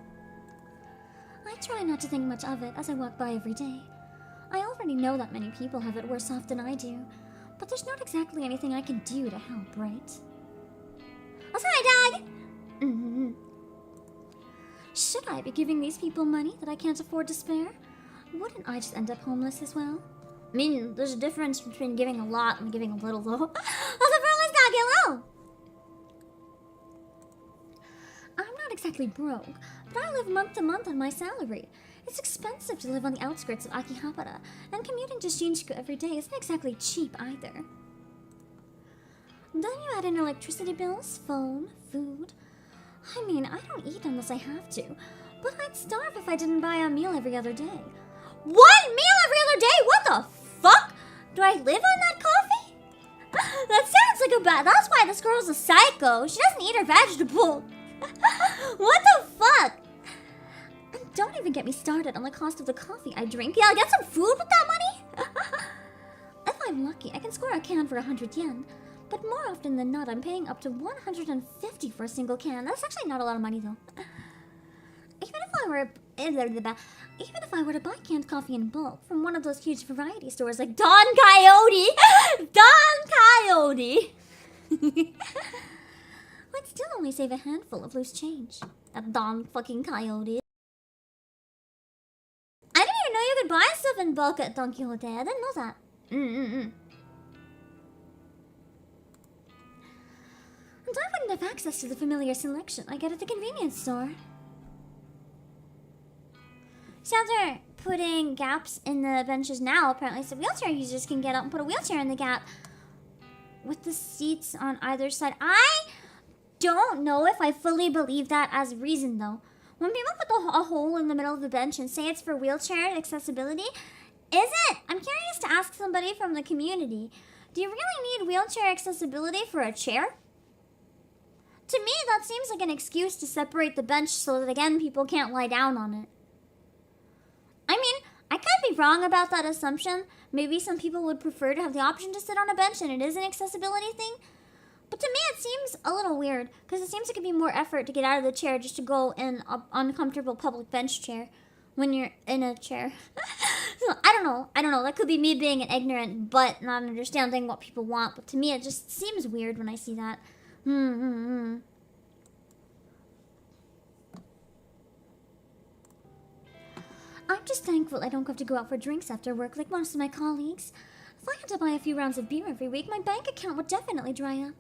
I try not to think much of it as I walk by every day. I already know that many people have it worse off than I do, but there's not exactly anything I can do to help, right? Oh, sorry, dog! Should I be giving these people money that I can't afford to spare? Wouldn't I just end up homeless as well? I mean, there's a difference between giving a lot and giving a little, though. Oh, the Burley's dog, hello! I'm not exactly broke, but I live month to month on my salary. It's expensive to live on the outskirts of Akihabara, and commuting to Shinjuku every day isn't exactly cheap either. Then you add in electricity bills, phone, food. I mean, I don't eat unless I have to, but I'd starve if I didn't buy a meal every other day. 1 meal every other day? What the fuck? Do I live on that coffee? That sounds like a bad... That's why this girl's a psycho. She doesn't eat her vegetables. What the fuck? And don't even get me started on the cost of the coffee I drink. Yeah, I'll get some food with that money. If I'm lucky, I can score a can for 100 yen. But more often than not, I'm paying up to 150 for a single can. That's actually not a lot of money, though. Even if I were to buy canned coffee in bulk from one of those huge variety stores like Don Coyote, I'd still only save a handful of loose change. That Don fucking Coyote. I didn't even know you could buy stuff in bulk at Don Quixote. I didn't know that. And I wouldn't have access to the familiar selection I get at the convenience store. So they're putting gaps in the benches now, apparently, so wheelchair users can get up and put a wheelchair in the gap with the seats on either side. I don't know if I fully believe that as reason, though. When people put a hole in the middle of the bench and say it's for wheelchair accessibility, is it? I'm curious to ask somebody from the community. Do you really need wheelchair accessibility for a chair? To me, that seems like an excuse to separate the bench so that, again, people can't lie down on it. I mean, I could be wrong about that assumption. Maybe some people would prefer to have the option to sit on a bench and it is an accessibility thing. But to me, it seems a little weird, because it seems like it'd be more effort to get out of the chair just to go in an uncomfortable public bench chair when you're in a chair. So, I don't know. That could be me being an ignorant but not understanding what people want. But to me, it just seems weird when I see that. I'm just thankful I don't have to go out for drinks after work like most of my colleagues. If I had to buy a few rounds of beer every week, my bank account would definitely dry up.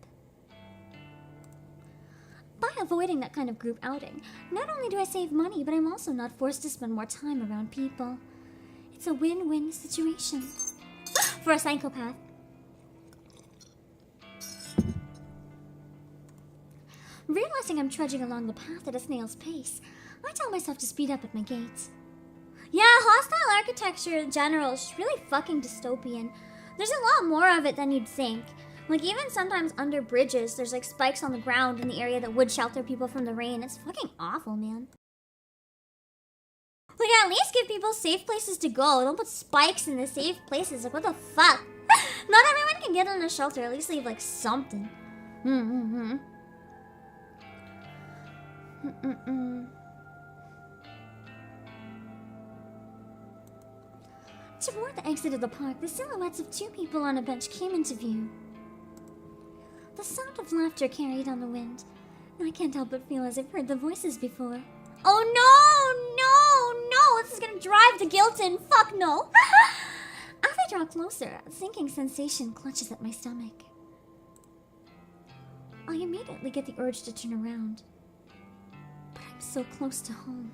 By avoiding that kind of group outing, not only do I save money, but I'm also not forced to spend more time around people. It's a win-win situation. For a psychopath. Realizing I'm trudging along the path at a snail's pace, I tell myself to speed up at my gate. Yeah, hostile architecture in general is really fucking dystopian. There's a lot more of it than you'd think. Like, even sometimes under bridges, there's like spikes on the ground in the area that would shelter people from the rain. It's fucking awful, man. Like, at least give people safe places to go. Don't put spikes in the safe places. Like, what the fuck? Not everyone can get in a shelter. At least leave, like, something. Toward the exit of the park, the silhouettes of two people on a bench came into view. The sound of laughter carried on the wind. I can't help but feel as I've heard the voices before. Oh no! This is gonna drive the guilt in. Fuck no! As I draw closer, a sinking sensation clutches at my stomach. I immediately get the urge to turn around. But I'm so close to home.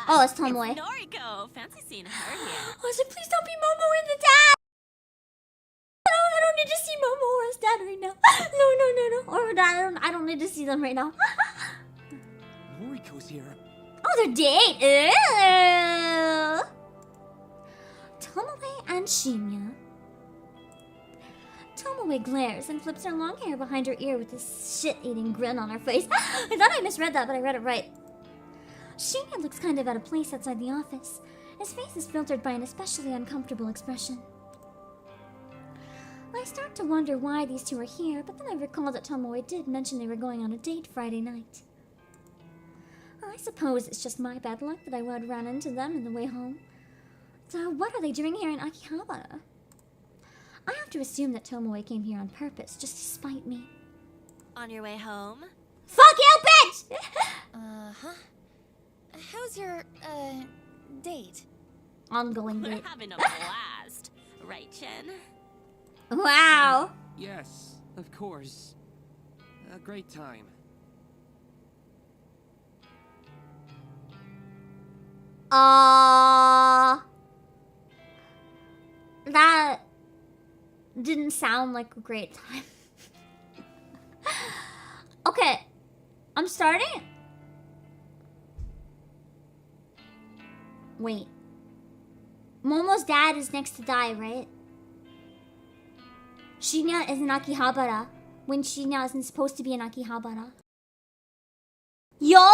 Oh, it's Tomoe. It's Noriko. Fancy seeing her here. I was like, please don't be Momo and the dad! I don't need to see Momo or his dad right now. No. Or dad, I don't need to see them right now. Noriko's here. Oh, they're dating. Ew. Tomoe and Shinya. Tomoe glares and flips her long hair behind her ear with this shit-eating grin on her face. I thought I misread that, but I read it right. Shinya looks kind of out of place outside the office. His face is filtered by an especially uncomfortable expression. I start to wonder why these two are here, but then I recall that Tomoe did mention they were going on a date Friday night. I suppose it's just my bad luck that I would run into them on the way home. So what are they doing here in Akihabara? I have to assume that Tomoe came here on purpose, just to spite me. On your way home? Fuck you, bitch! Uh-huh. How's your, date? Ongoing We're date. having a blast. Right, Chen? Wow. Yes, of course. A great time. That didn't sound like a great time. Okay, I'm starting. Wait. Momo's dad is next to die, right? Shinya is in Akihabara when Shinya isn't supposed to be in Akihabara. Yo?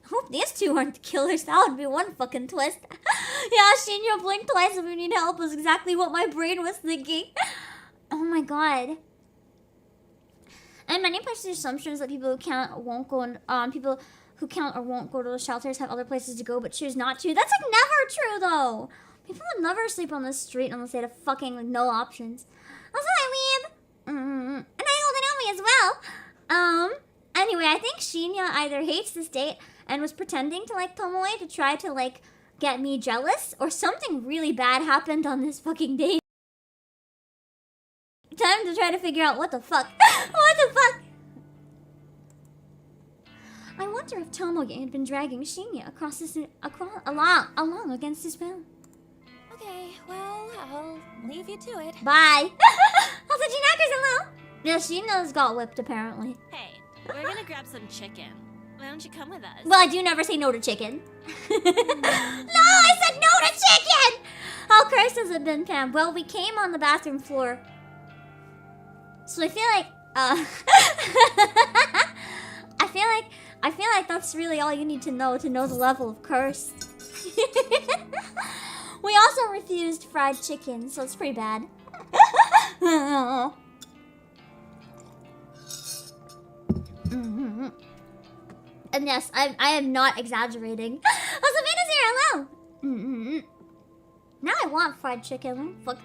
Who hope these two aren't the killers. That would be one fucking twist. Yeah, Shinya, blink twice if you need help was exactly what my brain was thinking. Oh my god. And many places assumptions that people who count won't go and people who count or won't go to the shelters have other places to go but choose not to. That's like never true though. People would never sleep on the street unless they had fucking like, no options. That's what I mean. And I know me as well. Anyway, I think Shinya either hates this date and was pretending to like Tomoe to try to like get me jealous, or something really bad happened on this fucking date. Time to try to figure out what the fuck. What the fuck? I wonder if Tomoe had been dragging Shinya along against his will. Okay, well, I'll leave you to it. Bye. Also, Jinaka's hello. Yeah, Shina's got whipped apparently. Hey, we're gonna grab some chicken. Why don't you come with us? Well, I do never say no to chicken. No, I said no to chicken! How cursed has it been, Pam? Well, we came on the bathroom floor. So I feel like, I feel like that's really all you need to know the level of cursed. We also refused fried chicken, so it's pretty bad. And yes, I am not exaggerating. Oh, Savannah's here, hello! Now I want fried chicken. Fuck.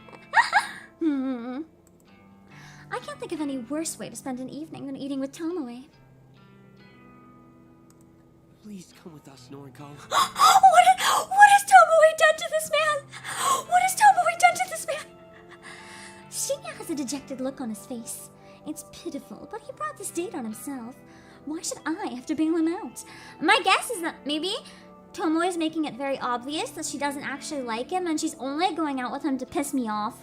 I can't think of any worse way to spend an evening than eating with Tomoe. Please come with us, Noriko. What has Tomoe done to this man? What has Tomoe done to this man? Shinya has a dejected look on his face. It's pitiful, but he brought this date on himself. Why should I have to bail him out? My guess is that maybe Tomoe is making it very obvious that she doesn't actually like him and she's only going out with him to piss me off.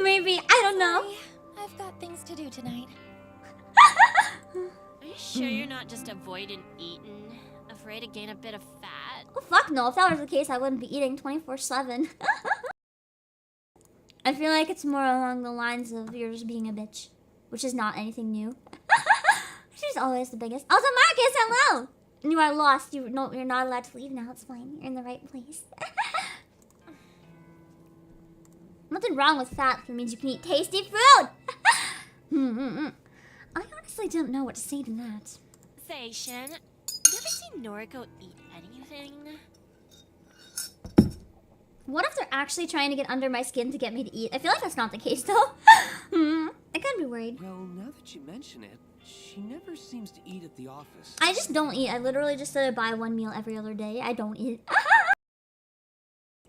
Maybe, I don't know. Sorry, I've got things to do tonight. Are you sure you're not just avoiding eating? Afraid to gain a bit of fat? Oh, fuck no. If that was the case, I wouldn't be eating 24/7. I feel like it's more along the lines of you're just being a bitch, which is not anything new. She's always the biggest. Also, Marcus, hello! You are lost. You're not allowed to leave now. It's fine. You're in the right place. Nothing wrong with fat if it means you can eat tasty food. I honestly don't know what to say to that. Say, Shin, you ever seen Noriko eat anything? What if they're actually trying to get under my skin to get me to eat? I feel like that's not the case, though. I could be worried. Well, now that you mention it, she never seems to eat at the office. I just don't eat. I literally just said I buy one meal every other day. I don't eat.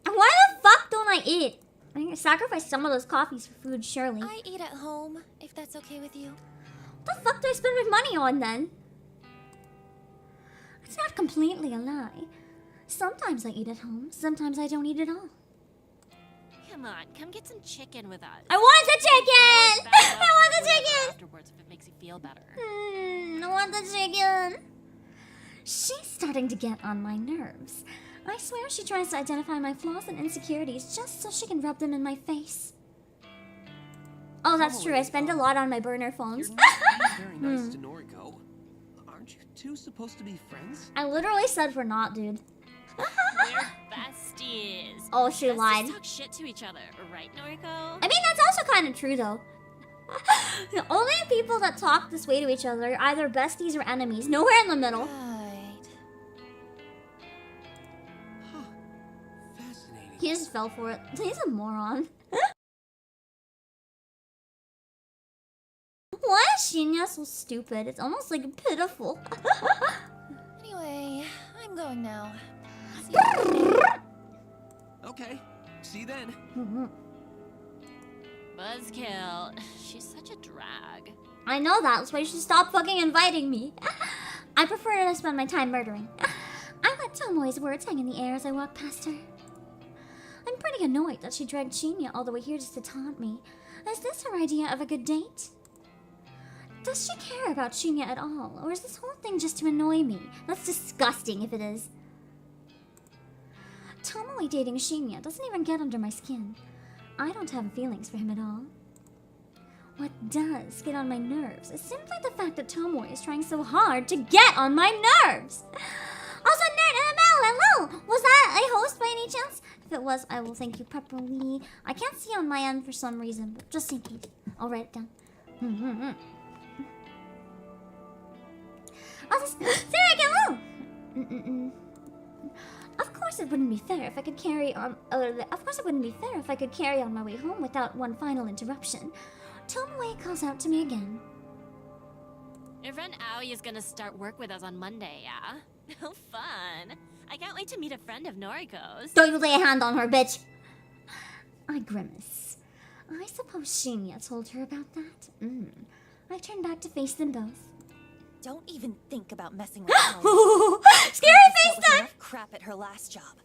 Why the fuck don't I eat? I can sacrifice some of those coffees for food, surely. I eat at home, if that's okay with you. What the fuck do I spend my money on, then? It's not completely a lie. Sometimes I eat at home. Sometimes I don't eat at all. Come on, come get some chicken with us. I want the chicken! I want the chicken! Afterwards, if it makes you feel better. I want the chicken. She's starting to get on my nerves. I swear she tries to identify my flaws and insecurities just so she can rub them in my face. Oh, that's true. I spend a lot on my burner phones. You're not being very nice to Noriko. Aren't you two supposed to be friends? I literally said we're not, dude. We're besties. Oh, she lied. Just talk shit to each other, right, Noriko? I mean, that's also kind of true, though. The only people that talk this way to each other are either besties or enemies. Nowhere in the middle. Right. Huh. Fascinating. He just fell for it. He's a moron. Why is Shinya so stupid? It's almost like pitiful. Anyway, I'm going now. Okay. See you then. Buzzkill. She's such a drag. I know that. That's why you should stop fucking inviting me. I prefer to spend my time murdering. I let Tomoe's words hang in the air as I walked past her. I'm pretty annoyed that she dragged Shinya all the way here just to taunt me. Is this her idea of a good date? Does she care about Shinya at all? Or is this whole thing just to annoy me? That's disgusting if it is. Tomoe dating Shinya doesn't even get under my skin. I don't have feelings for him at all. What does get on my nerves is simply the fact that Tomoe is trying so hard to get on my nerves. Oh, was that a host by any chance? If it was, I will thank you properly. I can't see on my end for some reason, but just in case, I'll write it down. I'll just say I can move. Of course, it wouldn't be fair if I could carry on. Of course, it wouldn't be fair if I could carry on my way home without one final interruption. Tomoe calls out to me again. Your friend Aoi is gonna start work with us on Monday, yeah? Oh, fun. I can't wait to meet a friend of Noriko's. Don't you lay a hand on her, bitch! I grimace. I suppose Shinya told her about that. I turn back to face them both. Don't even think about messing with her. Scary face time! Crap at her last job.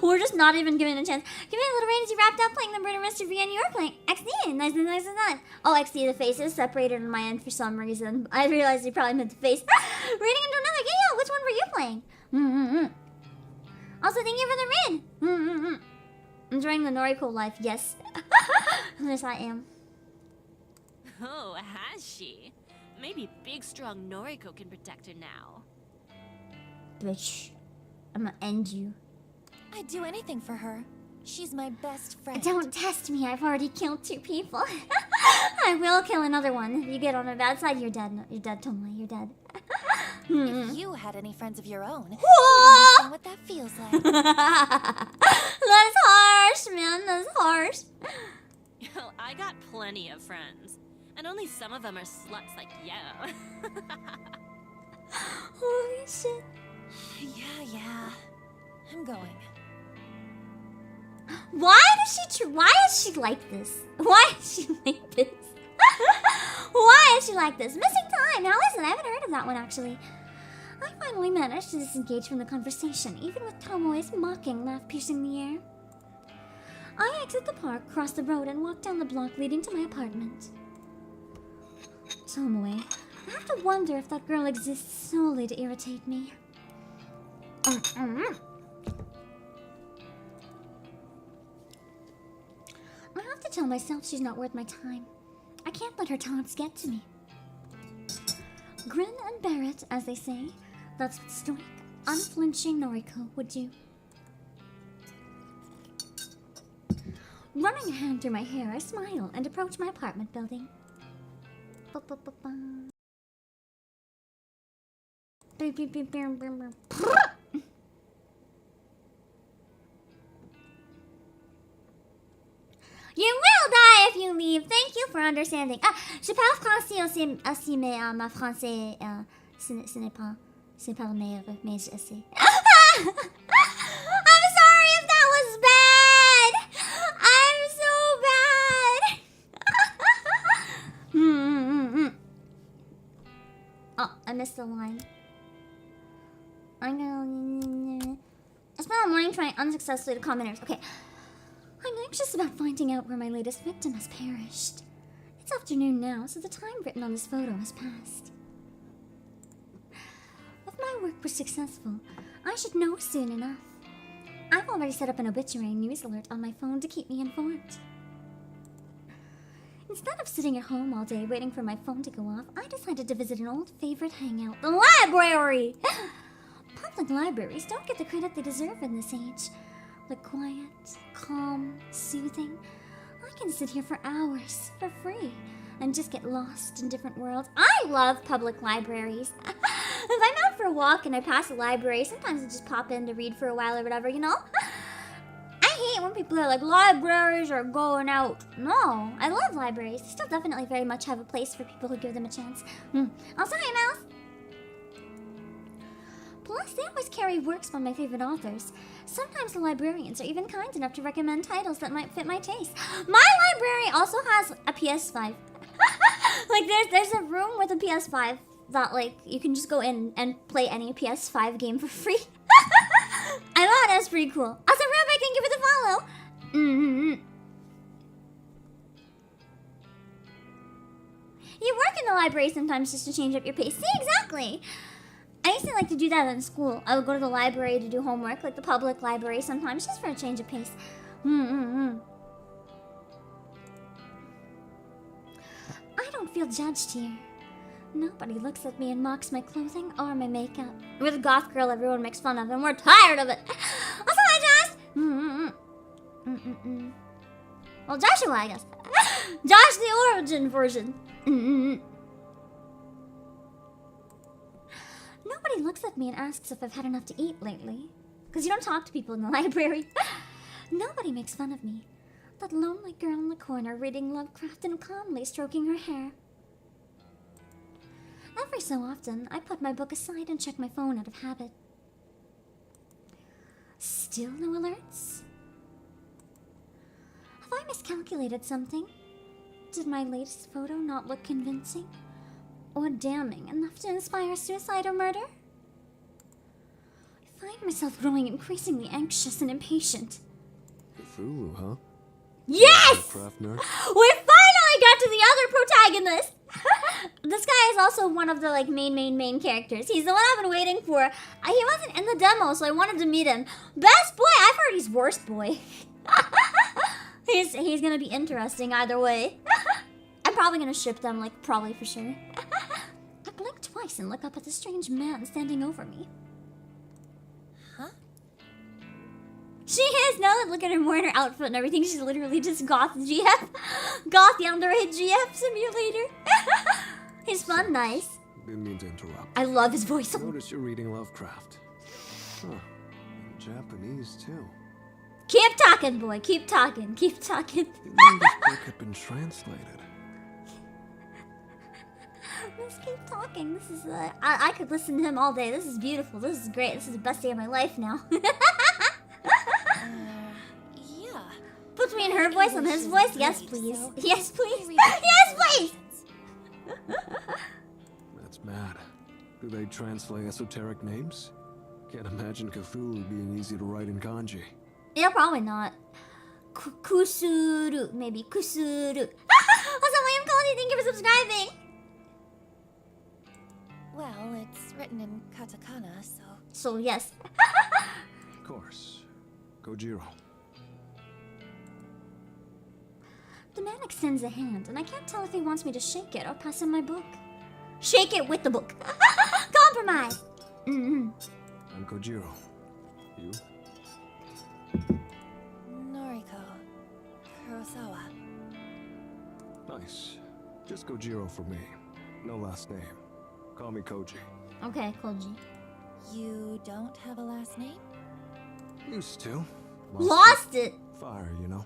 We're just not even giving it a chance. Give me a little rain as you wrapped up playing the Murder Mystery and you were playing XD. Nice. Oh, XD, the face is separated on my end for some reason. I realized you probably meant the face. Reading into another game. Yeah, which one were you playing? Also, thank you for the raid. Enjoying the Noriko life, yes. Yes, I am. Oh, has she? Maybe big, strong Noriko can protect her now. Bitch, I'm gonna end you. I'd do anything for her. She's my best friend. Don't test me, I've already killed 2 people. I will kill another one. If you get on my bad side, you're dead. No, you're dead, Tomoe, you're dead. If you had any friends of your own, you Whoa! would understand what that feels like. That's harsh, man, that's harsh. Well, I got plenty of friends. And only some of them are sluts like you. Holy shit. Yeah. I'm going. Why is she like this? Why is she like this? Why is she like this? Missing time! Now listen, I haven't heard of that one actually. I finally managed to disengage from the conversation, even with Tomoe's mocking laugh piercing the air. I exit the park, cross the road, and walk down the block leading to my apartment. Tomoe, I have to wonder if that girl exists solely to irritate me. I have to tell myself she's not worth my time. I can't let her taunts get to me. Grin and bear it, as they say. That's what stoic, unflinching Noriko would do. Running a hand through my hair, I smile and approach my apartment building. You will die if you leave. Thank you for understanding. Ah, je parle français aussi, mais ma français, ce n'est pas le meilleur, mais je sais. I'm sorry if that was bad. I'm so bad. Oh, I missed the line. I spent all morning trying unsuccessfully to calm my nerves. Okay. I'm anxious about finding out where my latest victim has perished. It's afternoon now, so the time written on this photo has passed. If my work was successful, I should know soon enough. I've already set up an obituary news alert on my phone to keep me informed. Instead of sitting at home all day waiting for my phone to go off, I decided to visit an old favorite hangout, the library! Public libraries don't get the credit they deserve in this age. Look quiet, calm, soothing. I can sit here for hours, for free, and just get lost in different worlds. I love public libraries. If I'm out for a walk and I pass a library, sometimes I just pop in to read for a while or whatever, you know? I hate when people are like, libraries are going out. No, I love libraries. They still definitely very much have a place for people who give them a chance. Also, hi, Mouse. Plus, they always carry works by my favorite authors. Sometimes the librarians are even kind enough to recommend titles that might fit my taste. My library also has a PS5. Like, there's a room with a PS5 that, like, you can just go in and play any PS5 game for free. I thought that was pretty cool. Also, Robert, thank you for the follow. You work in the library sometimes just to change up your pace. See, exactly. I used to like to do that in school. I would go to the library to do homework, like the public library sometimes, just for a change of pace. I don't feel judged here. Nobody looks at me and mocks my clothing or my makeup. We're the goth girl everyone makes fun of, and we're tired of it. Also, hi, Josh! Well, Joshua, I guess. Josh, the origin version. Nobody looks at me and asks if I've had enough to eat lately. Because you don't talk to people in the library. Nobody makes fun of me. That lonely girl in the corner reading Lovecraft and calmly stroking her hair. Every so often, I put my book aside and check my phone out of habit. Still no alerts? Have I miscalculated something? Did my latest photo not look convincing? Or damning enough to inspire suicide or murder? I find myself growing increasingly anxious and impatient. Cthulhu, huh? Yes! Lovecraft nerd? We finally got to the other protagonist! This guy is also one of the like main characters. He's the one I've been waiting for. He wasn't in the demo, so I wanted to meet him. Best boy! I've heard he's worst boy. He's gonna be interesting either way. I'm probably gonna ship them, like, probably for sure. I blink twice and look up at the strange man standing over me. Huh? She is, now that look at her wearing her outfit and everything, she's literally just goth GF. Goth Yandere GF simulator. He's fun, nice. Didn't mean to interrupt. I love his voice. Notice you're reading Lovecraft. Huh. In Japanese, too. Keep talking, boy. Keep talking. Keep talking. Didn't know this book had been translated. Let's keep talking. This is, I could listen to him all day. This is beautiful. This is great. This is the best day of my life now. Yeah. Between her voice and his voice? Yes, please. So Yes, please. read Yes, please! That's mad. Do they translate esoteric names? Can't imagine Cthulhu being easy to write in kanji. Yeah, probably not. Kusuru. Maybe. Kusuru. Also, William Koji, thank you for subscribing! Well, it's written in katakana, so... So, yes. Of course. Kojiro. The man extends a hand, and I can't tell if he wants me to shake it or pass him my book. Shake it with the book. Compromise! I'm Kojiro. You? Noriko. Kurosawa. Nice. Just Kojiro for me. No last name. Call me Koji. Okay, Koji. You don't have a last name? Used to. Lost it! Fire, you know.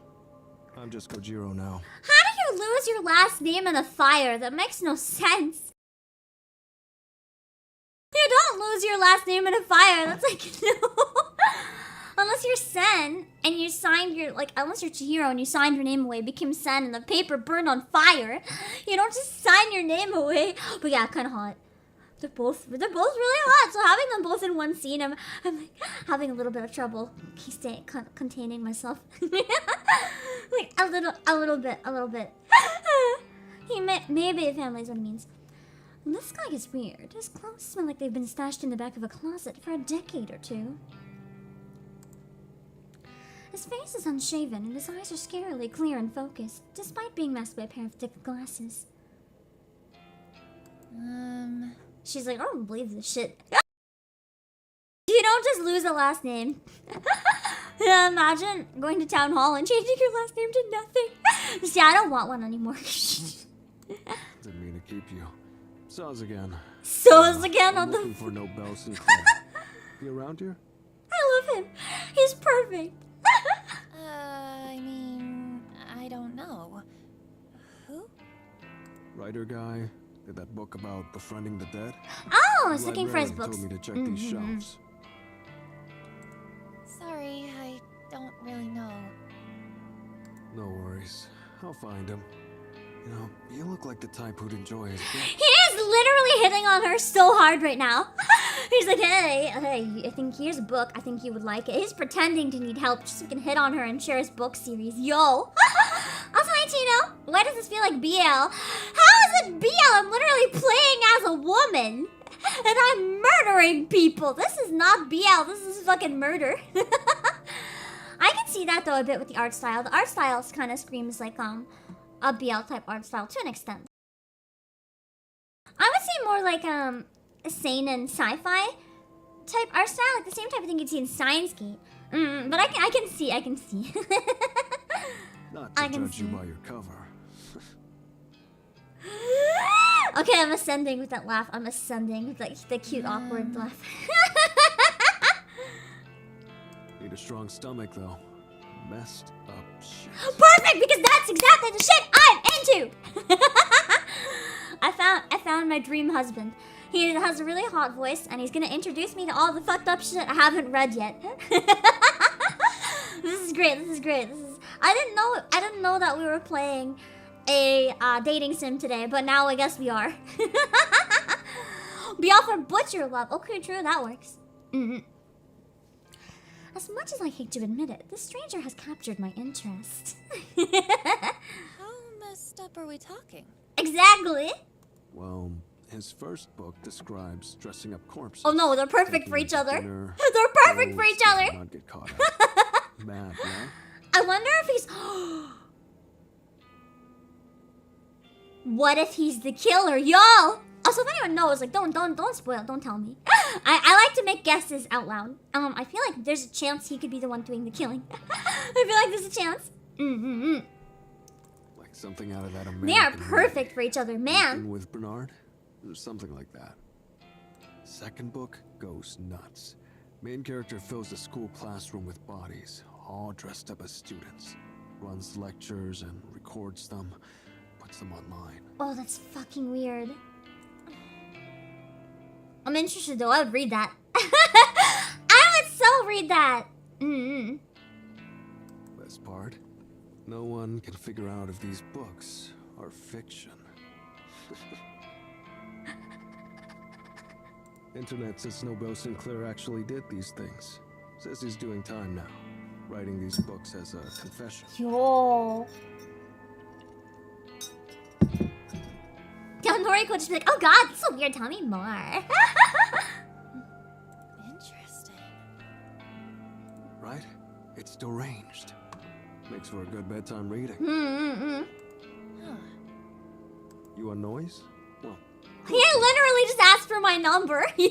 I'm just Kojiro now. How do you lose your last name in a fire? That makes no sense. You don't lose your last name in a fire. That's like, no. Unless you're Sen, and you signed your, like, unless you're Chihiro and you signed your name away, became Sen, and the paper burned on fire. You don't just sign your name away. But yeah, kind of hot. They're both really hot. So having them both in one scene, I'm like having a little bit of trouble. Containing myself. Like a little bit. Maybe a family is what he means. This guy is weird. His clothes smell like they've been stashed in the back of a closet for a decade or two. His face is unshaven and his eyes are scarily clear and focused, despite being masked by a pair of thick glasses. She's like, I don't believe this shit. You don't just lose a last name. Imagine going to town hall and changing your last name to nothing. See, I don't want one anymore. Didn't mean to keep you. Soz again. Soz again on I'm the... looking for Nobel Sinclair. You around here? I love him. He's perfect. I mean, I don't know. Who? Writer guy. Did that book about befriending the dead? Oh, I was looking for his Librarian books. told me to check these shelves. Sorry, I don't really know. No worries. I'll find him. You know, you look like the type who'd enjoy his book. He is literally hitting on her so hard right now. He's like, hey, I think here's a book. I think you would like it. He's pretending to need help just so he can hit on her and share his book series. Yo. Also, hi, Chino. Why does this feel like BL? How is it BL? I'm literally playing as a woman. And I'm murdering people. This is not BL. This is fucking murder. I can see that, though, a bit with the art style. The art style kind of screams like, a BL type art style to an extent. I would say more like seinen sci-fi type art style, like the same type of thing you'd see in Science Gate. But I can see. Not to I can judge you see. by your cover. Okay, I'm ascending with that laugh. I'm ascending with like the cute awkward laugh. Need a strong stomach, though. Messed up shit. Perfect, because that's exactly the shit I'm into. I found my dream husband. He has a really hot voice, and he's gonna introduce me to all the fucked up shit I haven't read yet. This is great. I didn't know that we were playing a dating sim today, but now I guess we are. Be all for butcher love. Okay, true, that works. As much as I hate to admit it, this stranger has captured my interest. How messed up are we talking? Exactly. Well, his first book describes dressing up corpses. Oh no, they're perfect for taking each other. dinner, They're perfect for clothes each other. to Not get caught out. Mad, yeah? I wonder if he's... What if he's the killer, y'all? Also, if anyone knows, like, don't spoil, don't tell me. I like to make guesses out loud. I feel like there's a chance he could be the one doing the killing. I feel like there's a chance. Like something out of that American They are movie. perfect for each other, man. Eating with Bernard? Or something like that. Second book goes nuts. Main character fills the school classroom with bodies, all dressed up as students. Runs lectures and records them, puts them online. Oh, that's fucking weird. I'm interested though, I would read that. I would so read that. Best part? No one can figure out if these books are fiction. Internet says Nobel Sinclair actually did these things. Says he's doing time now, writing these books as a confession. Yo. Noriko would just be like, oh god, that's so weird, tell me more. Interesting. Right? It's deranged. Makes for a good bedtime reading. Huh. You want noise? Well, He literally just asked for my number. Yo,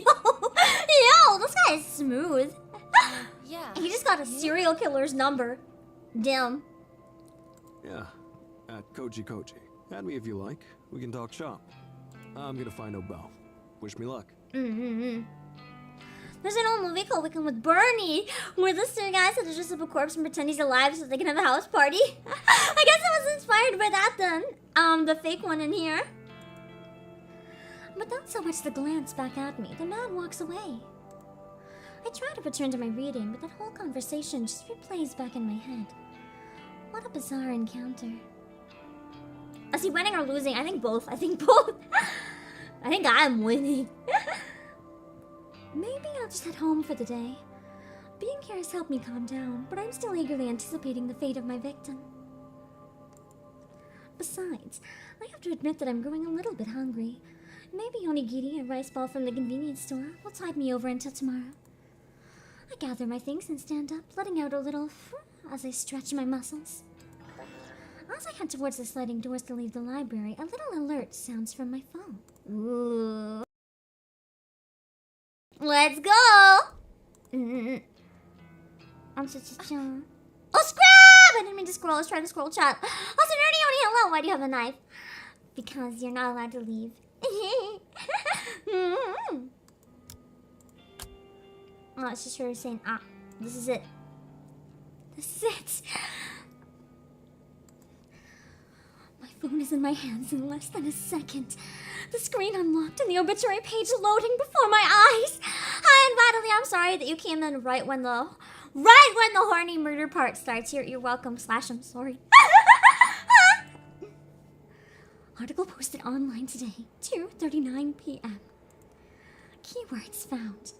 this guy is smooth. Yeah. He just got a serial killer's number. Damn. yeah. At Koji. Add me if you like. We can talk shop. I'm gonna find Obake. Wish me luck. There's an old movie called Weekend with Bernie, where this two guys had to dress up a corpse and pretend he's alive so they can have a house party. I guess it was inspired by that then. The fake one in here. Without so much the glance back at me, the man walks away. I try to return to my reading, but that whole conversation just replays back in my head. What a bizarre encounter. Is he winning or losing? I think both. I think I'm winning. Maybe I'll just head home for the day. Being here has helped me calm down, but I'm still eagerly anticipating the fate of my victim. Besides, I have to admit that I'm growing a little bit hungry. Maybe onigiri and rice ball from the convenience store will tide me over until tomorrow. I gather my things and stand up, letting out a little as I stretch my muscles. As I head towards the sliding doors to leave the library, a little alert sounds from my phone. Ooh. Let's go! I'm such a chill. Oh, scrap! I didn't mean to scroll. I was trying to scroll chat. Also, Nerdy Oni, hello. Why do you have a knife? Because you're not allowed to leave. Oh, it's just her saying, this is it. This is it. My phone is in my hands in less than a second. The screen unlocked and the obituary page loading before my eyes. Hi, and vitally, I'm sorry that you came in right when the horny murder part starts. You're welcome. / I'm sorry. Article posted online today, 2:39 p.m. Keywords found.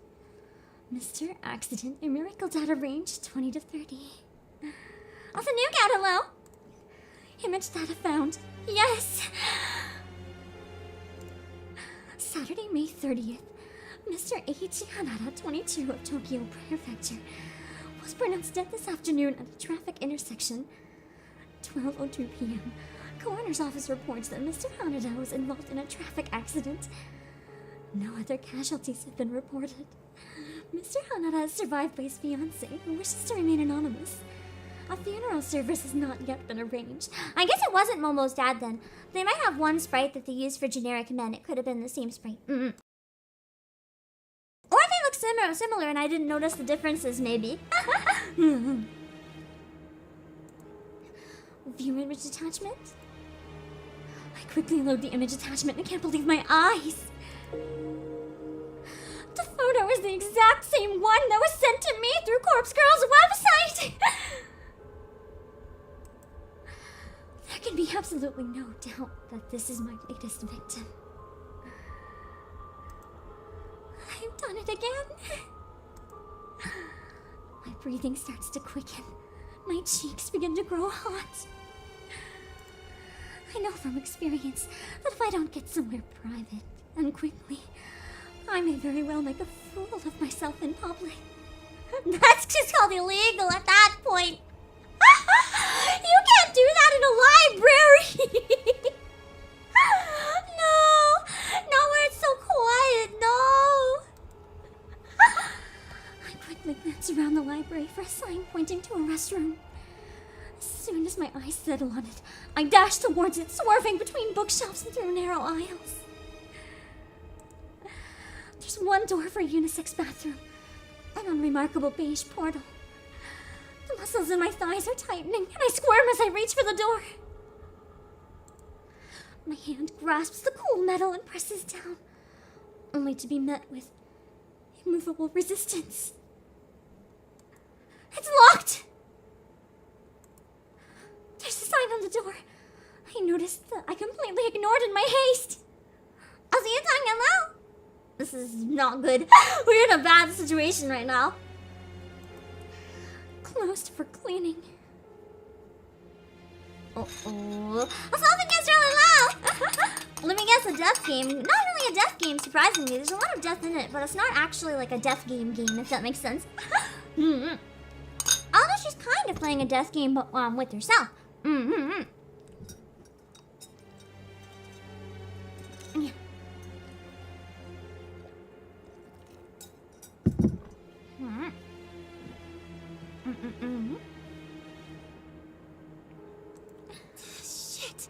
Mr. Accident in Miracle Data Range 20 to 30. Also, new cat, hello. Image data found. Yes! Saturday, May 30th. Mr. Eiichi Hanada, 22 of Tokyo Prefecture, was pronounced dead this afternoon at a traffic intersection. 12:02 p.m. Coroner's office reports that Mr. Hanada was involved in a traffic accident. No other casualties have been reported. Mr. Hanada has survived by his fiancée, who wishes to remain anonymous. A funeral service has not yet been arranged. I guess it wasn't Momo's dad then. They might have one sprite that they used for generic men. It could have been the same sprite. Or they look similar and I didn't notice the differences, maybe. View image attachment? I quickly load the image attachment and can't believe my eyes. The photo is the exact same one that was sent to me through Corpse Girl's website! There can be absolutely no doubt that this is my latest victim. I've done it again. My breathing starts to quicken. My cheeks begin to grow hot. I know from experience that if I don't get somewhere private and quickly, I may very well make a fool of myself in public. That's just called illegal at that point. You can't do that in a library! No! Not where it's so quiet, no! I quickly glance around the library for a sign pointing to a restroom. As soon as my eyes settle on it, I dash towards it, swerving between bookshelves and through narrow aisles. There's one door for a unisex bathroom, an unremarkable beige portal. The muscles in my thighs are tightening, and I squirm as I reach for the door. My hand grasps the cool metal and presses down, only to be met with immovable resistance. It's locked! There's a sign on the door. I noticed that I completely ignored in my haste. I'll see you talking now. This is not good. We're in a bad situation right now. Closed for cleaning. Uh-oh. Something gets really loud! Let me guess, a death game. Not really a death game, surprisingly. There's a lot of death in it, but it's not actually like a death game, if that makes sense. Although she's kind of playing a death game, but with herself. Yeah. Shit.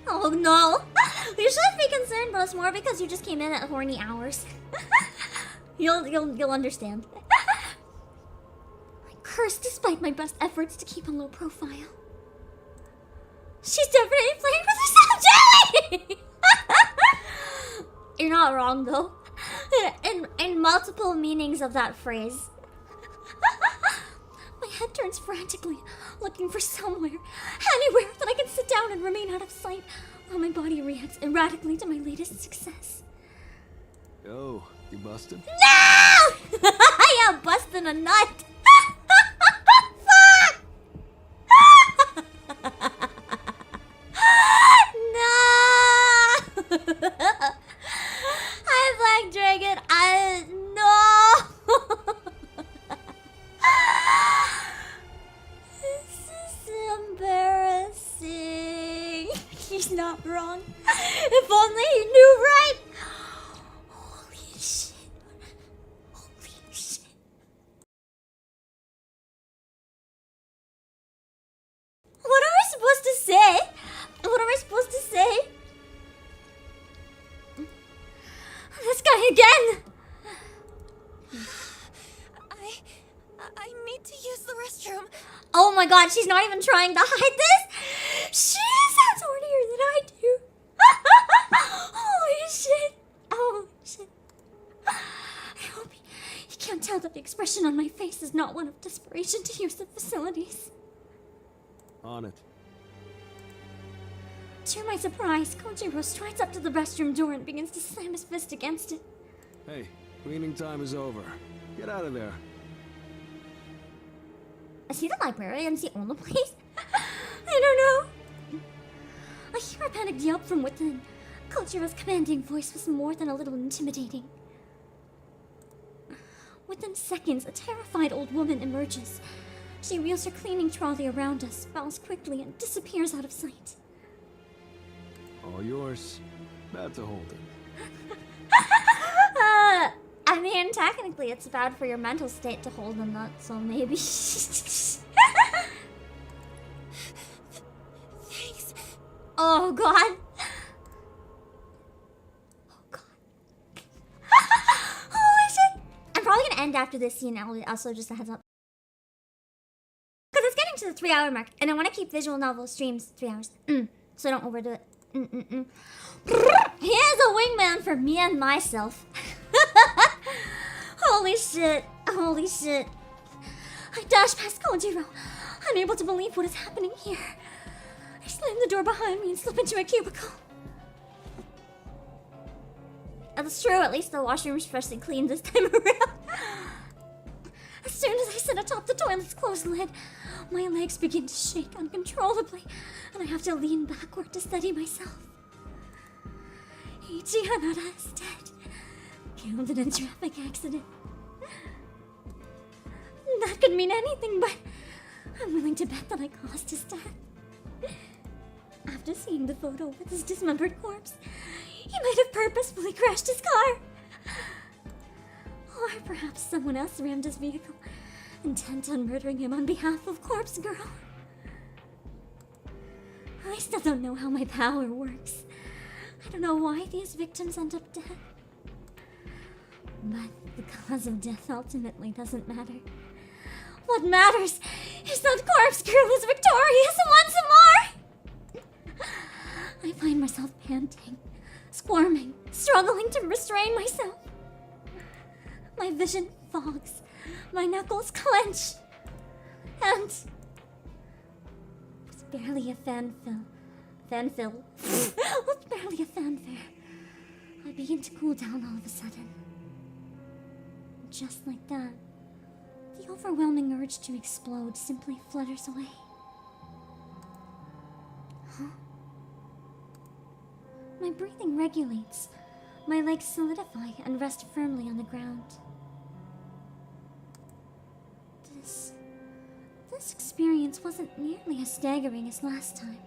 Oh no. You shouldn't be concerned, but it's more because you just came in at horny hours. You'll understand. I curse despite my best efforts to keep a low profile. She's definitely playing with herself, Jelly! You're not wrong though. In multiple meanings of that phrase. My head turns frantically, looking for somewhere, anywhere that I can sit down and remain out of sight while my body reacts erratically to my latest success. Yo, you busted? No! Yeah, busting a nut. Fuck! No! I'm Black Dragon. No! This is embarrassing. He's not wrong. If only he knew right. Holy shit. Holy shit. What am I supposed to say? What am I supposed to say? This guy again! I need to use the restroom. Oh my god, she's not even trying to hide this? She sounds hornier than I do. Holy shit. Holy shit. I hope you can't tell that the expression on my face is not one of desperation to use the facilities. On it. To my surprise, Kojiro strides up to the restroom door and begins to slam his fist against it. Hey, cleaning time is over. Get out of there. Is he the librarian? Is he own the place? I don't know. I hear a panicked yelp from within. Kojiro's commanding voice was more than a little intimidating. Within seconds, a terrified old woman emerges. She wheels her cleaning trolley around us, bows quickly, and disappears out of sight. All yours. Bad to hold it. apparently it's bad for your mental state to hold a nut, so maybe. Thanks. Oh god. Oh god. Holy shit. I'm probably gonna end after this scene. Also, just a heads up. Because it's getting to the 3-hour mark, and I want to keep visual novel streams 3 hours. So I don't overdo it. He is a wingman for me and myself. Holy shit. Holy shit. I dash past Kojiro, unable to believe what is happening here. I slam the door behind me and slip into a cubicle. That's true, at least the washroom's freshly cleaned this time around. As soon as I sit atop the toilet's closed lid, my legs begin to shake uncontrollably, and I have to lean backward to steady myself. Ichi Hanada is dead, killed in a traffic accident. That could mean anything, but I'm willing to bet that I caused his death. After seeing the photo with his dismembered corpse, he might have purposefully crashed his car. Or perhaps someone else rammed his vehicle, intent on murdering him on behalf of Corpse Girl. I still don't know how my power works. I don't know why these victims end up dead. But the cause of death ultimately doesn't matter. What matters is that Corpse Girl is victorious once more! I find myself panting, squirming, struggling to restrain myself. My vision fogs, my knuckles clench, and with barely a with barely a fanfare, I begin to cool down all of a sudden. Just like that, the overwhelming urge to explode simply flutters away. Huh? My breathing regulates. My legs solidify and rest firmly on the ground. This experience wasn't nearly as staggering as last time.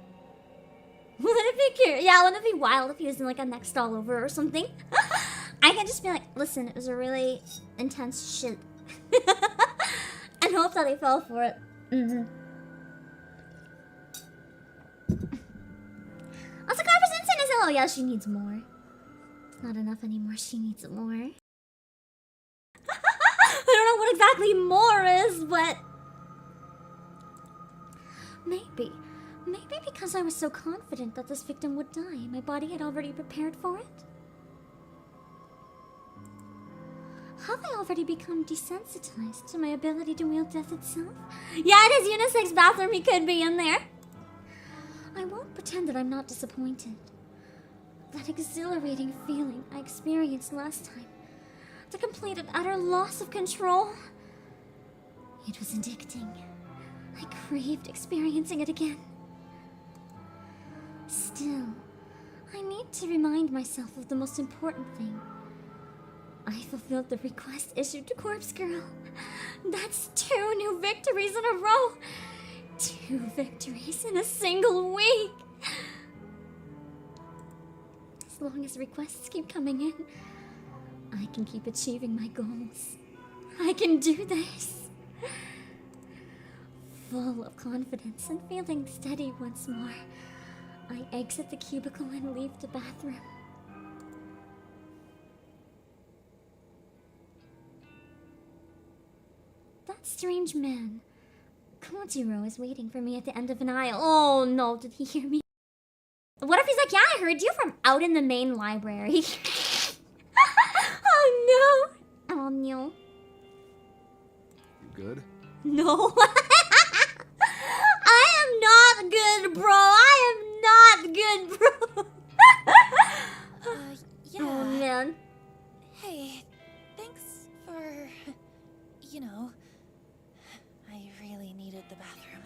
Wouldn't it be cute? Yeah, wouldn't it be wild if he was in like a next all over or something? I can just be like, listen, it was a really intense shit. And hope that he fell for it. Also, Carver's instant is hello. Yeah, she needs more. It's not enough anymore. She needs more. I don't know what exactly more is, but maybe because I was so confident that this victim would die, my body had already prepared for it. Have I already become desensitized to my ability to wield death itself? Yeah, it is unisex bathroom. He could be in there. I won't pretend that I'm not disappointed. That exhilarating feeling I experienced last time, the complete and utter loss of control, it was addicting. I craved experiencing it again. Still, I need to remind myself of the most important thing. I fulfilled the request issued to Corpse Girl. That's 2 new victories in a row. 2 victories in a single week. As long as requests keep coming in, I can keep achieving my goals. I can do this. Full of confidence and feeling steady once more, I exit the cubicle and leave the bathroom. That strange man, Kojiro, is waiting for me at the end of an aisle. Oh no, did he hear me? What if he's like, yeah, I heard you from out in the main library. Oh no. Oh no. Good? No. I am not good, bro. I am not good, bro. Yeah. Oh man. Hey, thanks for, you know, I really needed the bathroom.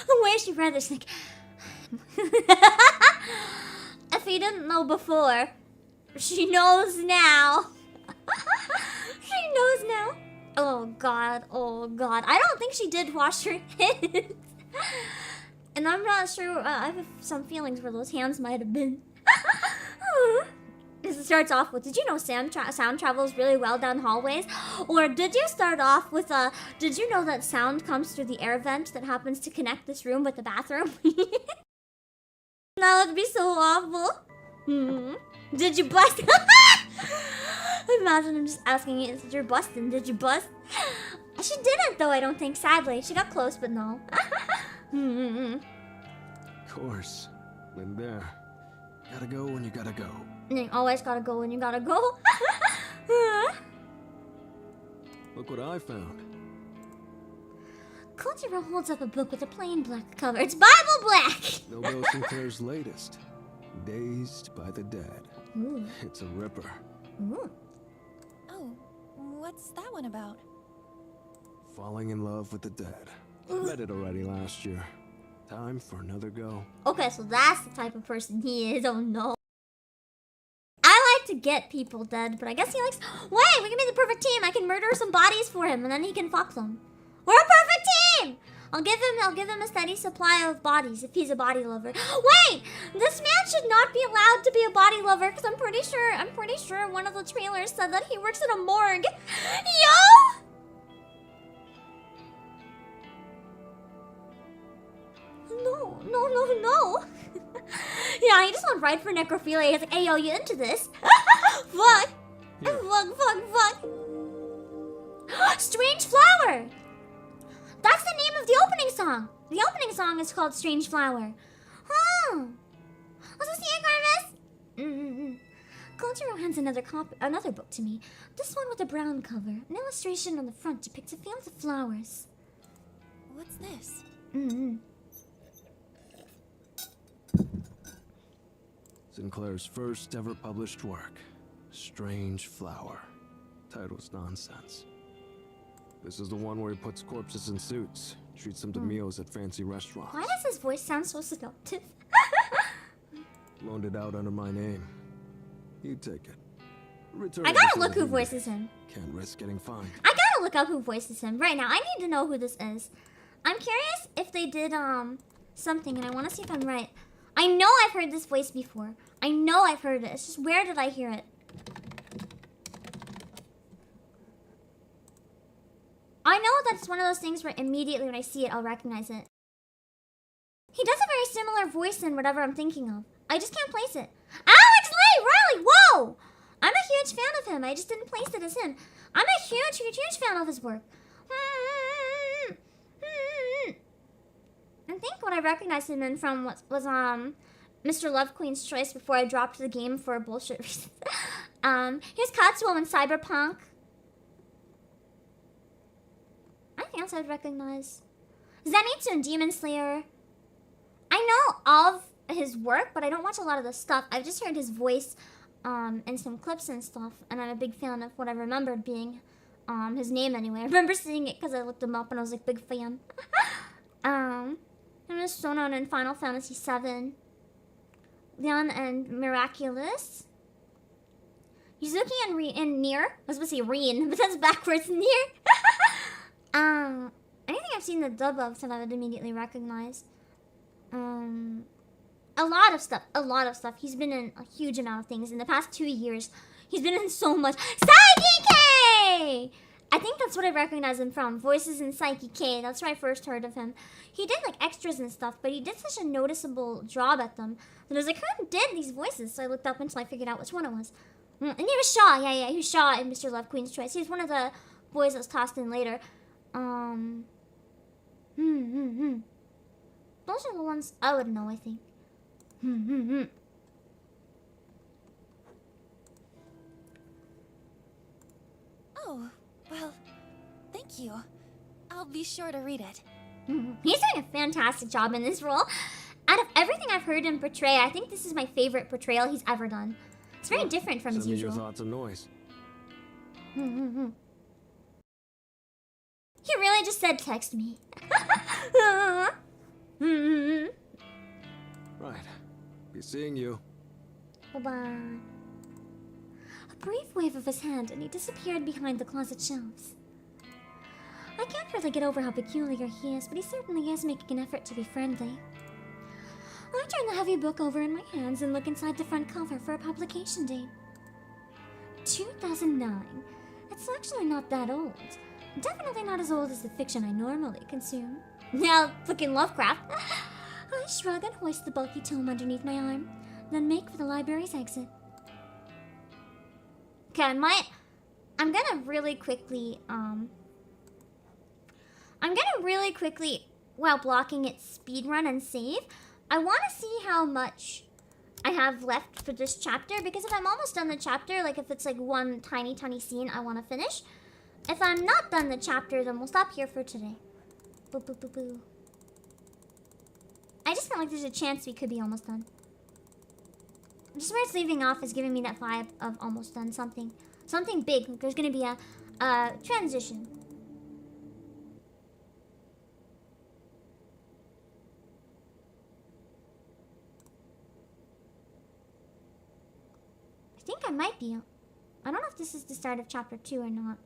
The way she read this, like, if he didn't know before, she knows now. She knows now. Oh god, oh god. I don't think she did wash her hands. And I'm not sure, I have some feelings where those hands might have been. Because it starts off with, did you know sound travels really well down hallways? Or did you start off with did you know that sound comes through the air vent that happens to connect this room with the bathroom? That would be so awful. Did you bust? Imagine him just asking you, you're busting, did you bust? She didn't though, I don't think, sadly. She got close, but no. Of course. Been there. Gotta go when you gotta go. You always gotta go when you gotta go. Look what I found. Kojiro holds up a book with a plain black cover. It's Bible black! Nobel Sinclair's latest. Dazed by the Dead. Ooh. It's a ripper. Ooh. Oh, what's that one about? Falling in love with the dead. Read it already last year. Time for another go. Okay, so that's the type of person he is. Oh no. I like to get people dead, but I guess he likes... Wait, we can be the perfect team. I can murder some bodies for him, and then he can fuck them. We're a perfect team! I'll give him a steady supply of bodies if he's a body lover. Wait! This man should not be allowed to be a body lover, because I'm pretty sure one of the trailers said that he works in a morgue. Yo! No. Yeah, he just went right for necrophilia. He's like, hey, yo, you into this? Fuck. Fuck. Strange Flower. That's the name of the opening song. The opening song is called Strange Flower. Oh. Also, see you, Carvis. Kojiro hands another book to me. This one with a brown cover. An illustration on the front depicts a field of flowers. What's this? Sinclair's first ever published work. Strange Flower. Title's nonsense. This is the one where he puts corpses in suits, treats them to meals at fancy restaurants. Why does his voice sound so seductive? Loaned it out under my name. You take it. Return I it gotta before look who the voices him. Can't risk getting fined. I gotta look up who voices him right now. I need to know who this is. I'm curious if they did something, and I want to see if I'm right. I know I've heard this voice before. I know I've heard it. It's just, where did I hear it? I know that it's one of those things where immediately when I see it, I'll recognize it. He does a very similar voice in whatever I'm thinking of. I just can't place it. Alex Lee! Riley! Whoa! I'm a huge fan of him. I just didn't place it as him. I'm a huge fan of his work. I think what I recognized him in from was Mr. Love Queen's Choice before I dropped the game for bullshit reasons. Here's Katsuo in Cyberpunk. Anything else I would recognize? Zenitsu in Demon Slayer. I know of his work, but I don't watch a lot of the stuff. I've just heard his voice in some clips and stuff, and I'm a big fan of what I remembered being his name anyway. I remember seeing it because I looked him up and I was like, big fan. And there's Sonon in Final Fantasy VII. Leon and Miraculous. Yuzuki and Nier. I was supposed to say Reen, but that's backwards. Nier. Anything I've seen the dub of that I would immediately recognize. A lot of stuff. He's been in a huge amount of things. In the past 2 years, he's been in so much. Psyche K! I think that's what I recognize him from. Voices in Psyche K. That's where I first heard of him. He did like extras and stuff, but he did such a noticeable job at them that I was like, who did these voices? So I looked up until I figured out which one it was. And he was Shaw. Yeah, he was Shaw in Mr. Love Queen's Choice. He was one of the boys that was tossed in later. Those are the ones I would know, I think. Oh, well, thank you. I'll be sure to read it. He's doing a fantastic job in this role. Out of everything I've heard him portray, I think this is my favorite portrayal he's ever done. It's very different from his Send me usual. your thoughts and noise. He really just said text me. Right. Be seeing you. Bye-bye. A brief wave of his hand and he disappeared behind the closet shelves. I can't really get over how peculiar he is, but he certainly is making an effort to be friendly. I turn the heavy book over in my hands and look inside the front cover for a publication date. 2009. It's actually not that old. Definitely not as old as the fiction I normally consume. Now, fucking Lovecraft. I shrug and hoist the bulky tome underneath my arm, then make for the library's exit. Okay, I'm gonna really quickly, while blocking it, speedrun and save. I want to see how much I have left for this chapter, because if I'm almost done the chapter, like if it's like one tiny scene I want to finish, if I'm not done the chapter, then we'll stop here for today. Boo, boo, boo, boo. I just feel like there's a chance we could be almost done. Just where it's leaving off is giving me that vibe of almost done something. Something big. Like there's gonna be a transition. I think I might be. I don't know if this is the start of chapter 2 or not.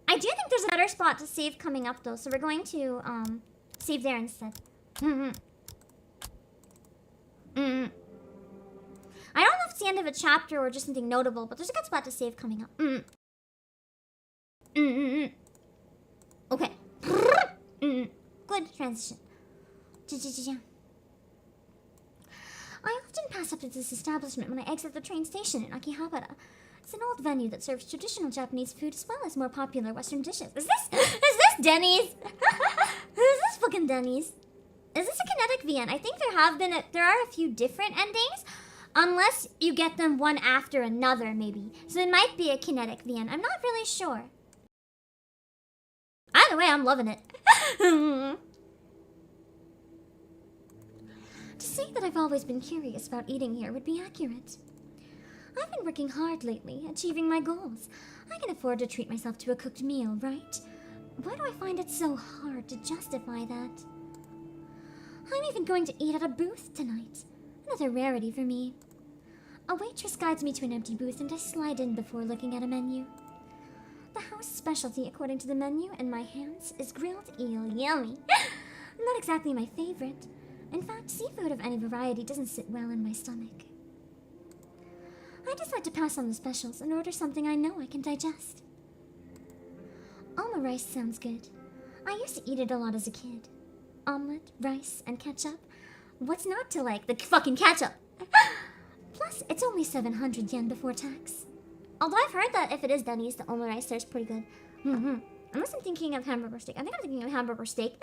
I do think there's a better spot to save coming up though, so we're going to save there instead. I don't know if it's the end of a chapter or just something notable, but there's a good spot to save coming up. Okay. Good transition. I often pass up to this establishment when I exit the train station in Akihabara. It's an old venue that serves traditional Japanese food as well as more popular Western dishes. Is this Denny's? Is this fucking Denny's? Is this a kinetic VN? I think there are a few different endings, unless you get them one after another, maybe. So it might be a kinetic VN. I'm not really sure. Either way, I'm loving it. To say that I've always been curious about eating here would be accurate. I've been working hard lately, achieving my goals. I can afford to treat myself to a cooked meal, right? Why do I find it so hard to justify that? I'm even going to eat at a booth tonight. Another rarity for me. A waitress guides me to an empty booth and I slide in before looking at a menu. The house specialty, according to the menu in my hands, is grilled eel. Yummy! Not exactly my favorite. In fact, seafood of any variety doesn't sit well in my stomach. I decide to pass on the specials and order something I know I can digest. Alma rice sounds good. I used to eat it a lot as a kid. Omelette, rice, and ketchup. What's not to like? The fucking ketchup! Plus, it's only 700 yen before tax. Although I've heard that if it is Denny's, the Alma rice there's pretty good. Unless I'm thinking of hamburger steak. I think I'm thinking of hamburger steak.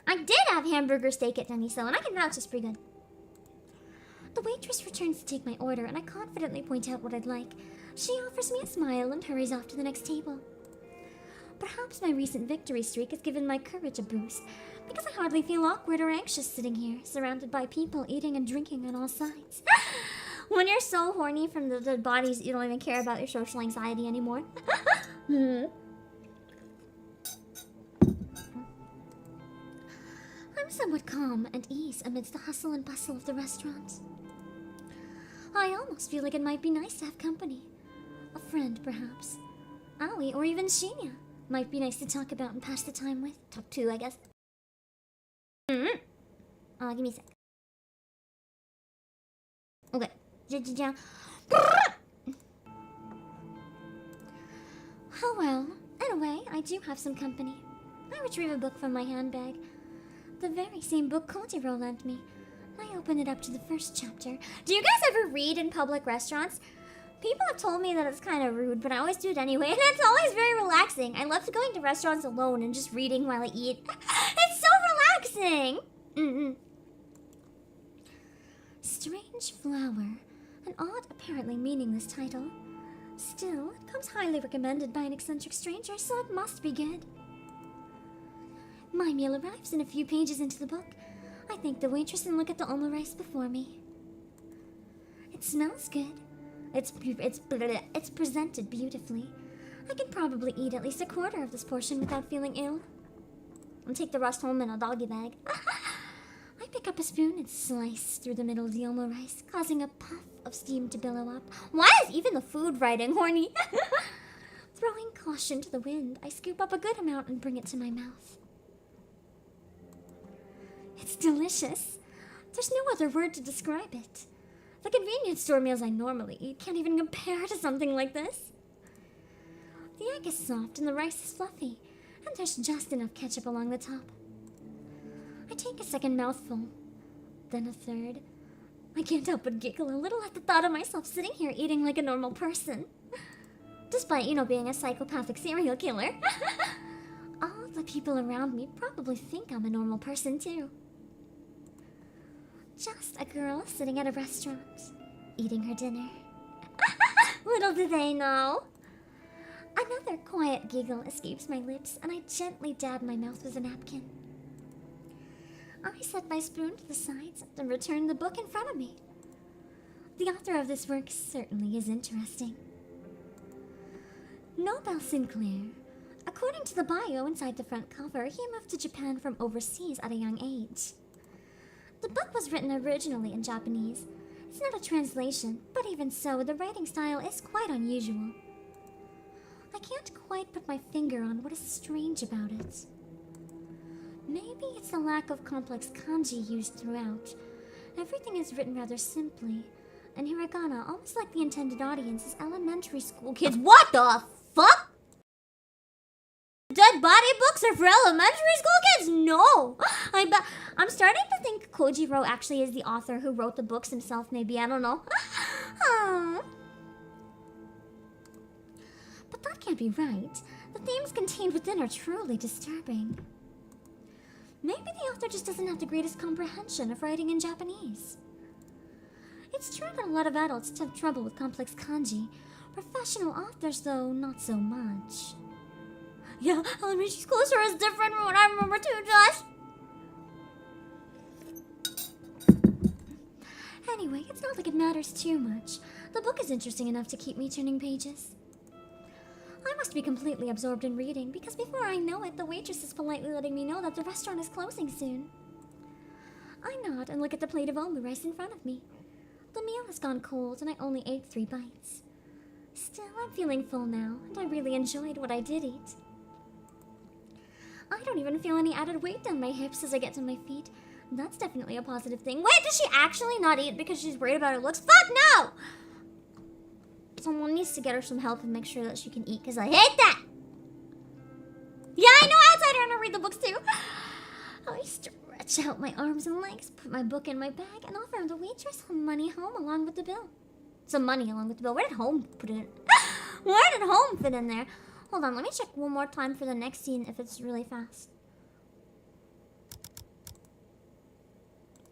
I did have hamburger steak at Denny's though, and I can vouch it's pretty good. The waitress returns to take my order, and I confidently point out what I'd like. She offers me a smile and hurries off to the next table. Perhaps my recent victory streak has given my courage a boost, because I hardly feel awkward or anxious sitting here, surrounded by people eating and drinking on all sides. When you're so horny from the bodies, you don't even care about your social anxiety anymore. I'm somewhat calm and ease amidst the hustle and bustle of the restaurant. I almost feel like it might be nice to have company. A friend, perhaps. Aoi, or even Shinya. Might be nice to talk about and pass the time with. Talk to, I guess. Give me a sec. Okay. Oh well, in a way, I do have some company. I retrieve a book from my handbag. The very same book Koji lent me. I open it up to the first chapter. Do you guys ever read in public restaurants? People have told me that it's kind of rude, but I always do it anyway, and it's always very relaxing. I love going to restaurants alone and just reading while I eat. It's so relaxing! Strange Flower. An odd, apparently meaningless title. Still, it comes highly recommended by an eccentric stranger, so it must be good. My meal arrives in a few pages into the book. I thank the waitress and look at the Alma rice before me. It smells good. It's presented beautifully. I can probably eat at least a quarter of this portion without feeling ill. I'll take the rest home in a doggy bag. I pick up a spoon and slice through the middle of the Alma rice, causing a puff of steam to billow up. Why is even the food writing horny? Throwing caution to the wind, I scoop up a good amount and bring it to my mouth. It's delicious. There's no other word to describe it. The convenience store meals I normally eat can't even compare to something like this. The egg is soft and the rice is fluffy, and there's just enough ketchup along the top. I take a second mouthful, then a third. I can't help but giggle a little at the thought of myself sitting here eating like a normal person. Despite, being a psychopathic serial killer. All the people around me probably think I'm a normal person too. Just a girl sitting at a restaurant, eating her dinner. Little do they know. Another quiet giggle escapes my lips, and I gently dab my mouth with a napkin. I set my spoon to the sides and return the book in front of me. The author of this work certainly is interesting. Nobel Sinclair. According to the bio inside the front cover, he moved to Japan from overseas at a young age. The book was written originally in Japanese. It's not a translation, but even so, the writing style is quite unusual. I can't quite put my finger on what is strange about it. Maybe it's the lack of complex kanji used throughout. Everything is written rather simply, and hiragana, almost like the intended audience, is elementary school kids. What the fuck? Dead body books are for elementary school kids? No! I'm starting to think Koji actually is the author who wrote the books himself, maybe, I don't know. But that can't be right. The themes contained within are truly disturbing. Maybe the author just doesn't have the greatest comprehension of writing in Japanese. It's true that a lot of adults have trouble with complex kanji. Professional authors, though, not so much. Yeah, elementary school sure is different from what I remember too, Josh. Anyway, it's not like it matters too much. The book is interesting enough to keep me turning pages. I must be completely absorbed in reading, because before I know it, the waitress is politely letting me know that the restaurant is closing soon. I nod and look at the plate of omu rice in front of me. The meal has gone cold, and I only ate 3 bites. Still, I'm feeling full now, and I really enjoyed what I did eat. I don't even feel any added weight down my hips as I get to my feet. That's definitely a positive thing. Wait, does she actually not eat because she's worried about her looks? Fuck no! Someone needs to get her some help and make sure that she can eat, because I hate that! Yeah, I know outsider and I read the books too. I stretch out my arms and legs, put my book in my bag, and offer the waitress some money home along with the bill. Some money along with the bill. Where did home put it in? Where did home fit in there? Hold on, let me check one more time for the next scene if it's really fast.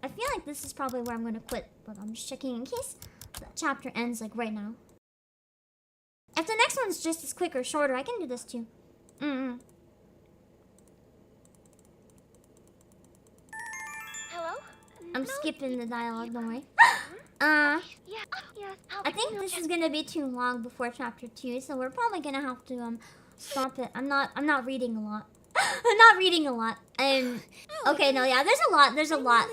I feel like this is probably where I'm going to quit, but I'm just checking in case the chapter ends like right now. If the next one's just as quick or shorter, I can do this too. Hello? I'm skipping the dialogue, don't worry. Yes. I think this is gonna be too long before chapter 2, so we're probably gonna have to stop it. I'm not reading a lot. I'm not reading a lot. Okay, no, yeah, there's a lot. There's a lot.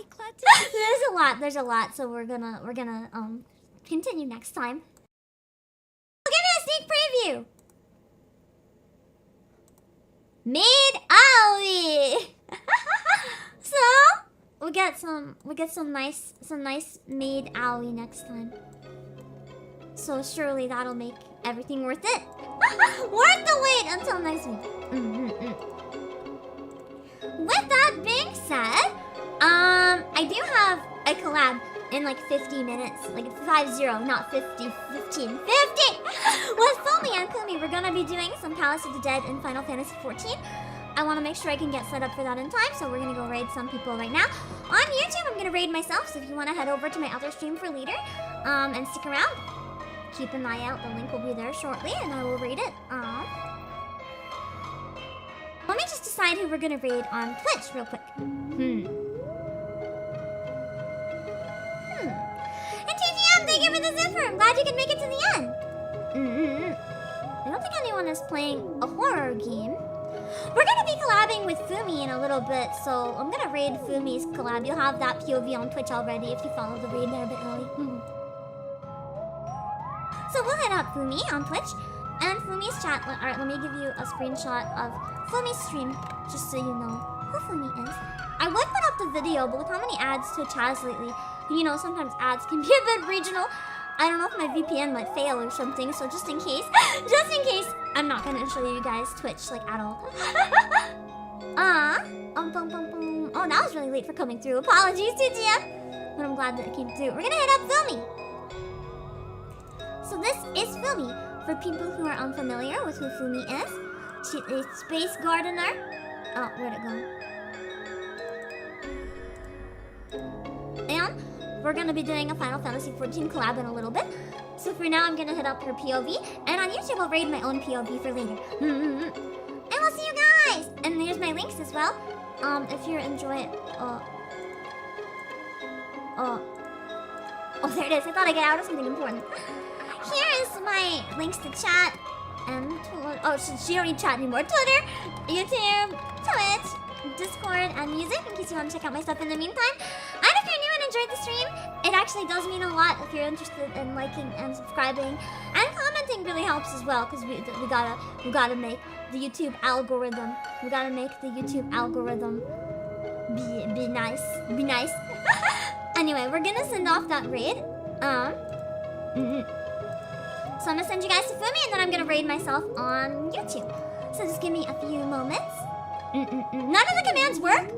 There's a lot. So we're gonna continue next time. I'll give you a sneak preview. Mid-Aoi. So we get some nice Mid-Aoi next time. So surely that'll make everything worth it. Worth the wait until next week. With that being said, I do have a collab in like 50 minutes, like 50, not 50, 15, 50! With Fumi and Kumi, we're gonna be doing some Palace of the Dead in Final Fantasy XIV. I want to make sure I can get set up for that in time, so we're gonna go raid some people right now. On YouTube, I'm gonna raid myself, so if you want to head over to my other stream for later, and stick around, keep an eye out. The link will be there shortly, and I will raid it. Let me just decide who we're gonna raid on Twitch real quick. And TGM, thank you for the zipper. I'm glad you can make it to the end. I don't think anyone is playing a horror game. We're gonna be collabing with Fumi in a little bit, so I'm gonna raid Fumi's collab. You'll have that POV on Twitch already if you follow the raid there a bit early. So we'll hit up Fumi on Twitch. And Fumi's chat. Alright, let me give you a screenshot of Fumi's stream, just so you know who Fumi is. I would put up the video, but with how many ads Twitch has lately, you know, sometimes ads can be a bit regional. I don't know if my VPN might fail or something, so just in case, I'm not gonna show you guys Twitch, like, at all. Oh, that was really late for coming through. Apologies, TGF. But I'm glad that it came through. We're gonna hit up Fumi. So this is Fumi. For people who are unfamiliar with who Fumi is, she is a space gardener. Oh, where'd it go? And we're gonna be doing a Final Fantasy XIV collab in a little bit. So for now, I'm gonna hit up her POV, and on YouTube, I'll raid my own POV for later. And we'll see you guys. And there's my links as well. If you're enjoying, oh, there it is. I thought I got out of something important. Here is my links to chat and she don't need chat anymore. Twitter, YouTube, Twitch, Discord, and music in case you want to check out my stuff in the meantime. And if you're new and enjoyed the stream, it actually does mean a lot if you're interested in liking and subscribing. And commenting really helps as well, because we gotta make the YouTube algorithm. We gotta make the YouTube algorithm be nice. Be nice. Anyway, we're gonna send off that raid. So I'm gonna send you guys to Fumi, and then I'm gonna raid myself on YouTube. So just give me a few moments. None of the commands work?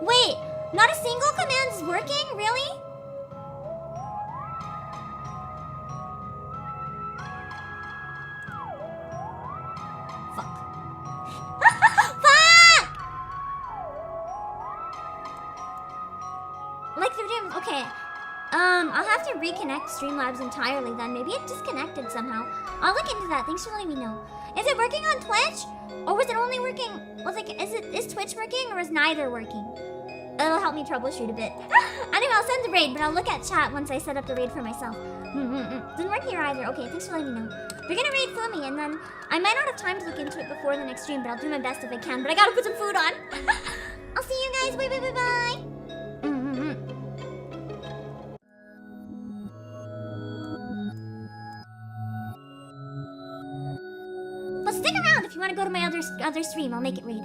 Wait, not a single command is working? Really? Fuck. Fuck! Like the dream. Okay. I'll have to reconnect Streamlabs entirely then. Maybe it disconnected somehow. I'll look into that. Thanks for letting me know. Is it working on Twitch? Or was it only working? Is Twitch working or is neither working? It'll help me troubleshoot a bit. Anyway, I'll send the raid, but I'll look at chat once I set up the raid for myself. Didn't work here either. Okay, thanks for letting me know. We're gonna raid Fumi, and then I might not have time to look into it before the next stream, but I'll do my best if I can. But I gotta put some food on. I'll see you guys. Bye, bye, bye, bye. But stick around if you want to go to my other stream. I'll make it raid.